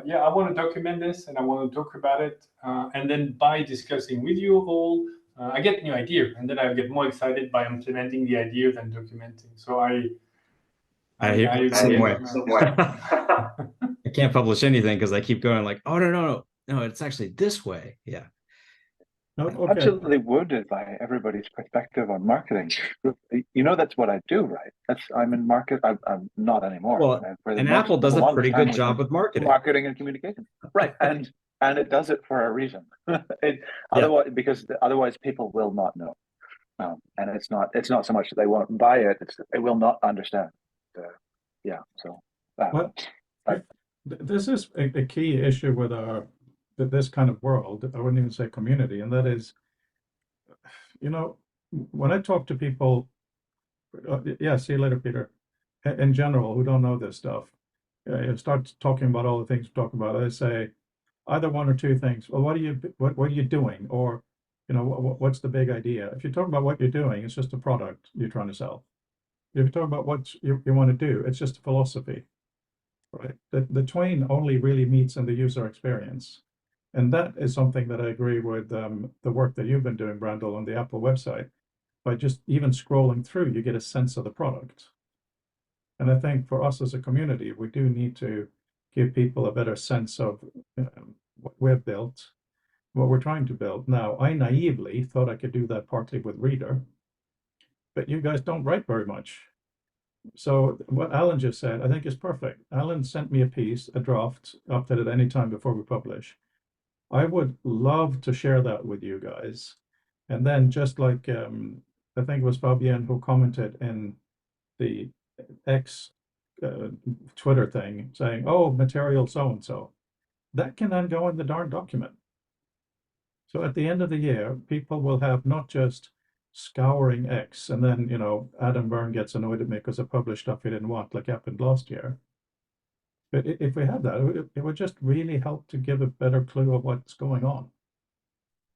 Yeah, I want to document this and I want to talk about it. And then by discussing with you all, I get new idea, and then I get more excited by implementing the idea than documenting. So I hear the same way. yeah. I can't publish anything because I keep going like, oh no, it's actually this way. Yeah. No, I'm okay. absolutely wounded by everybody's perspective on marketing. You know, that's what I do, right? I'm in market. I'm not anymore. Well, and Apple does a pretty good job with marketing and communication, right? And it does it for a reason. Otherwise, people will not know. And it's not so much that they won't buy it; it's that they will not understand. Well, this is a key issue with this kind of world. I wouldn't even say community, and that is, when I talk to people, yeah, see you later, Peter, in general, who don't know this stuff, start talking about all the things we talk about. I say either one or two things. Well, what are you doing? Or, what's the big idea? If you talk about what you're doing, it's just a product you're trying to sell. If you talk about what you want to do, it's just a philosophy. Right. The twain only really meets in the user experience. And that is something that I agree with the work that you've been doing, Brandel, on the Apple website. By just even scrolling through, you get a sense of the product. And I think for us as a community, we do need to give people a better sense of what we've built, what we're trying to build. Now, I naively thought I could do that partly with Reader, but you guys don't write very much. So what Alan just said, I think is perfect. Alan sent me a piece, a draft, updated any time before we publish. I would love to share that with you guys. And then just like, I think it was Fabienne who commented in the X Twitter thing saying, oh, material so-and-so. That can then go in the darn document. So at the end of the year, people will have not just scouring X, and then, Adam Byrne gets annoyed at me because I published stuff he didn't want, like happened last year. But if we had that, it would just really help to give a better clue of what's going on.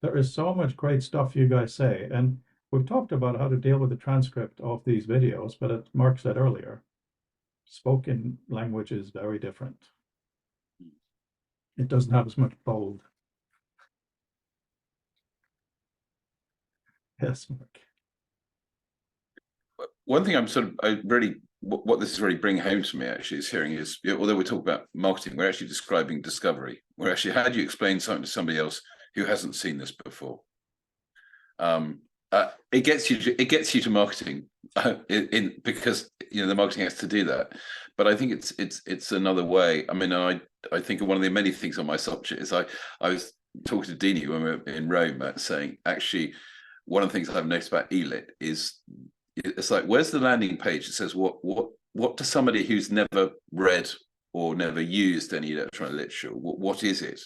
There is so much great stuff you guys say, and we've talked about how to deal with the transcript of these videos, but as Mark said earlier, spoken language is very different. It doesn't have as much bold. Yes, Mark. One thing what this is really bringing home to me actually is hearing is, although we talk about marketing, we're actually describing discovery. We're actually, how do you explain something to somebody else who hasn't seen this before? It gets you to marketing because the marketing has to do that. But I think it's another way. I mean, I think one of the many things on my subject is I was talking to Dini when we were in Rome, saying actually one of the things I've noticed about ELIT is it's like, where's the landing page that says what to somebody who's never read or never used any electronic literature, what is it?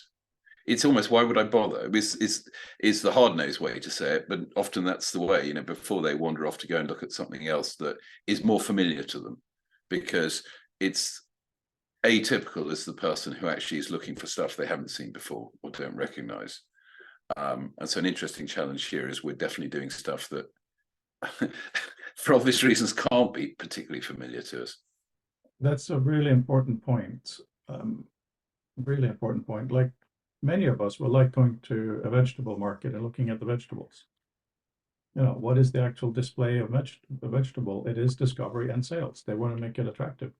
It's almost, why would I bother? It's the hard-nosed way to say it, but often that's the way, before they wander off to go and look at something else that is more familiar to them, because it's atypical as the person who actually is looking for stuff they haven't seen before or don't recognize. And so an interesting challenge here is we're definitely doing stuff that for obvious reasons can't be particularly familiar to us. That's a really important point. Really important point. Like, many of us will like going to a vegetable market and looking at the vegetables. What is the actual display of a vegetable? It is discovery and sales. They want to make it attractive,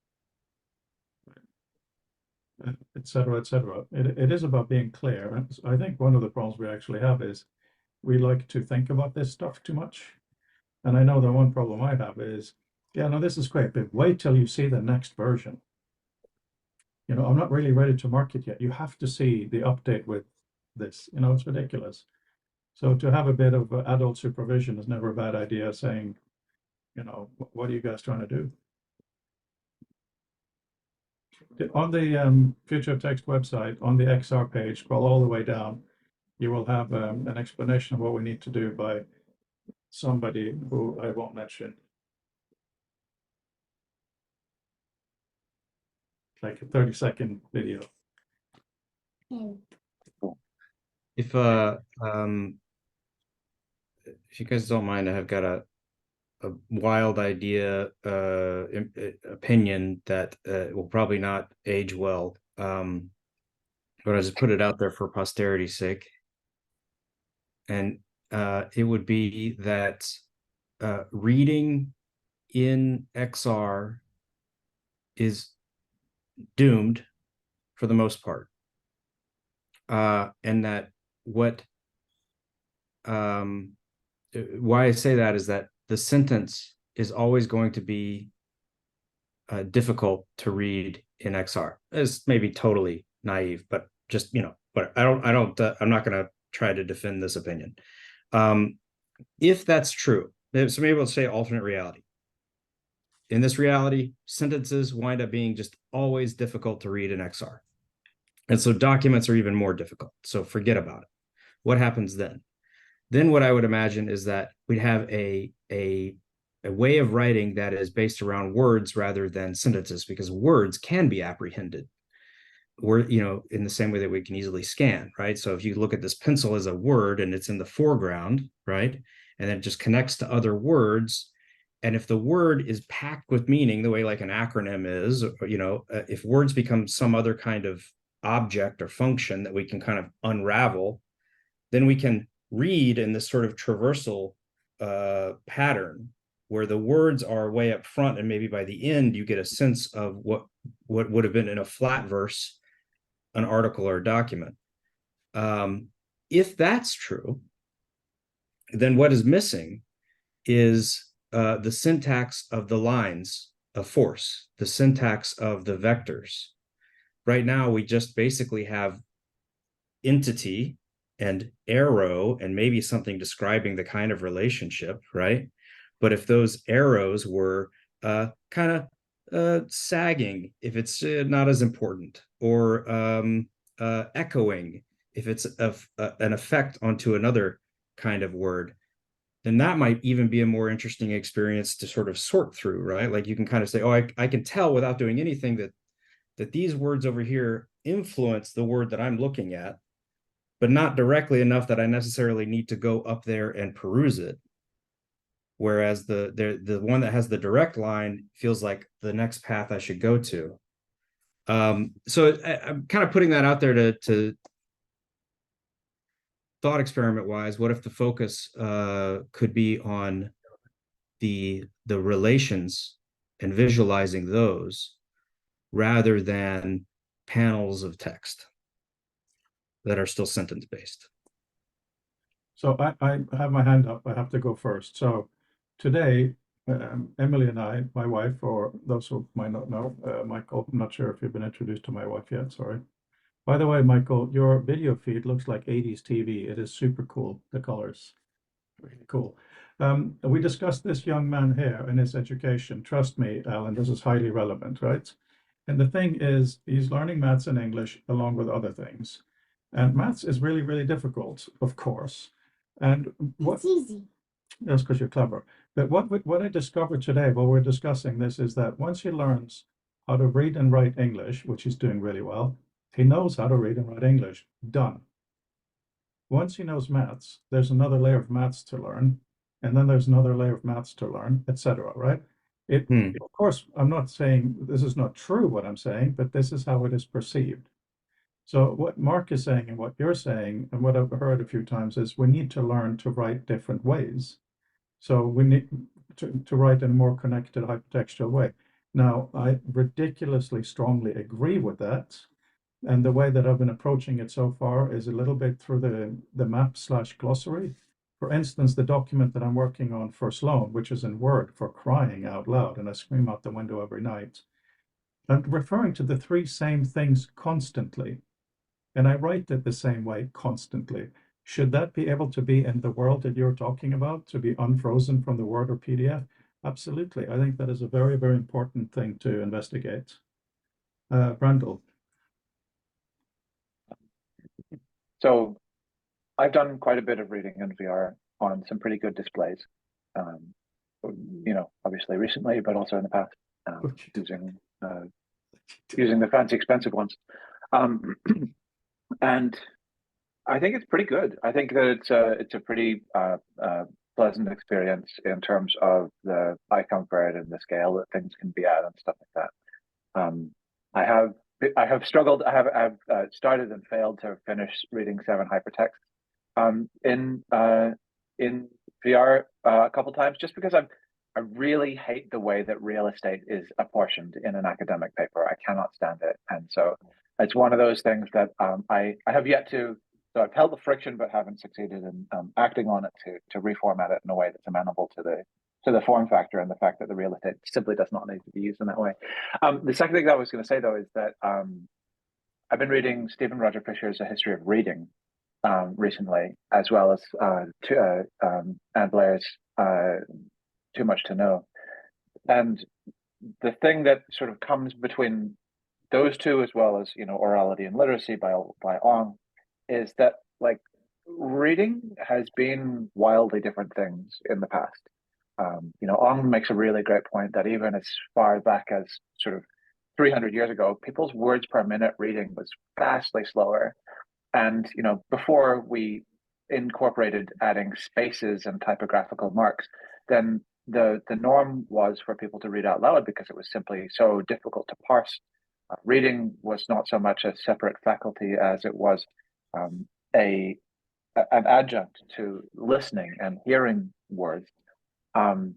etc., etc. It is about being clear. And I think one of the problems we actually have is we like to think about this stuff too much. And I know the one problem I have is, yeah, no, this is great, but wait till you see the next version. I'm not really ready to market yet. You have to see the update with this. It's ridiculous. So to have a bit of adult supervision is never a bad idea, saying, what are you guys trying to do? On the Future of Text website, on the XR page, scroll all the way down, you will have an explanation of what we need to do by somebody who I won't mention. Like a 30-second video. If you guys don't mind, I have got a wild idea, opinion that will probably not age well. But I just put it out there for posterity's sake. And it would be that reading in XR is doomed for the most part. And that why I say that is that the sentence is always going to be difficult to read in XR. It's maybe totally naive, but just, but I'm not going to try to defend this opinion. If that's true, so maybe we'll say alternate reality. In this reality, sentences wind up being just always difficult to read in XR. And so documents are even more difficult. So forget about it. What happens then? Then what I would imagine is that we'd have a way of writing that is based around words rather than sentences, because words can be apprehended. We're, in the same way that we can easily scan, right? So if you look at this pencil as a word and it's in the foreground, right? And then it just connects to other words. And if the word is packed with meaning, the way like an acronym is, if words become some other kind of object or function that we can kind of unravel, then we can read in this sort of traversal pattern where the words are way up front, and maybe by the end you get a sense of what would have been in a flat verse, an article or a document. If that's true, then what is missing is the syntax of the lines of force, the syntax of the vectors. Right now, we just basically have entity and arrow and maybe something describing the kind of relationship, right? But if those arrows were kind of sagging, if it's not as important, or echoing, if it's an effect onto another kind of word, then that might even be a more interesting experience to sort of sort through, right? Like you can kind of say, oh, I can tell without doing anything that these words over here influence the word that I'm looking at, but not directly enough that I necessarily need to go up there and peruse it. Whereas the one that has the direct line feels like the next path I should go to. So I'm kind of putting that out there to thought experiment wise. What if the focus could be on the relations and visualizing those rather than panels of text that are still sentence based? So I have my hand up. I have to go first. So today, Emily and I, my wife, or those who might not know, Michael, I'm not sure if you've been introduced to my wife yet, sorry. By the way, Michael, your video feed looks like 80s TV. It is super cool, the colors. Really cool. We discussed this young man here and his education. Trust me, Alan, this is highly relevant, right? And the thing is, he's learning maths and English along with other things. And maths is really, really difficult, of course. And It's easy. that's because you're clever. But what I discovered today while we're discussing this is that once he learns how to read and write English, which he's doing really well, he knows how to read and write English. Done. Once he knows maths, there's another layer of maths to learn, and then there's another layer of maths to learn, etc. Right? Of course, I'm not saying this is not true what I'm saying, but this is how it is perceived. So what Mark is saying and what you're saying, and what I've heard a few times, is we need to learn to write different ways. So we need to write in a more connected hypertextual way. Now, I ridiculously strongly agree with that. And the way that I've been approaching it so far is a little bit through the map/glossary. For instance, the document that I'm working on for Sloan, which is in Word, for crying out loud, and I scream out the window every night. I'm referring to the three same things constantly. And I write it the same way constantly. Should that be able to be in the world that you're talking about, to be unfrozen from the Word or PDF? Absolutely. I think that is a very, very important thing to investigate. Brandel. So I've done quite a bit of reading in VR on some pretty good displays. Obviously recently, but also in the past, using the fancy expensive ones. And I think it's pretty good. I think that it's a pretty pleasant experience in terms of the eye comfort and the scale that things can be at and stuff like that. I have struggled. I've started and failed to finish reading 7 hypertext in VR a couple times, just because I really hate the way that real estate is apportioned in an academic paper. I cannot stand it, and so it's one of those things that I have yet to. So I've held the friction, but haven't succeeded in acting on it to reformat it in a way that's amenable to the form factor and the fact that the real estate simply does not need to be used in that way. The second thing that I was going to say, though, is that I've been reading Stephen Roger Fisher's A History of Reading recently, as well as Anne Blair's Too Much to Know. And the thing that sort of comes between those two, as well as Orality and Literacy by Ong, is that reading has been wildly different things in the past. Ong makes a really great point that even as far back as sort of 300 years ago, people's words per minute reading was vastly slower. And before we incorporated adding spaces and typographical marks, then the norm was for people to read out loud because it was simply so difficult to parse. Reading was not so much a separate faculty as it was an adjunct to listening and hearing words. And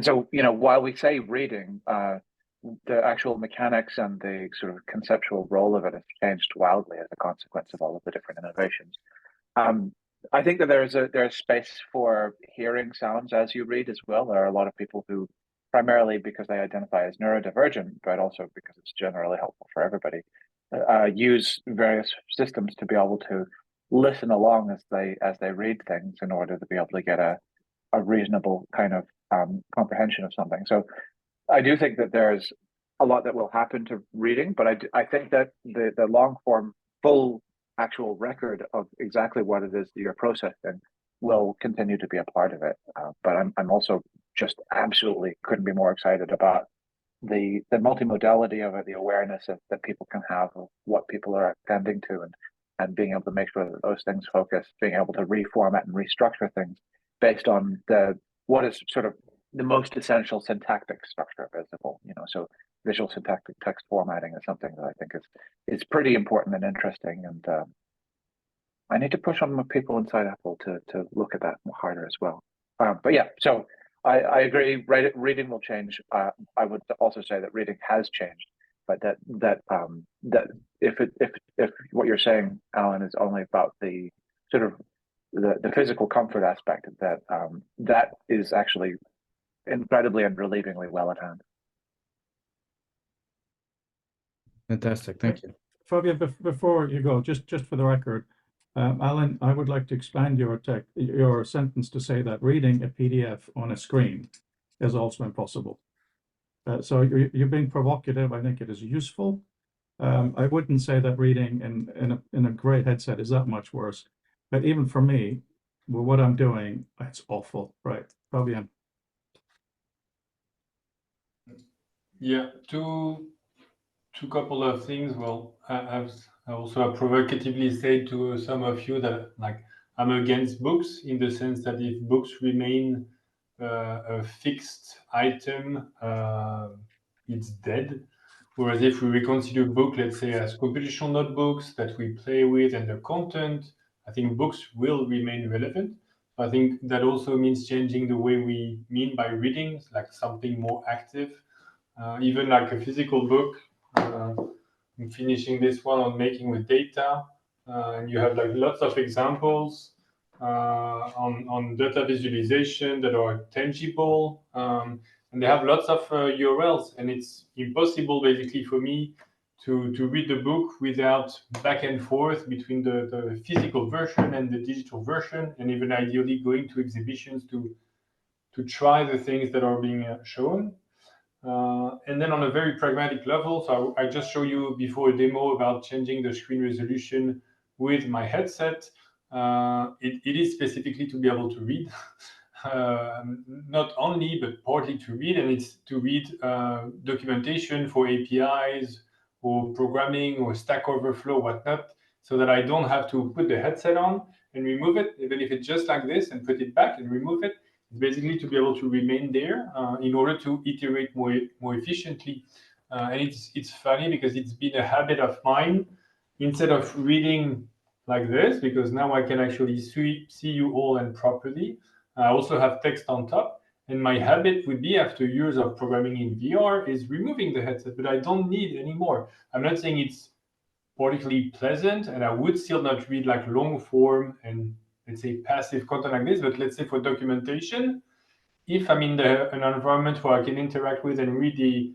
so, while we say reading, the actual mechanics and the sort of conceptual role of it has changed wildly as a consequence of all of the different innovations. I think that there's space for hearing sounds as you read as well. There are a lot of people who, primarily because they identify as neurodivergent, but also because it's generally helpful for everybody, use various systems to be able to listen along as they read things in order to be able to get a reasonable kind of comprehension of something. So I do think that there's a lot that will happen to reading, but I think that the long form, full actual record of exactly what it is that you're processing will continue to be a part of it. But I'm also just absolutely couldn't be more excited about the multimodality of it, the awareness that people can have of what people are attending to, and being able to make sure that those things focus, being able to reformat and restructure things based on what is sort of the most essential syntactic structure visible. So visual syntactic text formatting is something that I think is pretty important and interesting, and I need to push on people inside Apple to look at that harder as well. But yeah, so I agree. Reading will change. I would also say that reading has changed, but that if what you're saying, Alan, is only about the sort of the physical comfort aspect, that is actually incredibly and relievingly well at hand. Fantastic, thank you. Fabian, before you go, just for the record, Alan, I would like to expand your sentence to say that reading a PDF on a screen is also impossible. So you're being provocative. I think it is useful. I wouldn't say that reading in a great headset is that much worse. But even for me, with what I'm doing, it's awful, right? Fabian. Yeah, two couple of things. Well, I also provocatively say to some of you that I'm against books, in the sense that if books remain a fixed item, it's dead. Whereas if we reconsider book, let's say, as computational notebooks that we play with and the content, I think books will remain relevant. I think that also means changing the way we mean by reading, like something more active. Even like a physical book, I'm finishing this one on making with data, and you have like lots of examples on data visualization that are tangible, and they have lots of URLs, and it's impossible basically for me to read the book without back and forth between the physical version and the digital version, and even ideally going to exhibitions to try the things that are being shown. And then on a very pragmatic level, so I just showed you before a demo about changing the screen resolution with my headset. It is specifically to be able to read, not only, but partly to read, and it's to read documentation for APIs or programming or Stack Overflow, whatnot, so that I don't have to put the headset on and remove it, even if it's just like this, and put it back and remove it. It's basically to be able to remain there in order to iterate more efficiently. And it's funny because it's been a habit of mine. Instead of reading like this, because now I can actually see you all and properly. I also have text on top. And my habit would be, after years of programming in VR, is removing the headset, but I don't need it anymore. I'm not saying it's particularly pleasant, and I would still not read like long form and, let's say, passive content like this, but let's say for documentation, if I'm in an environment where I can interact with and read the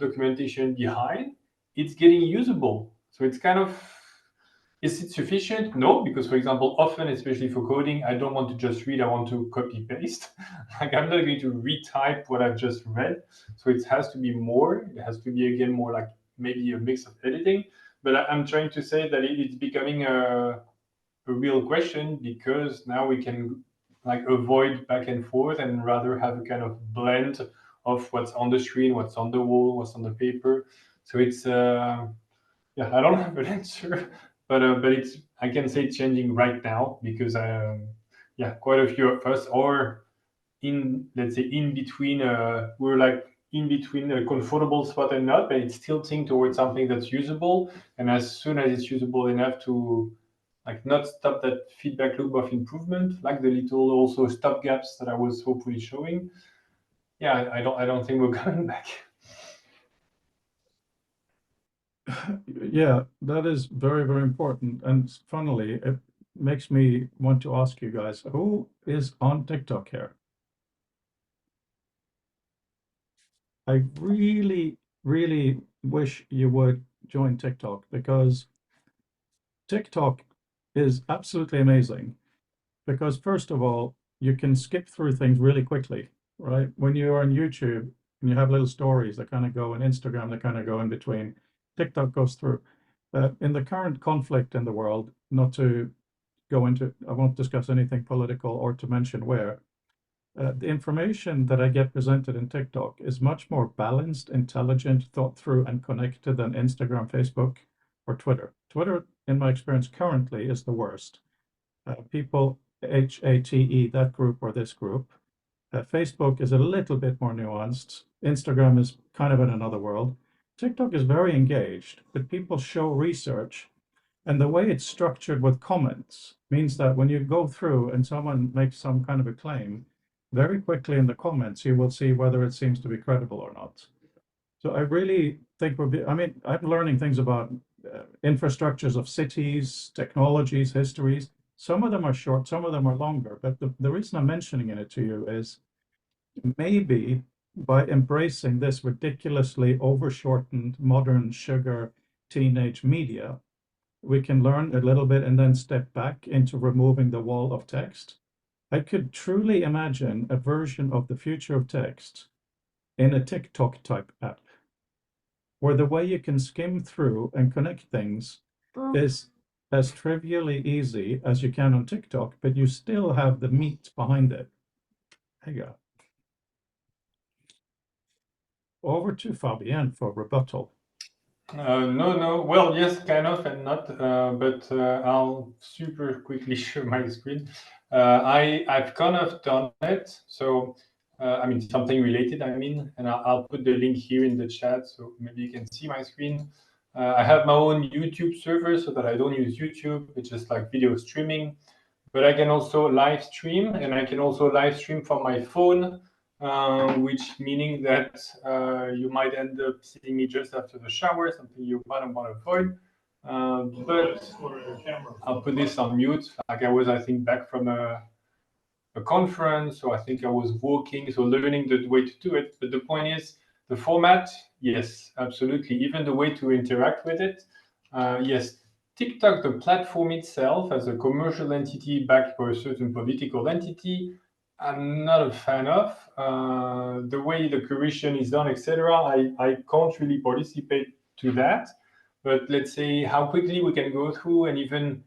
documentation behind, it's getting usable. So it's kind of, is it sufficient? No, because for example, often, especially for coding, I don't want to just read, I want to copy paste. Like I'm not going to retype what I've just read. So it has to be more, it has to be again more like maybe a mix of editing. But I'm trying to say that it's becoming a real question, because now we can like avoid back and forth and rather have a kind of blend of what's on the screen, what's on the wall, what's on the paper. So it's yeah, I don't have an answer, but it's, I can say it's changing right now, because yeah, quite a few of us are in, let's say, in between, we're like in between a comfortable spot and not, but it's tilting towards something that's usable. And as soon as it's usable enough to like not stop that feedback loop of improvement, like the little also stop gaps that I was hopefully showing. Yeah, I don't think we're coming back. Yeah, that is very, very important. And funnily, it makes me want to ask you guys, who is on TikTok here? I really, really wish you would join TikTok, because TikTok is absolutely amazing. Because first of all, you can skip through things really quickly, right? When you're on YouTube and you have little stories that kind of go, and Instagram that kind of go in between, TikTok goes through. In the current conflict in the world, not to go into, I won't discuss anything political or to mention where, the information that I get presented in TikTok is much more balanced, intelligent, thought through, and connected than Instagram, Facebook, or Twitter. Twitter, in my experience currently, is the worst. People HATE, that group or this group. Facebook is a little bit more nuanced. Instagram is kind of in another world. TikTok is very engaged, but people show research. And the way it's structured with comments means that when you go through and someone makes some kind of a claim, very quickly in the comments, you will see whether it seems to be credible or not. So I really think I mean, I'm learning things about infrastructures of cities, technologies, histories. Some of them are short, some of them are longer. But the reason I'm mentioning it to you is maybe by embracing this ridiculously overshortened modern sugar teenage media, we can learn a little bit and then step back into removing the wall of text. I could truly imagine a version of the future of text in a TikTok type app, where the way you can skim through and connect things is as trivially easy as you can on TikTok, but you still have the meat behind it. There you go. Over to Fabienne for rebuttal. No. Well, yes, kind of, and not. But I'll super quickly share my screen. I've kind of done it. So I mean something related. I mean, and I'll put the link here in the chat, so maybe you can see my screen. I have my own YouTube server, so that I don't use YouTube. It's just like video streaming. But I can also live stream, and I can also live stream from my phone. Which meaning that you might end up seeing me just after the shower, something you might want to avoid. But I'll put this on mute. Like I was, I think, back from a conference, so I think I was walking, so learning the way to do it. But the point is, the format, yes, absolutely. Even the way to interact with it, yes. TikTok, the platform itself, as a commercial entity backed by a certain political entity, I'm not a fan of. The way the curation is done, etc. I can't really participate to that. But let's say how quickly we can go through, and even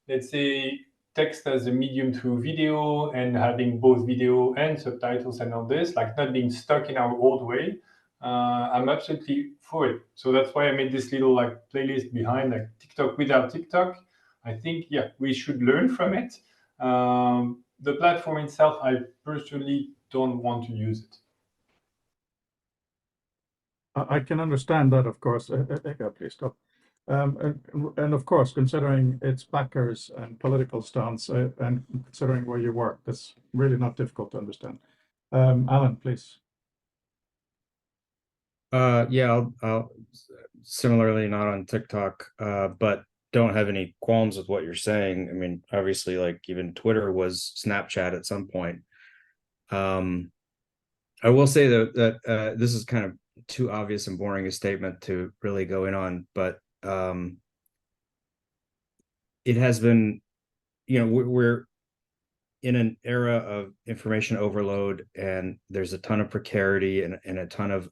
let's say text as a medium through video, and having both video and subtitles and all this, like not being stuck in our old way. I'm absolutely for it. So that's why I made this little like playlist behind, like TikTok without TikTok. I think, yeah, we should learn from it. The platform itself, I personally don't want to use it. I can understand that, of course. Please stop. And of course, considering its backers and political stance, and considering where you work, that's really not difficult to understand. Alan, please. Yeah, I'll similarly not on TikTok, but don't have any qualms with what you're saying. I mean, obviously, like even Twitter was Snapchat at some point. I will say though that this is kind of too obvious and boring a statement to really go in on, but it has been, you know, we're in an era of information overload, and there's a ton of precarity and a ton of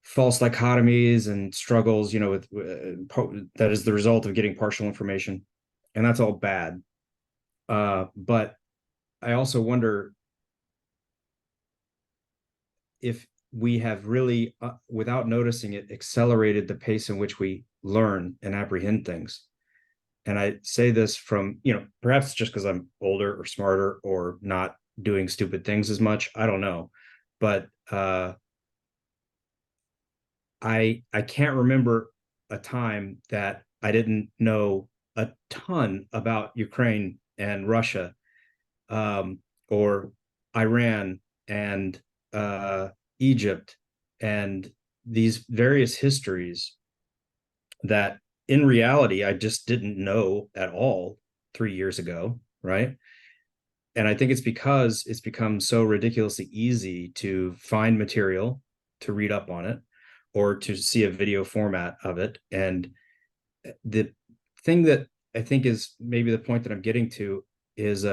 false dichotomies and struggles, you know, with that is the result of getting partial information, and that's all bad. But I also wonder if we have really, without noticing it, accelerated the pace in which we learn and apprehend things. And I say this from, you know, perhaps just because I'm older or smarter or not doing stupid things as much. I don't know. But I can't remember a time that I didn't know a ton about Ukraine and Russia, or Iran and Egypt, and these various histories that in reality I just didn't know at all 3 years ago, right? And I think it's because it's become so ridiculously easy to find material, to read up on it, or to see a video format of it. And the thing that I think is maybe the point that I'm getting to is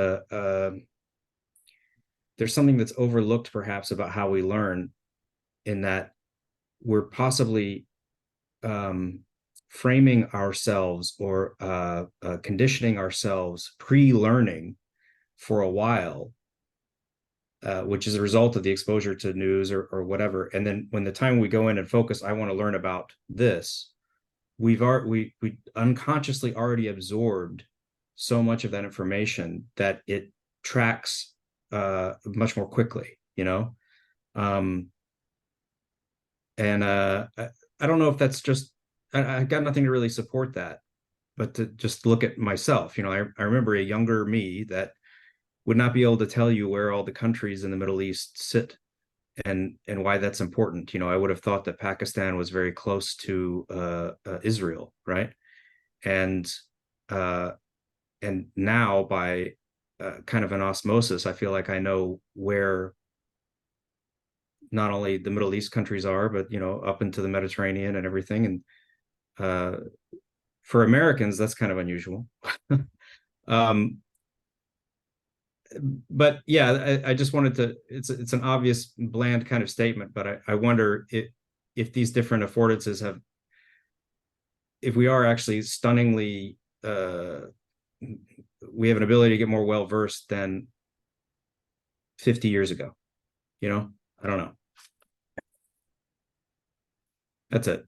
there's something that's overlooked perhaps about how we learn, in that we're possibly framing ourselves or conditioning ourselves pre-learning for a while, which is a result of the exposure to news or whatever. And then when the time we go in and focus, I want to learn about this, we unconsciously already absorbed so much of that information that it tracks much more quickly, you know. And I don't know if that's just, I got nothing to really support that, but to just look at myself, you know, I remember a younger me that would not be able to tell you where all the countries in the Middle East sit and why that's important. You know, I would have thought that Pakistan was very close to Israel, right? And now by kind of an osmosis, I feel like I know where not only the Middle East countries are, but, you know, up into the Mediterranean and everything. And for Americans, that's kind of unusual. But yeah, I just wanted to, it's an obvious bland kind of statement, but I wonder if these different affordances have, if we are actually stunningly, we have an ability to get more well-versed than 50 years ago, you know? I don't know. That's it.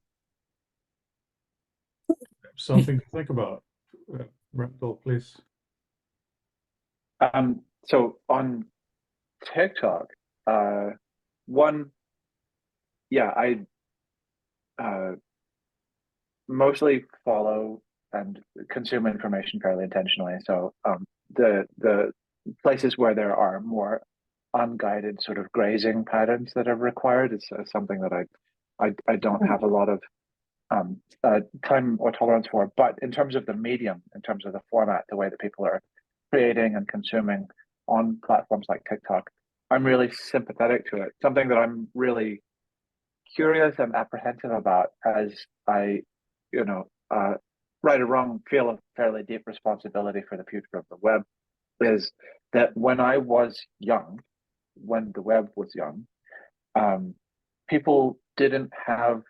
Something to think about. Randall, please. So on TikTok, one, yeah, I mostly follow and consume information fairly intentionally. So the places where there are more unguided sort of grazing patterns that are required is something that I don't have a lot of time or tolerance for. But in terms of the medium, in terms of the format, the way that people are creating and consuming on platforms like TikTok, I'm really sympathetic to it. Something that I'm really curious and apprehensive about, as I, right or wrong, feel a fairly deep responsibility for the future of the web. is that when I was young, when the web was young, people didn't have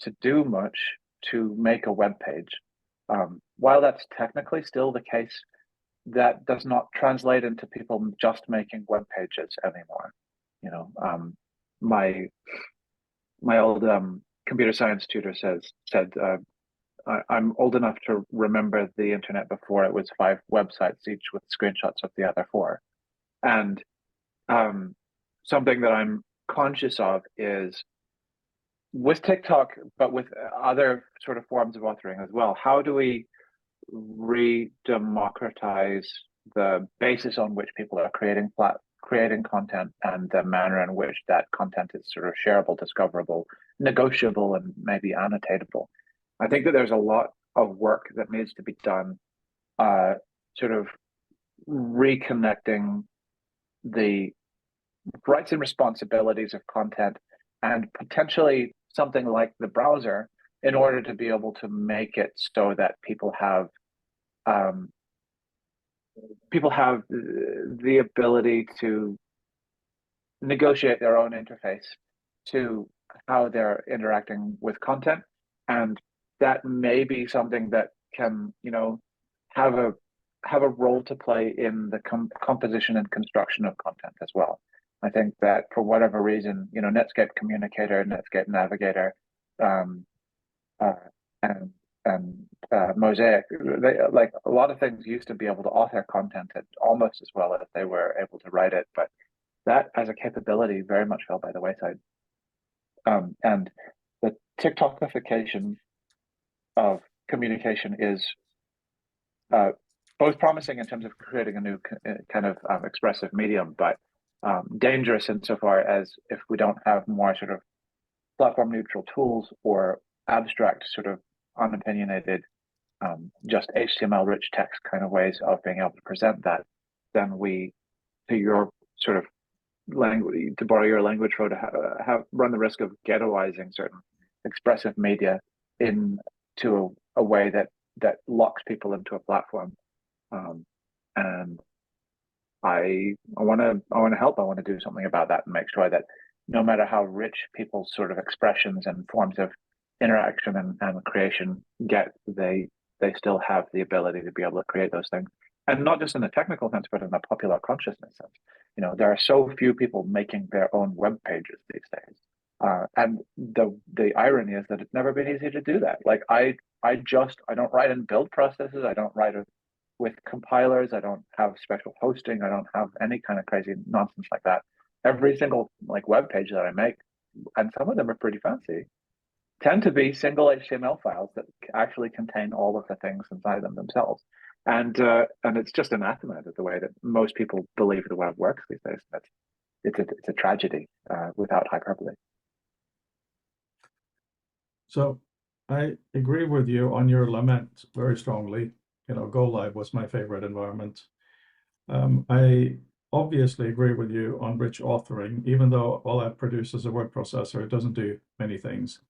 to do much to make a web page. While that's technically still the case, that does not translate into people just making web pages anymore. You know, my old computer science tutor said I'm old enough to remember the internet before it was 5 websites each with screenshots of the other 4. And something that I'm conscious of is with TikTok, but with other sort of forms of authoring as well, how do we re-democratize the basis on which people are creating content and the manner in which that content is sort of shareable, discoverable, negotiable, and maybe annotatable? I think that there's a lot of work that needs to be done, sort of reconnecting the rights and responsibilities of content and potentially something like the browser in order to be able to make it so that people have the ability to negotiate their own interface to how they're interacting with content, and that may be something that can, you know, have a role to play in the composition and construction of content as well. I think that for whatever reason, you know, Netscape Communicator, Netscape Navigator, and Mosaic, they, like a lot of things, used to be able to author content almost as well as they were able to write it, but that as a capability very much fell by the wayside. And the TikTokification of communication is both promising in terms of creating a new kind of expressive medium, but dangerous insofar as if we don't have more sort of platform neutral tools or abstract sort of unopinionated, just HTML rich text kind of ways of being able to present that, then we, to your sort of language, to borrow your language, have run the risk of ghettoizing certain expressive media into a way that locks people into a platform. And I want to help. I want to do something about that and make sure that no matter how rich people's sort of expressions and forms of interaction and creation get, they still have the ability to be able to create those things, and not just in a technical sense, but in a popular consciousness sense. You know, there are so few people making their own web pages these days, and the irony is that it's never been easy to do that. Like I don't write in build processes. I don't write with compilers. I don't have special hosting. I don't have any kind of crazy nonsense like that. Every single like web page that I make, and some of them are pretty fancy, tend to be single HTML files that actually contain all of the things inside them themselves. And it's just anathema to the way that most people believe the web works these days. It's a tragedy without hyperbole. So I agree with you on your lament very strongly. You know, Go Live was my favorite environment. I obviously agree with you on rich authoring, even though all that produces a word processor, it doesn't do many things.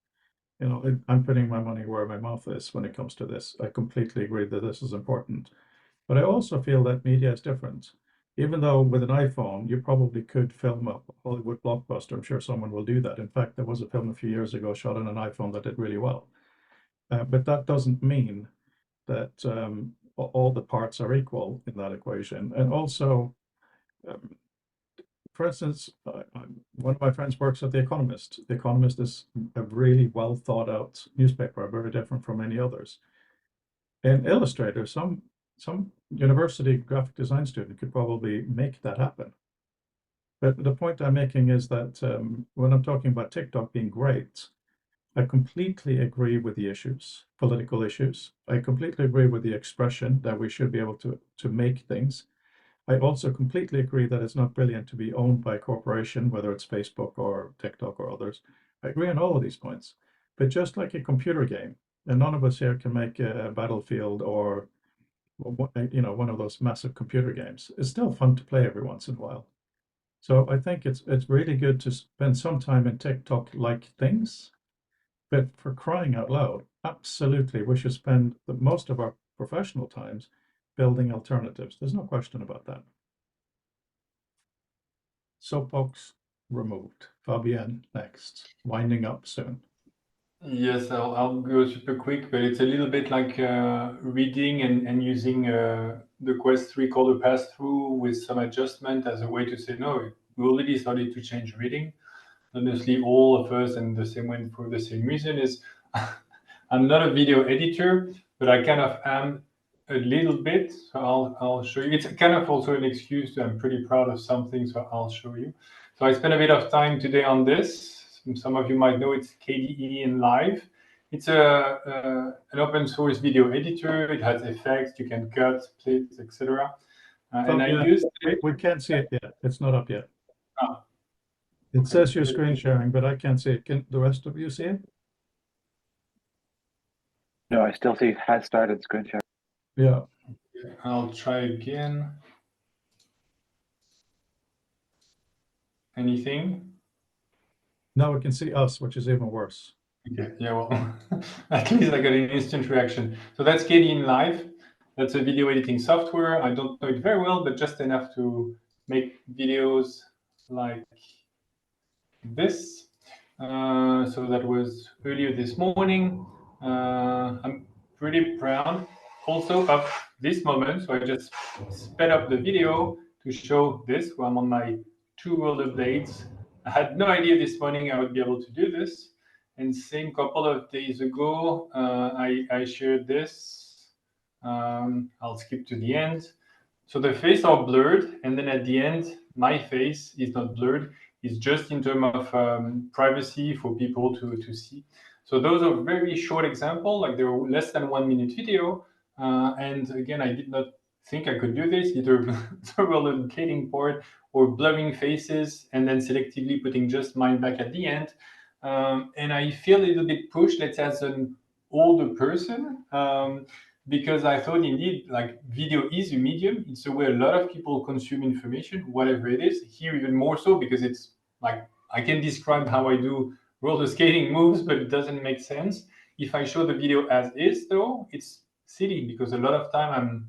You know, I'm putting my money where my mouth is when it comes to this. I completely agree that this is important. But I also feel that media is different. Even though with an iPhone, you probably could film a Hollywood blockbuster. I'm sure someone will do that. In fact, there was a film a few years ago shot on an iPhone that did really well. But that doesn't mean that all the parts are equal in that equation. And also, for instance, one of my friends works at The Economist. The Economist is a really well thought out newspaper, very different from many others. And Illustrator, some university graphic design student could probably make that happen. But the point I'm making is that when I'm talking about TikTok being great, I completely agree with the issues, political issues. I completely agree with the expression that we should be able to make things. I also completely agree that it's not brilliant to be owned by a corporation, whether it's Facebook or TikTok or others. I agree on all of these points. But just like a computer game, and none of us here can make a Battlefield or, you know, one of those massive computer games. It's still fun to play every once in a while. So I think it's really good to spend some time in TikTok-like things. But for crying out loud, absolutely, we should spend most of our professional times building alternatives. There's no question about that. Soapbox removed. Fabienne, next. Winding up soon. Yes, I'll go super quick, but it's a little bit like reading and using the Quest 3 color pass-through with some adjustment as a way to say, no, we already started to change reading. Honestly, all of us, and the same one for the same reason, is I'm not a video editor, but I kind of am a little bit. So I'll show you. It's kind of also an excuse that I'm pretty proud of something, so I'll show you. So I spent a bit of time today on this. Some of you might know it's KDE in Live. It's an open source video editor. It has effects. You can cut, split, etc. And I used we can't see it yet. It's not up yet. Ah. It says you're screen sharing, but I can't see it. Can the rest of you see it? No, I still see has started screen share. Yeah. I'll try again. Anything? Now we can see us, which is even worse. Okay, yeah, well, at least I got an instant reaction. So that's KDE in Live. That's a video editing software. I don't know it very well, but just enough to make videos like this. So that was earlier this morning. I'm pretty proud also of this moment. So I just sped up the video to show this, where I'm on my 2 rollerblades. I had no idea this morning I would be able to do this. And same couple of days ago, I shared this. I'll skip to the end. So the face are blurred, and then at the end, my face is not blurred. It's just in terms of privacy for people to see. So those are very short example, like they were less than 1 minute video. And again, I did not think I could do this, either the relocating part or blurring faces and then selectively putting just mine back at the end. And I feel a little bit pushed, let's say as an older person, because I thought indeed like video is a medium. It's a way a lot of people consume information, whatever it is. Here even more so because it's like I can describe how I do roller skating moves, but it doesn't make sense. If I show the video as is though, it's silly because a lot of time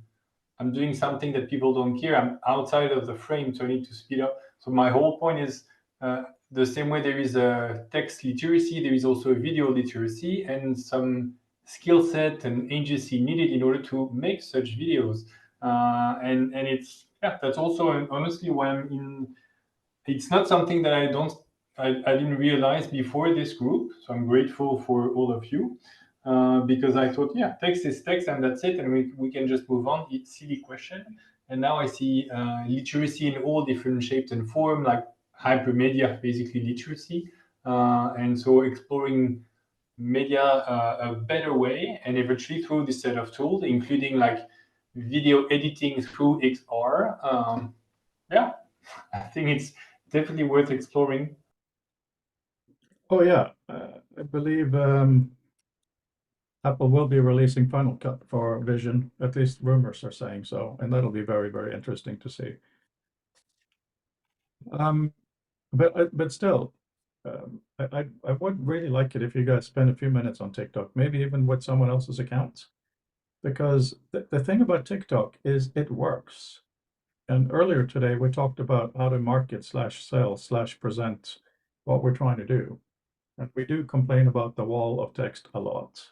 I'm doing something that people don't care. I'm outside of the frame, so I need to speed up. So my whole point is the same way there is a text literacy, there is also a video literacy and some skill set and agency needed in order to make such videos. And it's, yeah, that's also honestly why I'm in. It's not something that I didn't realize before this group. So I'm grateful for all of you. Because I thought, yeah, text is text and that's it, and we can just move on. It's a silly question. And now I see literacy in all different shapes and form, like hypermedia, basically literacy. And so exploring media a better way, and eventually through this set of tools, including like video editing through XR. Yeah, I think it's definitely worth exploring. Oh yeah, I believe Apple will be releasing Final Cut for Vision. At least rumors are saying so, and that'll be very, very interesting to see. But still, I would really like it if you guys spend a few minutes on TikTok, maybe even with someone else's account, because the thing about TikTok is it works. And earlier today we talked about how to market /sell /present what we're trying to do, and we do complain about the wall of text a lot.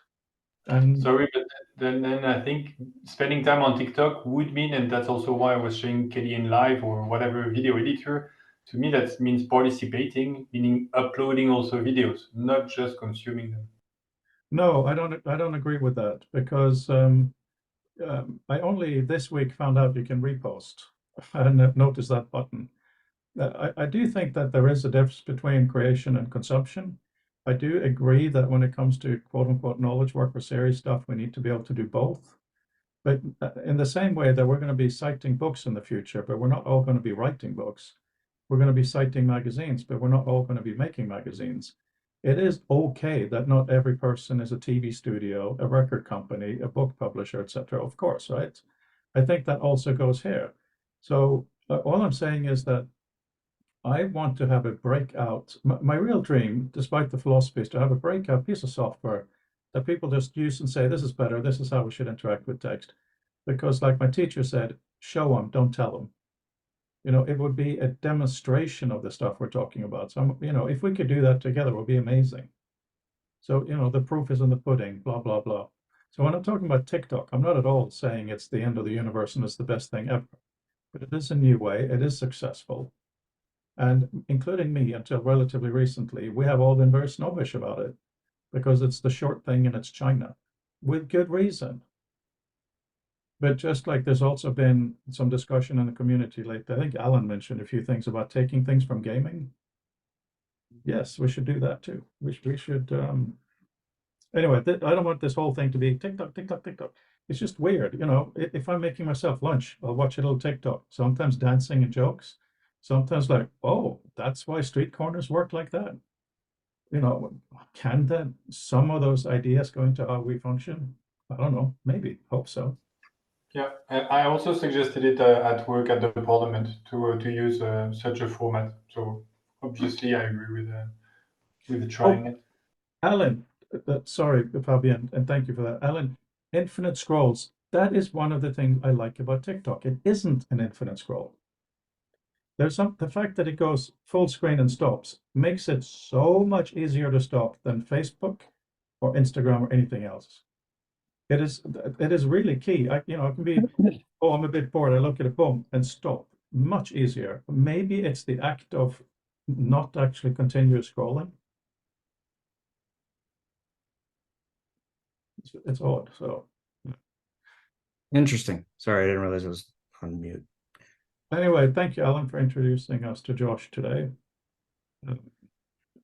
And sorry, but then I think spending time on TikTok would mean, and that's also why I was showing KDE in Live or whatever video editor. To me, that means participating, meaning uploading also videos, not just consuming them. no, I don't agree with that, because I only this week found out you can repost and notice that button. I do think that there is a difference between creation and consumption. I do agree that when it comes to quote unquote knowledge work or serious stuff, we need to be able to do both. But in the same way that we're going to be citing books in the future, but we're not all going to be writing books. We're going to be citing magazines, but we're not all going to be making magazines. It is okay that not every person is a TV studio, a record company, a book publisher, etc. Of course, right? I think that also goes here. So all I'm saying is that I want to have a breakout. My real dream, despite the philosophy, is to have a breakout piece of software that people just use and say, this is better, this is how we should interact with text. Because like my teacher said, show them, don't tell them. You know, it would be a demonstration of the stuff we're talking about. So, you know, if we could do that together, it would be amazing. So, you know, the proof is in the pudding, blah, blah, blah. So when I'm talking about TikTok, I'm not at all saying it's the end of the universe and it's the best thing ever. But it is a new way, it is successful. And including me, until relatively recently, we have all been very snobbish about it because it's the short thing and it's China, with good reason. But just like there's also been some discussion in the community lately, I think Alan mentioned a few things about taking things from gaming. Yes, we should do that too. We should. Anyway, I don't want this whole thing to be TikTok, TikTok, TikTok. It's just weird, you know. If I'm making myself lunch, I'll watch a little TikTok. Sometimes dancing and jokes. Sometimes like, oh, that's why street corners work like that. You know, can that some of those ideas go into how we function? I don't know. Maybe. Hope so. Yeah, and I also suggested it at work at the parliament to use such a format. So obviously, I agree with trying it. Alan, sorry, Fabian, and thank you for that. Alan, infinite scrolls. That is one of the things I like about TikTok. It isn't an infinite scroll. There's the fact that it goes full screen and stops makes it so much easier to stop than Facebook or Instagram or anything else. It is really key. I can be, oh, I'm a bit bored. I look at a boom and stop. Much easier. Maybe it's the act of not actually continuous scrolling. It's odd. So Interesting. Sorry, I didn't realize I was on mute. anyway, thank you, Alan, for introducing us to Josh today.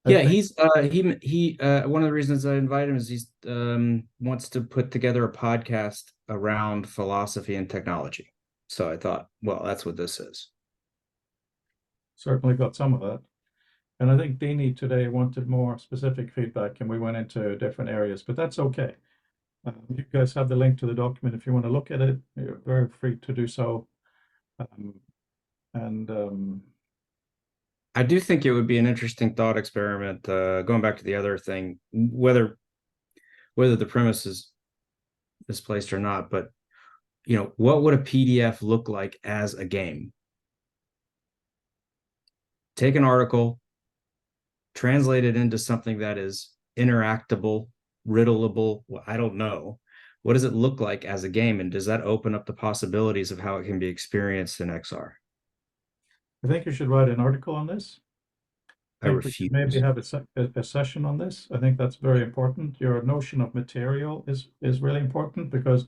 Yeah, he's he one of the reasons I invited him is he's wants to put together a podcast around philosophy and technology. So I thought, well, that's what this is. Certainly got some of that. And I think Dini today wanted more specific feedback, and we went into different areas, but that's okay. You guys have the link to the document if you want to look at it. You're very free to do so. I do think it would be an interesting thought experiment, going back to the other thing, whether the premise is misplaced or not, but you know, what would a PDF look like as a game? Take an article, translate it into something that is interactable, riddleable. Well, I don't know. What does it look like as a game? And does that open up the possibilities of how it can be experienced in XR? I think you should write an article on this. I refuse. Maybe have a session on this. I think that's very important. Your notion of material is really important because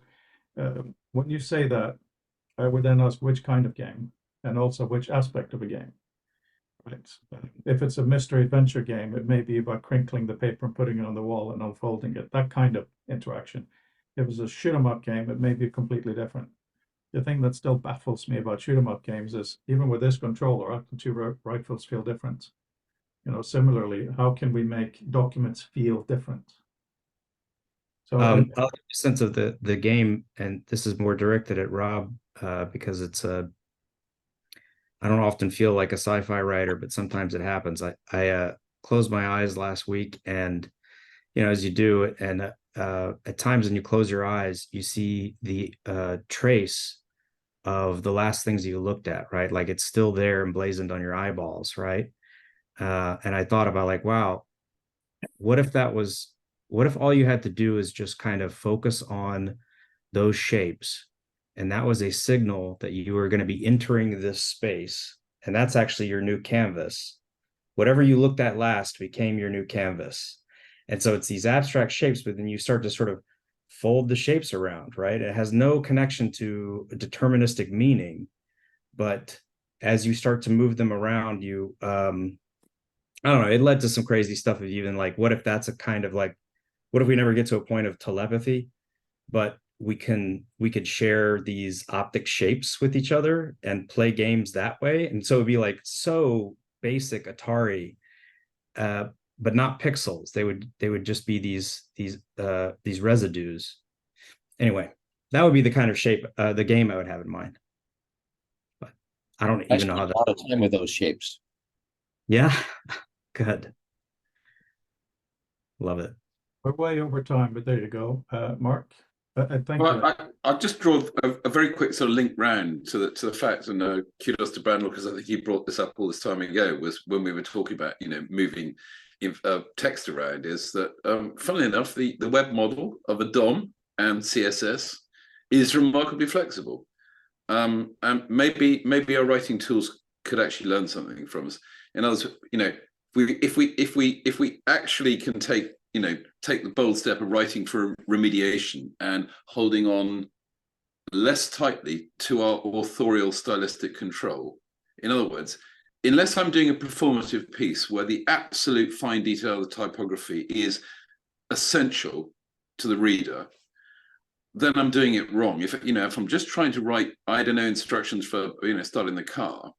when you say that, I would then ask which kind of game and also which aspect of a game. Right. If it's a mystery adventure game, it may be about crinkling the paper and putting it on the wall and unfolding it, that kind of interaction. If it's a shoot 'em up game, it may be completely different. The thing that still baffles me about shoot 'em up games is even with this controller, the two rifles feel different. You know, similarly, how can we make documents feel different? So I'll give you a sense of the game, and this is more directed at Rob because it's a. I don't often feel like a sci-fi writer, but sometimes it happens. I closed my eyes last week, and you know, as you do, and at times when you close your eyes, you see the trace of the last things you looked at, right? Like it's still there emblazoned on your eyeballs, right? And I thought about like, wow, what if all you had to do is just kind of focus on those shapes, and that was a signal that you were going to be entering this space, and that's actually your new canvas. Whatever you looked at last became your new canvas. And so it's these abstract shapes, but then you start to sort of fold the shapes around, right? It has no connection to a deterministic meaning, but as you start to move them around, you I don't know, it led to some crazy stuff of even like, what if that's a kind of like, what if we never get to a point of telepathy, but we could share these optic shapes with each other and play games that way? And so it'd be like so basic Atari, but not pixels. They would just be these residues. Anyway, that would be the kind of shape, the game I would have in mind. But I don't even know how that. A lot of time with those shapes. Yeah, good. Love it. we're way over time, but there you go. Mark. Thank you. I'll just draw a very quick sort of link round to the fact, and kudos to Brandel, because I think he brought this up all this time ago, was when we were talking about, moving text around, is that funnily enough, the web model of a DOM and CSS is remarkably flexible. And maybe our writing tools could actually learn something from us. In other words, if we actually can take the bold step of writing for remediation and holding on less tightly to our authorial stylistic control. In other words, unless I'm doing a performative piece where the absolute fine detail of the typography is essential to the reader, then I'm doing it wrong. If I'm just trying to write, I don't know, instructions for starting the car,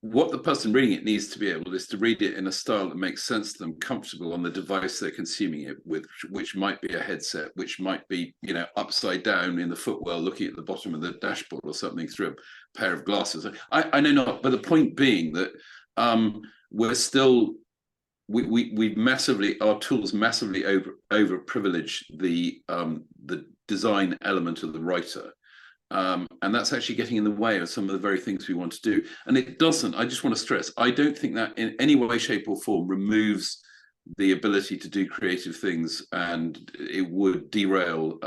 what the person reading it needs to be able is to read it in a style that makes sense to them, comfortable on the device they're consuming it with, which might be a headset, which might be upside down in the footwell looking at the bottom of the dashboard or something through a pair of glasses. I know not, but the point being that we're still we massively, our tools massively over privilege the design element of the writer. And that's actually getting in the way of some of the very things we want to do. And it doesn't, I just want to stress, I don't think that in any way, shape or form removes the ability to do creative things, and it would derail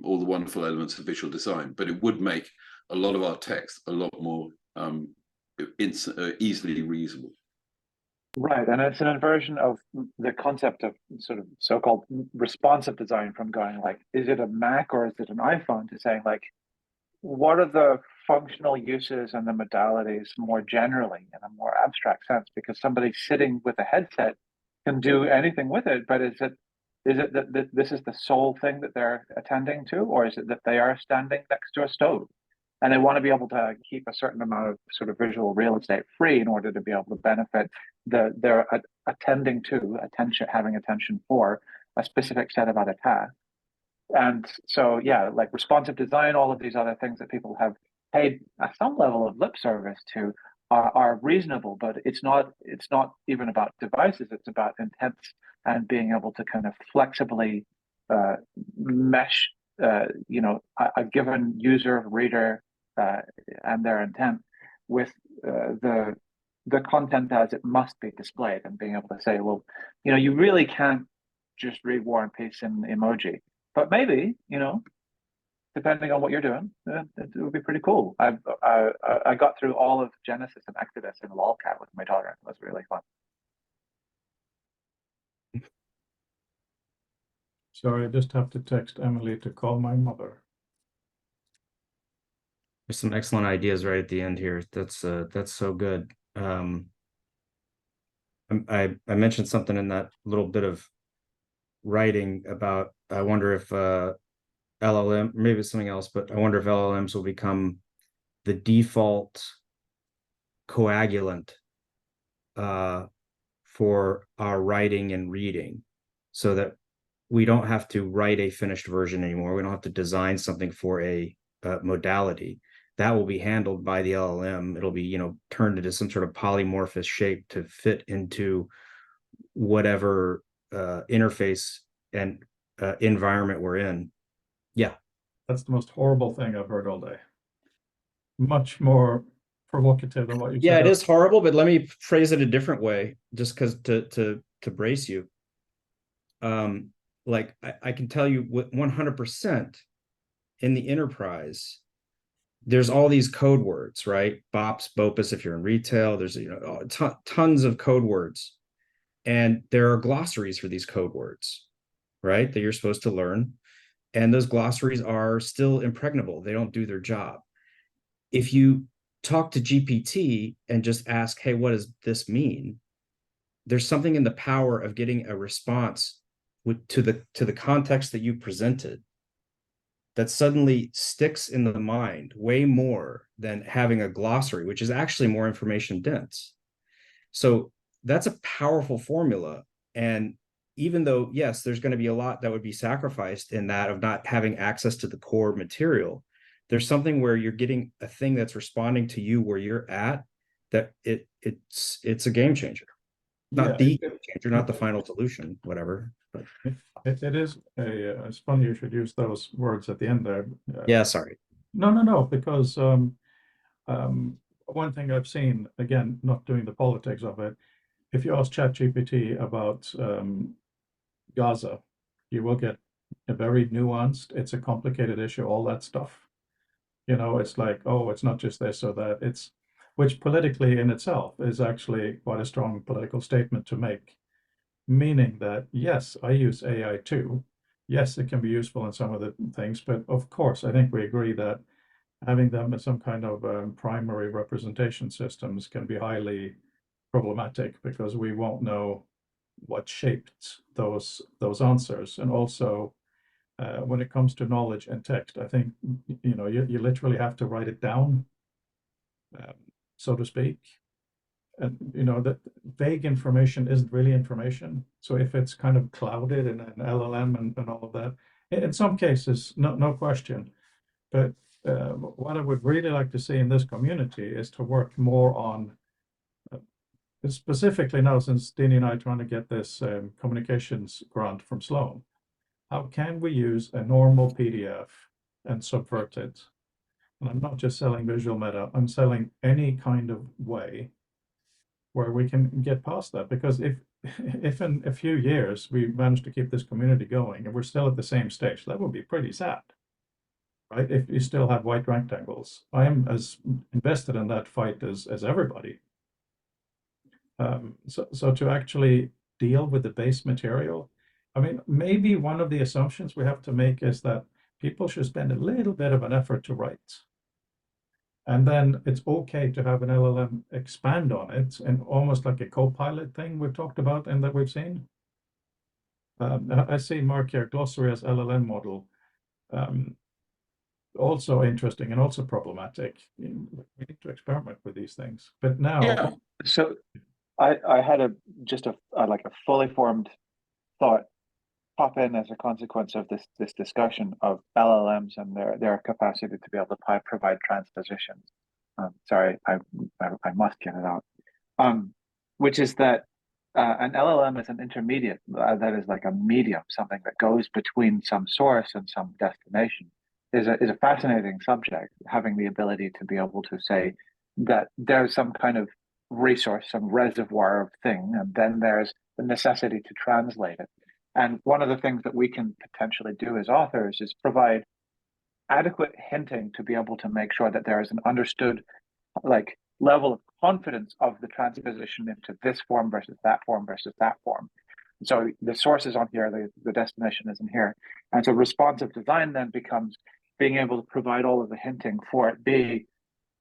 all the wonderful elements of visual design, but it would make a lot of our text a lot more easily reusable. Right, and it's an inversion of the concept of sort of so-called responsive design from going like, is it a Mac or is it an iPhone, to saying like, what are the functional uses and the modalities more generally in a more abstract sense? Because somebody sitting with a headset can do anything with it, but is it that this is the sole thing that they're attending to, or is it that they are standing next to a stove and they want to be able to keep a certain amount of sort of visual real estate free in order to be able to benefit they're attending to, having attention for a specific set of other tasks? And so, yeah, like responsive design, all of these other things that people have paid some level of lip service to are reasonable, but it's not even about devices. It's about intents and being able to kind of flexibly mesh, a given user, reader, and their intent with the content as it must be displayed, and being able to say, well, you really can't just read War and Peace in emoji. But maybe, depending on what you're doing, it would be pretty cool. I got through all of Genesis and Exodus in lolcat with my daughter. It was really fun. Sorry, I just have to text Emily to call my mother. There's some excellent ideas right at the end here. That's so good. I mentioned something in that little bit of writing about, I wonder if LLM, maybe it's something else, but I wonder if LLMs will become the default coagulant for our writing and reading, so that we don't have to write a finished version anymore. We don't have to design something for a modality. That will be handled by the LLM. It'll be, turned into some sort of polymorphous shape to fit into whatever interface and environment we're in. Yeah. That's the most horrible thing I've heard all day. Much more provocative than what you said. Yeah, it is horrible, but let me phrase it a different way, just because to brace you. Like I can tell you with 100% in the enterprise, there's all these code words, right? BOPS, BOPUS, if you're in retail, there's tons of code words. And there are glossaries for these code words, right? That you're supposed to learn. And those glossaries are still impregnable. They don't do their job. If you talk to GPT and just ask, hey, what does this mean? There's something in the power of getting a response to the context that you presented that suddenly sticks in the mind way more than having a glossary, which is actually more information dense. So that's a powerful formula. And even though, yes, there's going to be a lot that would be sacrificed in that of not having access to the core material, there's something where you're getting a thing that's responding to you where you're at, that it's a game changer. Not Yeah, the game changer, not the final solution, whatever. But it is it's funny you should use those words at the end there. yeah, sorry. No, because one thing I've seen, again, not doing the politics of it, if you ask ChatGPT about Gaza, you will get a very nuanced, it's a complicated issue, all that stuff. You know, it's like, oh, it's not just this or that. It's, which politically in itself is actually quite a strong political statement to make, meaning that, yes, I use AI too. Yes, it can be useful in some of the things, but of course, I think we agree that having them as some kind of primary representation systems can be highly problematic because we won't know what shaped those answers. And also, when it comes to knowledge and text, I think you know you literally have to write it down, so to speak. And you know that vague information isn't really information. So if it's kind of clouded in an LLM and all of that, in some cases, no question. But what I would really like to see in this community is to work more on, specifically now, since Dini and I are trying to get this communications grant from Sloan, how can we use a normal PDF and subvert it? And I'm not just selling visual meta, I'm selling any kind of way where we can get past that. Because if in a few years we manage to keep this community going and we're still at the same stage, that would be pretty sad, right? If you still have white rectangles. I am as invested in that fight as everybody. So to actually deal with the base material, I mean, maybe one of the assumptions we have to make is that people should spend a little bit of an effort to write. And then it's okay to have an LLM expand on it, and almost like a co-pilot thing we've talked about and that we've seen. I see Mark here, glossary as LLM model. Also interesting and also problematic. We need to experiment with these things. But now, Yeah. So I had just a like a fully formed thought pop in as a consequence of this discussion of LLMs and their capacity to be able to provide transpositions. Sorry, I must get it out. Which is that an LLM is an intermediate, that is like a medium, something that goes between some source and some destination, is a fascinating subject. Having the ability to be able to say that there's some kind of resource, some reservoir of thing, and then there's the necessity to translate it. And one of the things that we can potentially do as authors is provide adequate hinting to be able to make sure that there is an understood like level of confidence of the transposition into this form versus that form versus that form. So the source is on here, the destination is in here. And so responsive design then becomes being able to provide all of the hinting for it be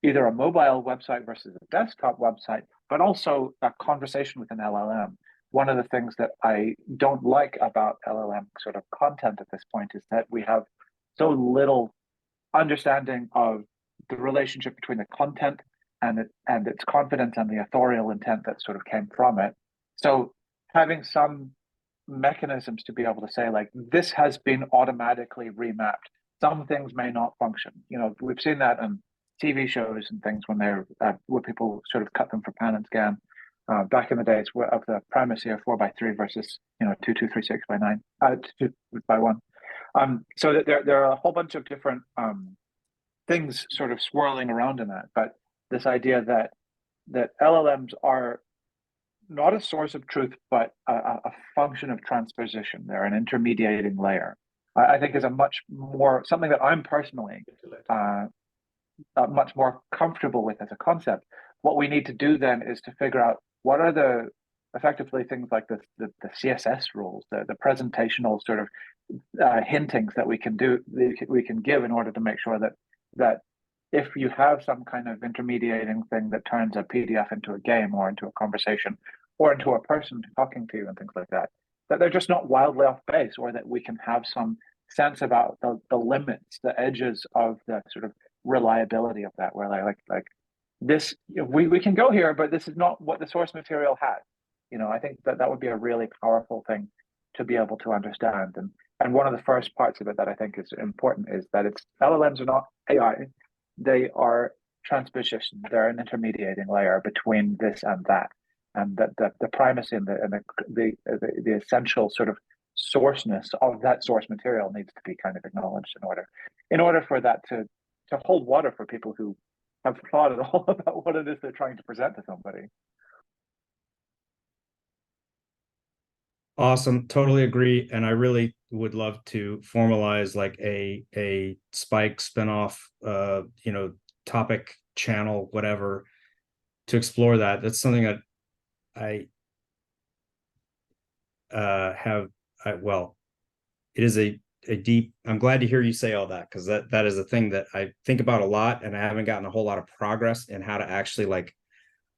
either a mobile website versus a desktop website, but also a conversation with an LLM. One of the things that I don't like about LLM sort of content at this point is that we have so little understanding of the relationship between the content and its confidence and the authorial intent that sort of came from it. So having some mechanisms to be able to say, like, this has been automatically remapped. Some things may not function. You know, we've seen that in TV shows and things when they're where people sort of cut them for pan and scan. Back in the days of the primacy of 4:3 versus 2236:9, 2:1. So there are a whole bunch of different things sort of swirling around in that. But this idea that LLMs are not a source of truth, but a function of transposition. They're an intermediating layer. I think is a much more something that I'm personally much more comfortable with as a concept. What we need to do then is to figure out what are the effectively things like the CSS rules, the presentational sort of hintings that we can do, we can give in order to make sure that if you have some kind of intermediating thing that turns a PDF into a game or into a conversation or into a person talking to you and things like that, that they're just not wildly off base, or that we can have some sense about the limits, the edges of the sort of reliability of that, where like this, we can go here, but this is not what the source material had. I think that would be a really powerful thing to be able to understand. And one of the first parts of it that I think is important is that LLMs are not AI. They are transposition. They're an intermediating layer between this and that. and that the primacy and the essential sort of sourceness of that source material needs to be kind of acknowledged in order for that to hold water for people who have thought at all about what it is they're trying to present to somebody. Awesome, totally agree. And I really would love to formalize like a Spike spinoff, topic channel, whatever, to explore that. That's something that I it is a deep, I'm glad to hear you say all that, because that is a thing that I think about a lot, and I haven't gotten a whole lot of progress in how to actually like,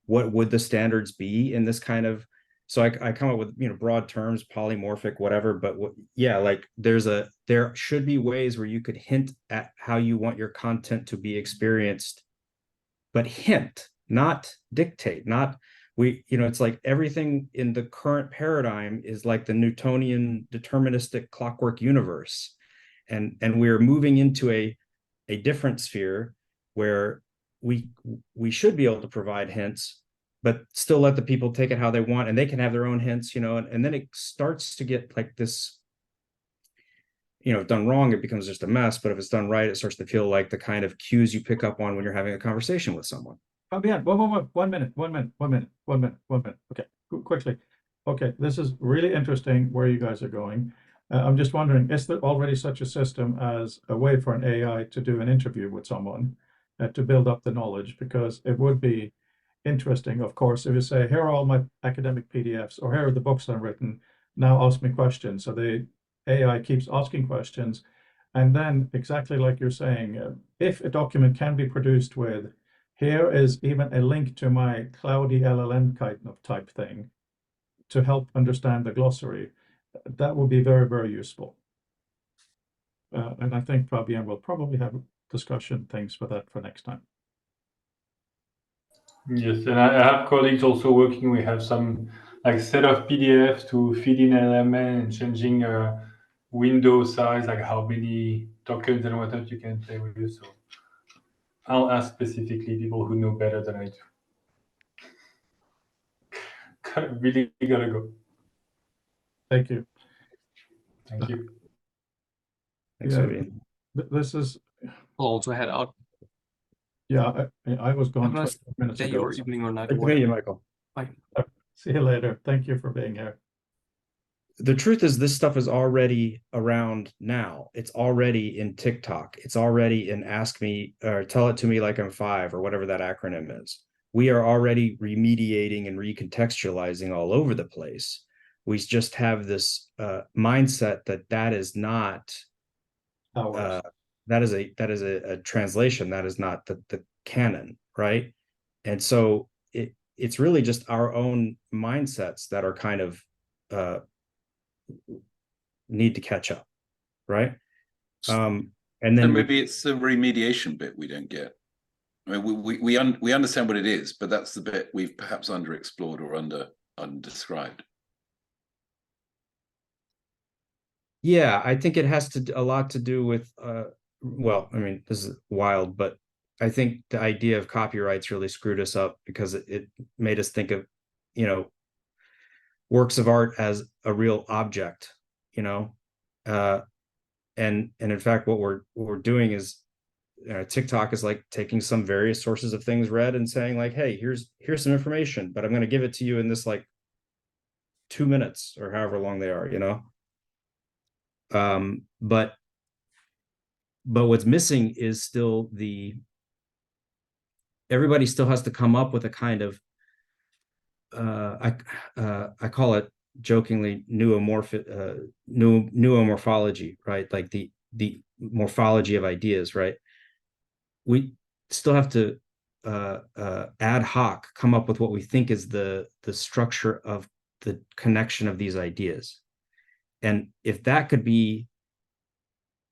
what would the standards be in this kind of, so I come up with, broad terms, polymorphic, whatever, but like there should be ways where you could hint at how you want your content to be experienced, but hint, not dictate, not it's like everything in the current paradigm is like the Newtonian deterministic clockwork universe. And we're moving into a different sphere where we should be able to provide hints, but still let the people take it how they want, and they can have their own hints, and then it starts to get like this, if done wrong, it becomes just a mess. But if it's done right, it starts to feel like the kind of cues you pick up on when you're having a conversation with someone. Fabian, 1 minute. Okay, quickly. Okay, this is really interesting where you guys are going. I'm just wondering, is there already such a system as a way for an AI to do an interview with someone to build up the knowledge? Because it would be interesting, of course, if you say, here are all my academic PDFs, or here are the books I've written, now ask me questions. So the AI keeps asking questions. And then exactly like you're saying, if a document can be produced with, here is even a link to my cloudy LLM kind of type thing to help understand the glossary, that would be very, very useful. And I think Fabian will probably have discussion things for that for next time. Yes, and I have colleagues also working. We have some like set of PDFs to feed in LMN and changing window size, like how many tokens and whatnot you can play with. So I'll ask specifically people who know better than I do. Really gotta go. Thank you. Thank you. Thanks, Yeah. Fabian. This is, I'll also head out. yeah, I was gone Have a nice 20 minutes day ago. or evening or night. Good Or to meet you, whatever. Michael. Bye. See you later. Thank you for being here. The truth is, this stuff is already around now. It's already in TikTok. It's already in Ask Me or Tell It to Me Like I'm Five, or whatever that acronym is. We are already remediating and recontextualizing all over the place. We just have this mindset that is not that is a translation. That is not the canon, right? And so it's really just our own mindsets that are kind of need to catch up, right? And then maybe it's the remediation bit we don't get. I mean, we understand what it is, but that's the bit we've perhaps underexplored or undescribed. Yeah, I think it has a lot to do with well, I mean, this is wild, but I think the idea of copyrights really screwed us up, because it made us think of, works of art as a real object, and in fact, what we're doing is, TikTok is like taking some various sources of things read and saying like, hey, here's some information, but I'm going to give it to you in this like 2 minutes or however long they are, but what's missing is still everybody still has to come up with a kind of I call it jokingly neomorphology, right? Like the morphology of ideas, right? We still have to ad hoc come up with what we think is the structure of the connection of these ideas. And if that could be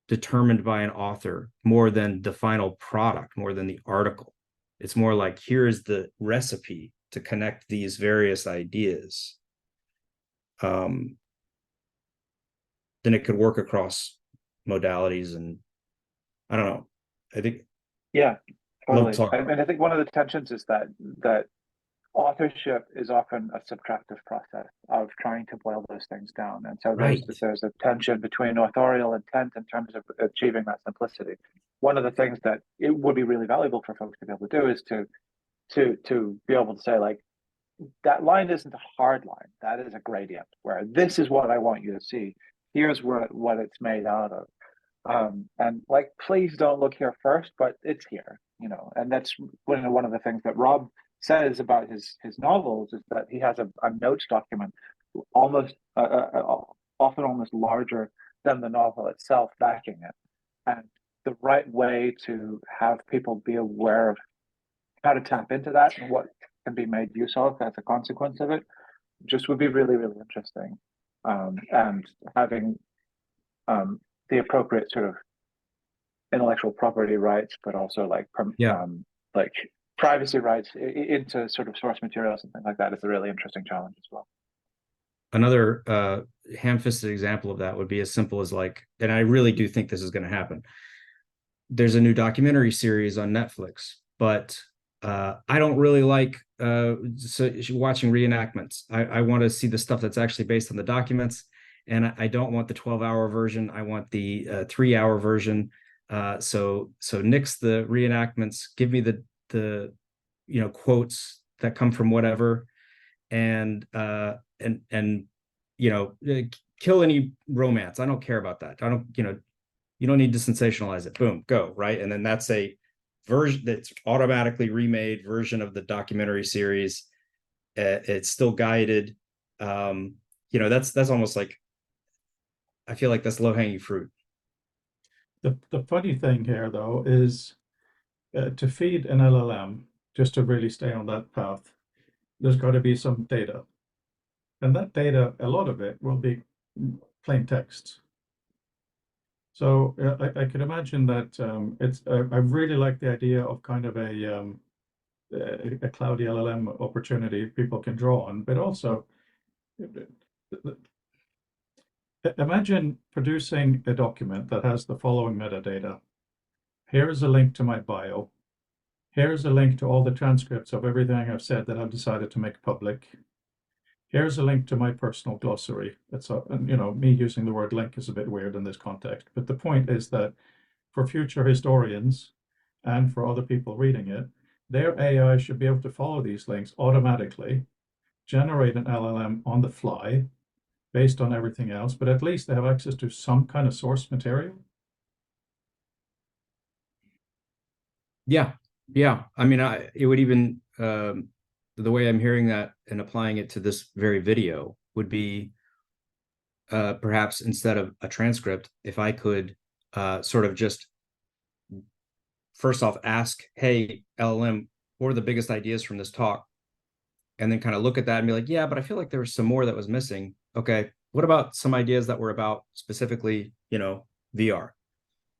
determined by an author more than the final product, more than the article, it's more like, here is the recipe to connect these various ideas, then it could work across modalities. And I don't know, I think, yeah, totally. I think one of the tensions is that authorship is often a subtractive process of trying to boil those things down. And so Right. there's a tension between authorial intent in terms of achieving that simplicity. One of the things that it would be really valuable for folks to be able to do is to be able to say, like, that line isn't a hard line. That is a gradient where this is what I want you to see. Here's what it's made out of. And like, please don't look here first, but it's here, you know. And that's one of the things that Rob says about his novels is that he has a notes document, almost often almost larger than the novel itself, backing it. And the right way to have people be aware of how to tap into that and what can be made use of as a consequence of it just would be really, really interesting. And having the appropriate sort of intellectual property rights, but also like privacy rights into sort of source materials and things like that is a really interesting challenge as well. Another ham-fisted example of that would be as simple as, like, and I really do think this is going to happen. There's a new documentary series on Netflix, but I don't really like watching reenactments. I want to see the stuff that's actually based on the documents, and I don't want the 12-hour version. I want the 3-hour version. So nix the reenactments. Give me the quotes that come from whatever, and kill any romance. I don't care about that. I don't, you don't need to sensationalize it. Boom, go, right? And then that's a version that's automatically remade version of the documentary series. It's still guided. That's almost like, I feel like that's low-hanging fruit. The funny thing here, though, is to feed an LLM, just to really stay on that path, there's got to be some data. And that data, a lot of it will be plain text. So I could imagine that I really like the idea of kind of a cloudy LLM opportunity people can draw on, but also imagine producing a document that has the following metadata. Here's a link to my bio. Here's a link to all the transcripts of everything I've said that I've decided to make public. Here's a link to my personal glossary. Me using the word link is a bit weird in this context, but the point is that for future historians and for other people reading it, their AI should be able to follow these links automatically, generate an LLM on the fly based on everything else, but at least they have access to some kind of source material. Yeah. I mean, it would even, the way I'm hearing that and applying it to this very video would be perhaps instead of a transcript, if I could sort of just first off ask, hey, LLM, what are the biggest ideas from this talk? And then kind of look at that and be like, yeah, but I feel like there was some more that was missing. Okay, what about some ideas that were about specifically, VR?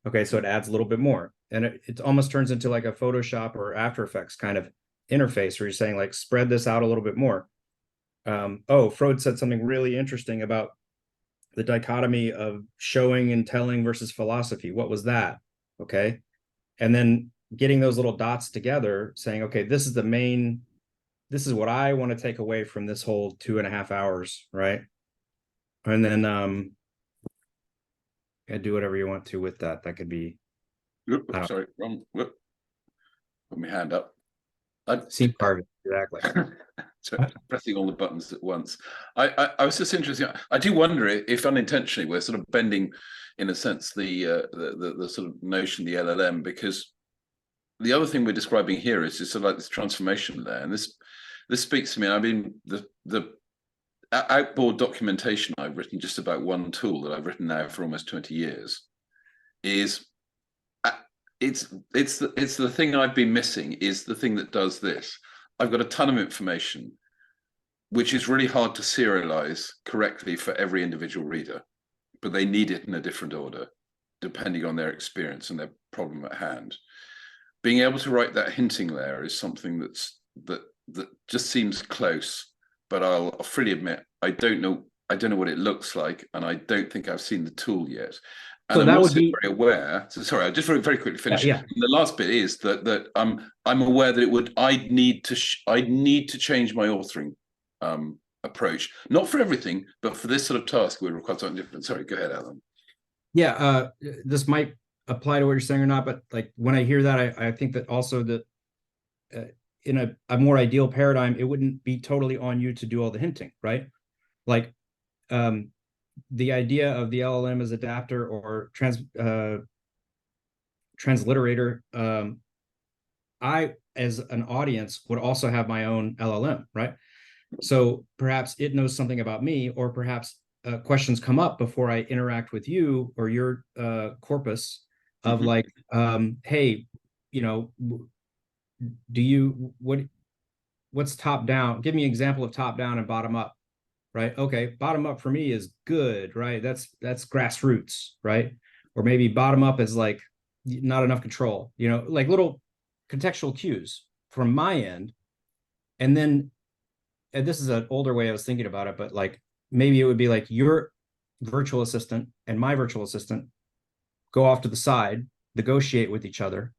Okay, so it adds a little bit more. And it almost turns into like a Photoshop or After Effects kind of interface where you're saying, like, spread this out a little bit more. Freud said something really interesting about the dichotomy of showing and telling versus philosophy. What was that? Okay. And then getting those little dots together, saying, okay, this is what I want to take away from this whole 2.5 hours, right? And then do whatever you want to with that. That could be. Oops, sorry, wrong. Whoop. Put my hand up. Scene carving, exactly. So pressing all the buttons at once. I was just interested. I do wonder if unintentionally we're sort of bending, in a sense, the sort of notion, the LLM, because the other thing we're describing here is just sort of like this transformation layer, and this speaks to me. I mean, the outboard documentation I've written just about one tool that I've written now for almost 20 years is. It's the thing I've been missing is the thing that does this. I've got a ton of information, which is really hard to serialize correctly for every individual reader, but they need it in a different order, depending on their experience and their problem at hand. Being able to write that hinting layer is something that just seems close, but I'll freely admit I don't know what it looks like, and I don't think I've seen the tool yet. And So I'm that would also be very aware. So sorry, I'll just very quickly finish. yeah. The last bit is that I'm aware that it would I'd need to change my authoring approach, not for everything, but for this sort of task would require something different. Sorry, go ahead, Alan. Yeah, this might apply to what you're saying or not, but like when I hear that, I think that also that in a more ideal paradigm, it wouldn't be totally on you to do all the hinting, right? Like the idea of the LLM as adapter or transliterator, I, as an audience, would also have my own LLM, right? So perhaps it knows something about me, or perhaps questions come up before I interact with you or your corpus of like, hey, you know, what's top down? Give me an example of top down and bottom up, right? Okay, bottom up for me is good, right? That's grassroots, right? Or maybe bottom up is like not enough control, you know, like little contextual cues from my end. And then, and this is an older way I was thinking about it, but like maybe it would be like your virtual assistant and my virtual assistant go off to the side, negotiate with each other.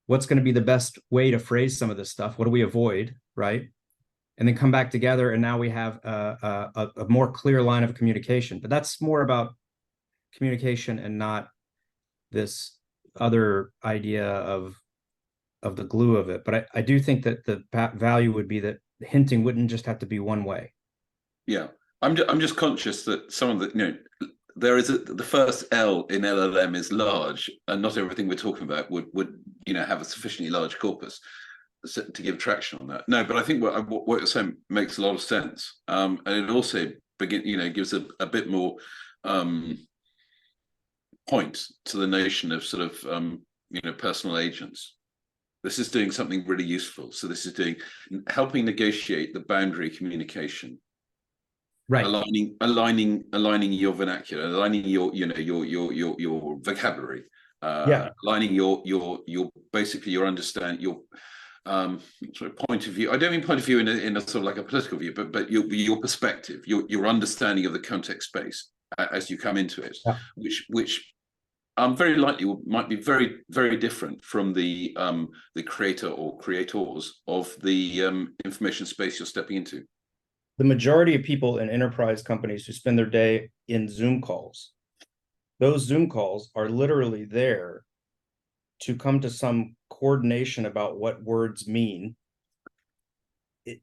What's going to be the best way to phrase some of this stuff? What do we avoid, right? And then come back together, and now we have a more clear line of communication. But that's more about communication and not this other idea of the glue of it. But I do think that the value would be that hinting wouldn't just have to be one way. Yeah, I'm just conscious that some of the, you know, there is the first L in LLM is large, and not everything we're talking about would you know have a sufficiently large corpus to give traction on that. No, but I think what you're saying makes a lot of sense, and it also gives a bit more point to the notion of sort of personal agents. This is doing something really useful. So this is helping negotiate the boundary communication. Right. Aligning your vernacular, aligning your vocabulary, aligning your basically your understand your sort of point of view. I don't mean point of view in a sort of like a political view, but your perspective, your understanding of the context space as you come into it, which very likely might be very, very different from the creator or creators of the information space you're stepping into. The majority of people in enterprise companies who spend their day in Zoom calls, those Zoom calls are literally there to come to some coordination about what words mean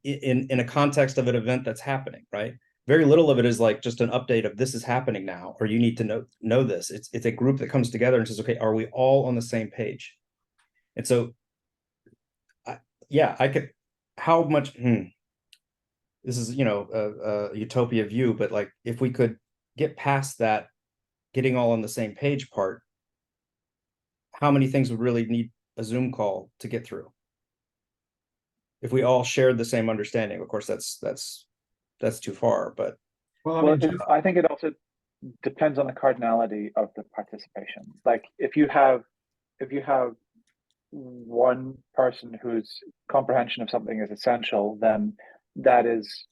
in a context of an event that's happening, right? Very little of it is like just an update of this is happening now, or you need to know this. It's a group that comes together and says, okay, are we all on the same page? And so, I could, how much, this is, a utopia view, but like if we could get past that, getting all on the same page part, how many things would really need a Zoom call to get through? If we all shared the same understanding, of course, that's too far, but. Well, I think it also depends on the cardinality of the participation. Like if you have one person whose comprehension of something is essential, then that is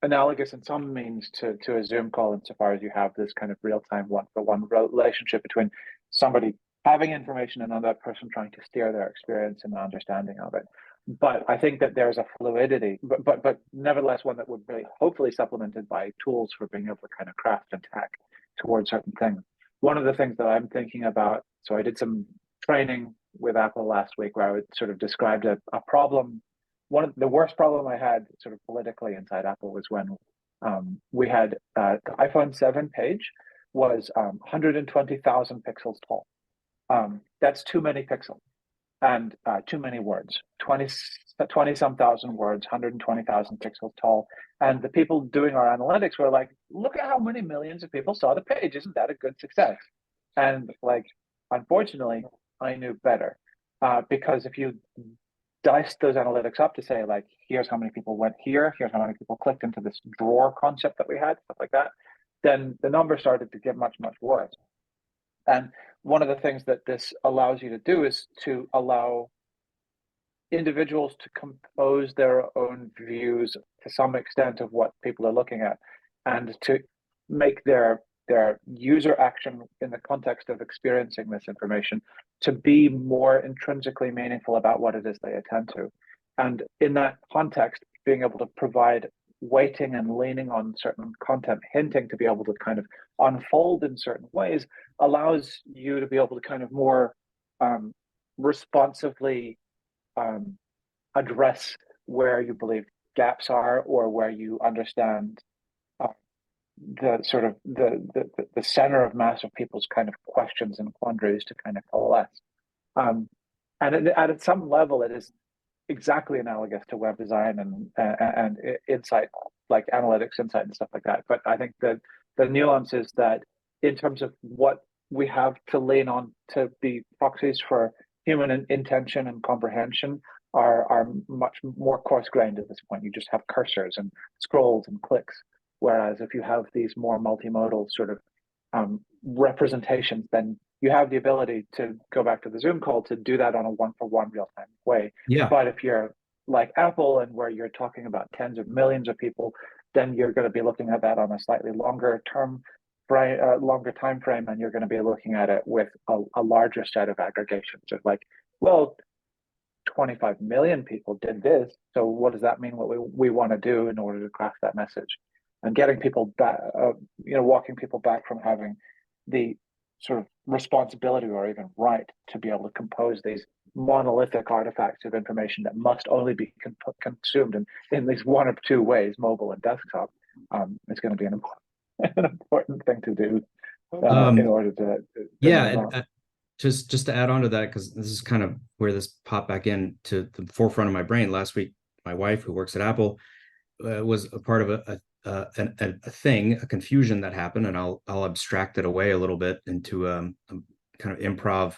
analogous in some means to a Zoom call insofar as you have this kind of real-time one-for-one relationship between somebody having information and another person trying to steer their experience and understanding of it. But I think that there's a fluidity, but nevertheless one that would be hopefully supplemented by tools for being able to kind of craft and tack towards certain things. One of the things that I'm thinking about, so I did some training with Apple last week where I sort of described a problem. One of the worst problem I had sort of politically inside Apple was when we had the iPhone 7 page was 120,000 pixels tall. That's too many pixels and too many words, 20 some thousand words, 120,000 pixels tall. And the people doing our analytics were like, look at how many millions of people saw the page. Isn't that a good success? And like, unfortunately, I knew better because if you dice those analytics up to say like, here's how many people went here, here's how many people clicked into this drawer concept that we had, stuff like that, then the numbers started to get much, much worse. And one of the things that this allows you to do is to allow individuals to compose their own views to some extent of what people are looking at and to make their their user action in the context of experiencing this information to be more intrinsically meaningful about what it is they attend to. And in that context, being able to provide weighting and leaning on certain content, hinting to be able to kind of unfold in certain ways, allows you to be able to kind of more responsively address where you believe gaps are, or where you understand the sort of the center of mass of people's kind of questions and quandaries to kind of coalesce. And at some level, it is exactly analogous to web design and insight, like analytics, insight, and stuff like that. But I think that the nuance is that in terms of what we have to lean on to be proxies for human intention and comprehension are much more coarse-grained at this point. You just have cursors and scrolls and clicks. Whereas if you have these more multimodal sort of representations, then you have the ability to go back to the Zoom call to do that on a one-for-one real-time way. Yeah. But if you're like Apple, and where you're talking about tens of millions of people, then you're going to be looking at that on a slightly longer time frame, and you're going to be looking at it with a larger set of aggregations of like, well, 25 million people did this, so what does that mean? What we want to do in order to craft that message, and getting people back, walking people back from having the sort of responsibility or even right to be able to compose these monolithic artifacts of information that must only be consumed in these one of two ways, mobile and desktop. It's going to be an important thing to do in order to just to add on to that, because this is kind of where this popped back in to the forefront of my brain. Last week, my wife, who works at Apple, was a part of a confusion that happened, and I'll abstract it away a little bit into a kind of improv.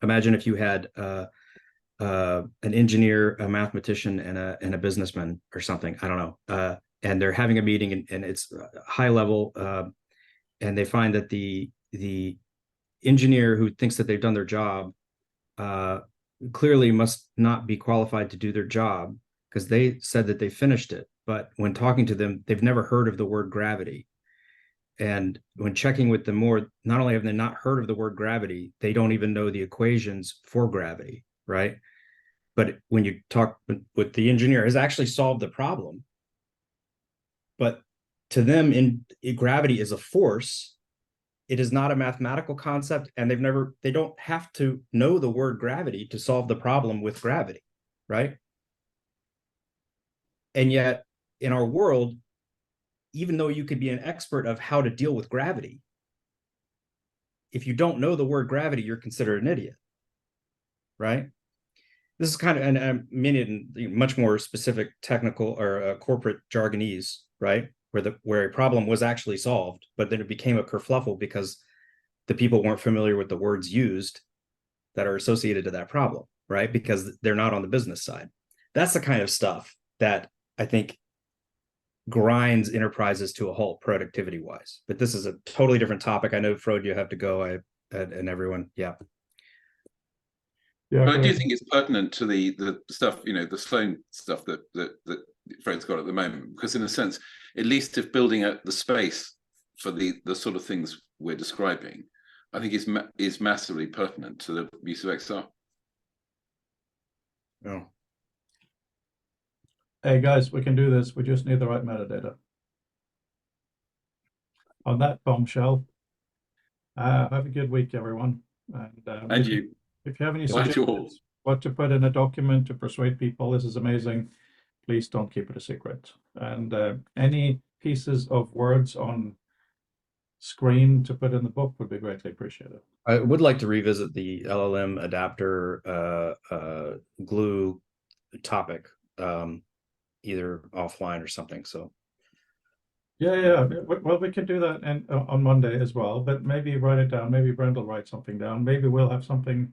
Imagine if you had an engineer, a mathematician, and a businessman or something. I don't know, and they're having a meeting, and it's high level, and they find that the engineer who thinks that they've done their job clearly must not be qualified to do their job, because they said that they finished it. But when talking to them, they've never heard of the word gravity. And when checking with them more, not only have they not heard of the word gravity, they don't even know the equations for gravity, right? But when you talk with the engineer, has actually solved the problem. But to them, gravity is a force. It is not a mathematical concept, and they don't have to know the word gravity to solve the problem with gravity, right? And yet, in our world, even though you could be an expert of how to deal with gravity, if you don't know the word gravity, you're considered an idiot, right? This is kind of, and I mean it in much more specific technical or corporate jargonese, right? Where a problem was actually solved, but then it became a kerfluffle because the people weren't familiar with the words used that are associated to that problem, right? Because they're not on the business side. That's the kind of stuff that I think grinds enterprises to a halt productivity wise. But this is a totally different topic. I know, Frode, you have to go. And everyone, yeah. But I do think it's pertinent to the stuff, the Sloan stuff that Fred's got at the moment, because in a sense, at least if building out the space for the sort of things we're describing, I think is massively pertinent to the use of XR. Oh. Hey guys, we can do this. We just need the right metadata. On that bombshell, have a good week, everyone. And you. If you have any Bye to suggestions all. what to put in a document to persuade people, this is amazing. Please don't keep it a secret. And any pieces of words on screen to put in the book would be greatly appreciated. I would like to revisit the LLM adapter glue topic, either offline or something. So Yeah. Well, we can do that on Monday as well, but maybe write it down. Maybe Brent will write something down. Maybe we'll have something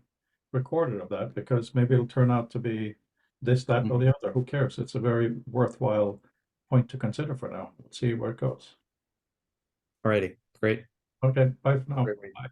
recorded of that, because maybe it'll turn out to be this, that, or the other. Who cares? It's a very worthwhile point to consider for now. Let's see where it goes. alrighty, great. Okay, bye for now. Great. Bye.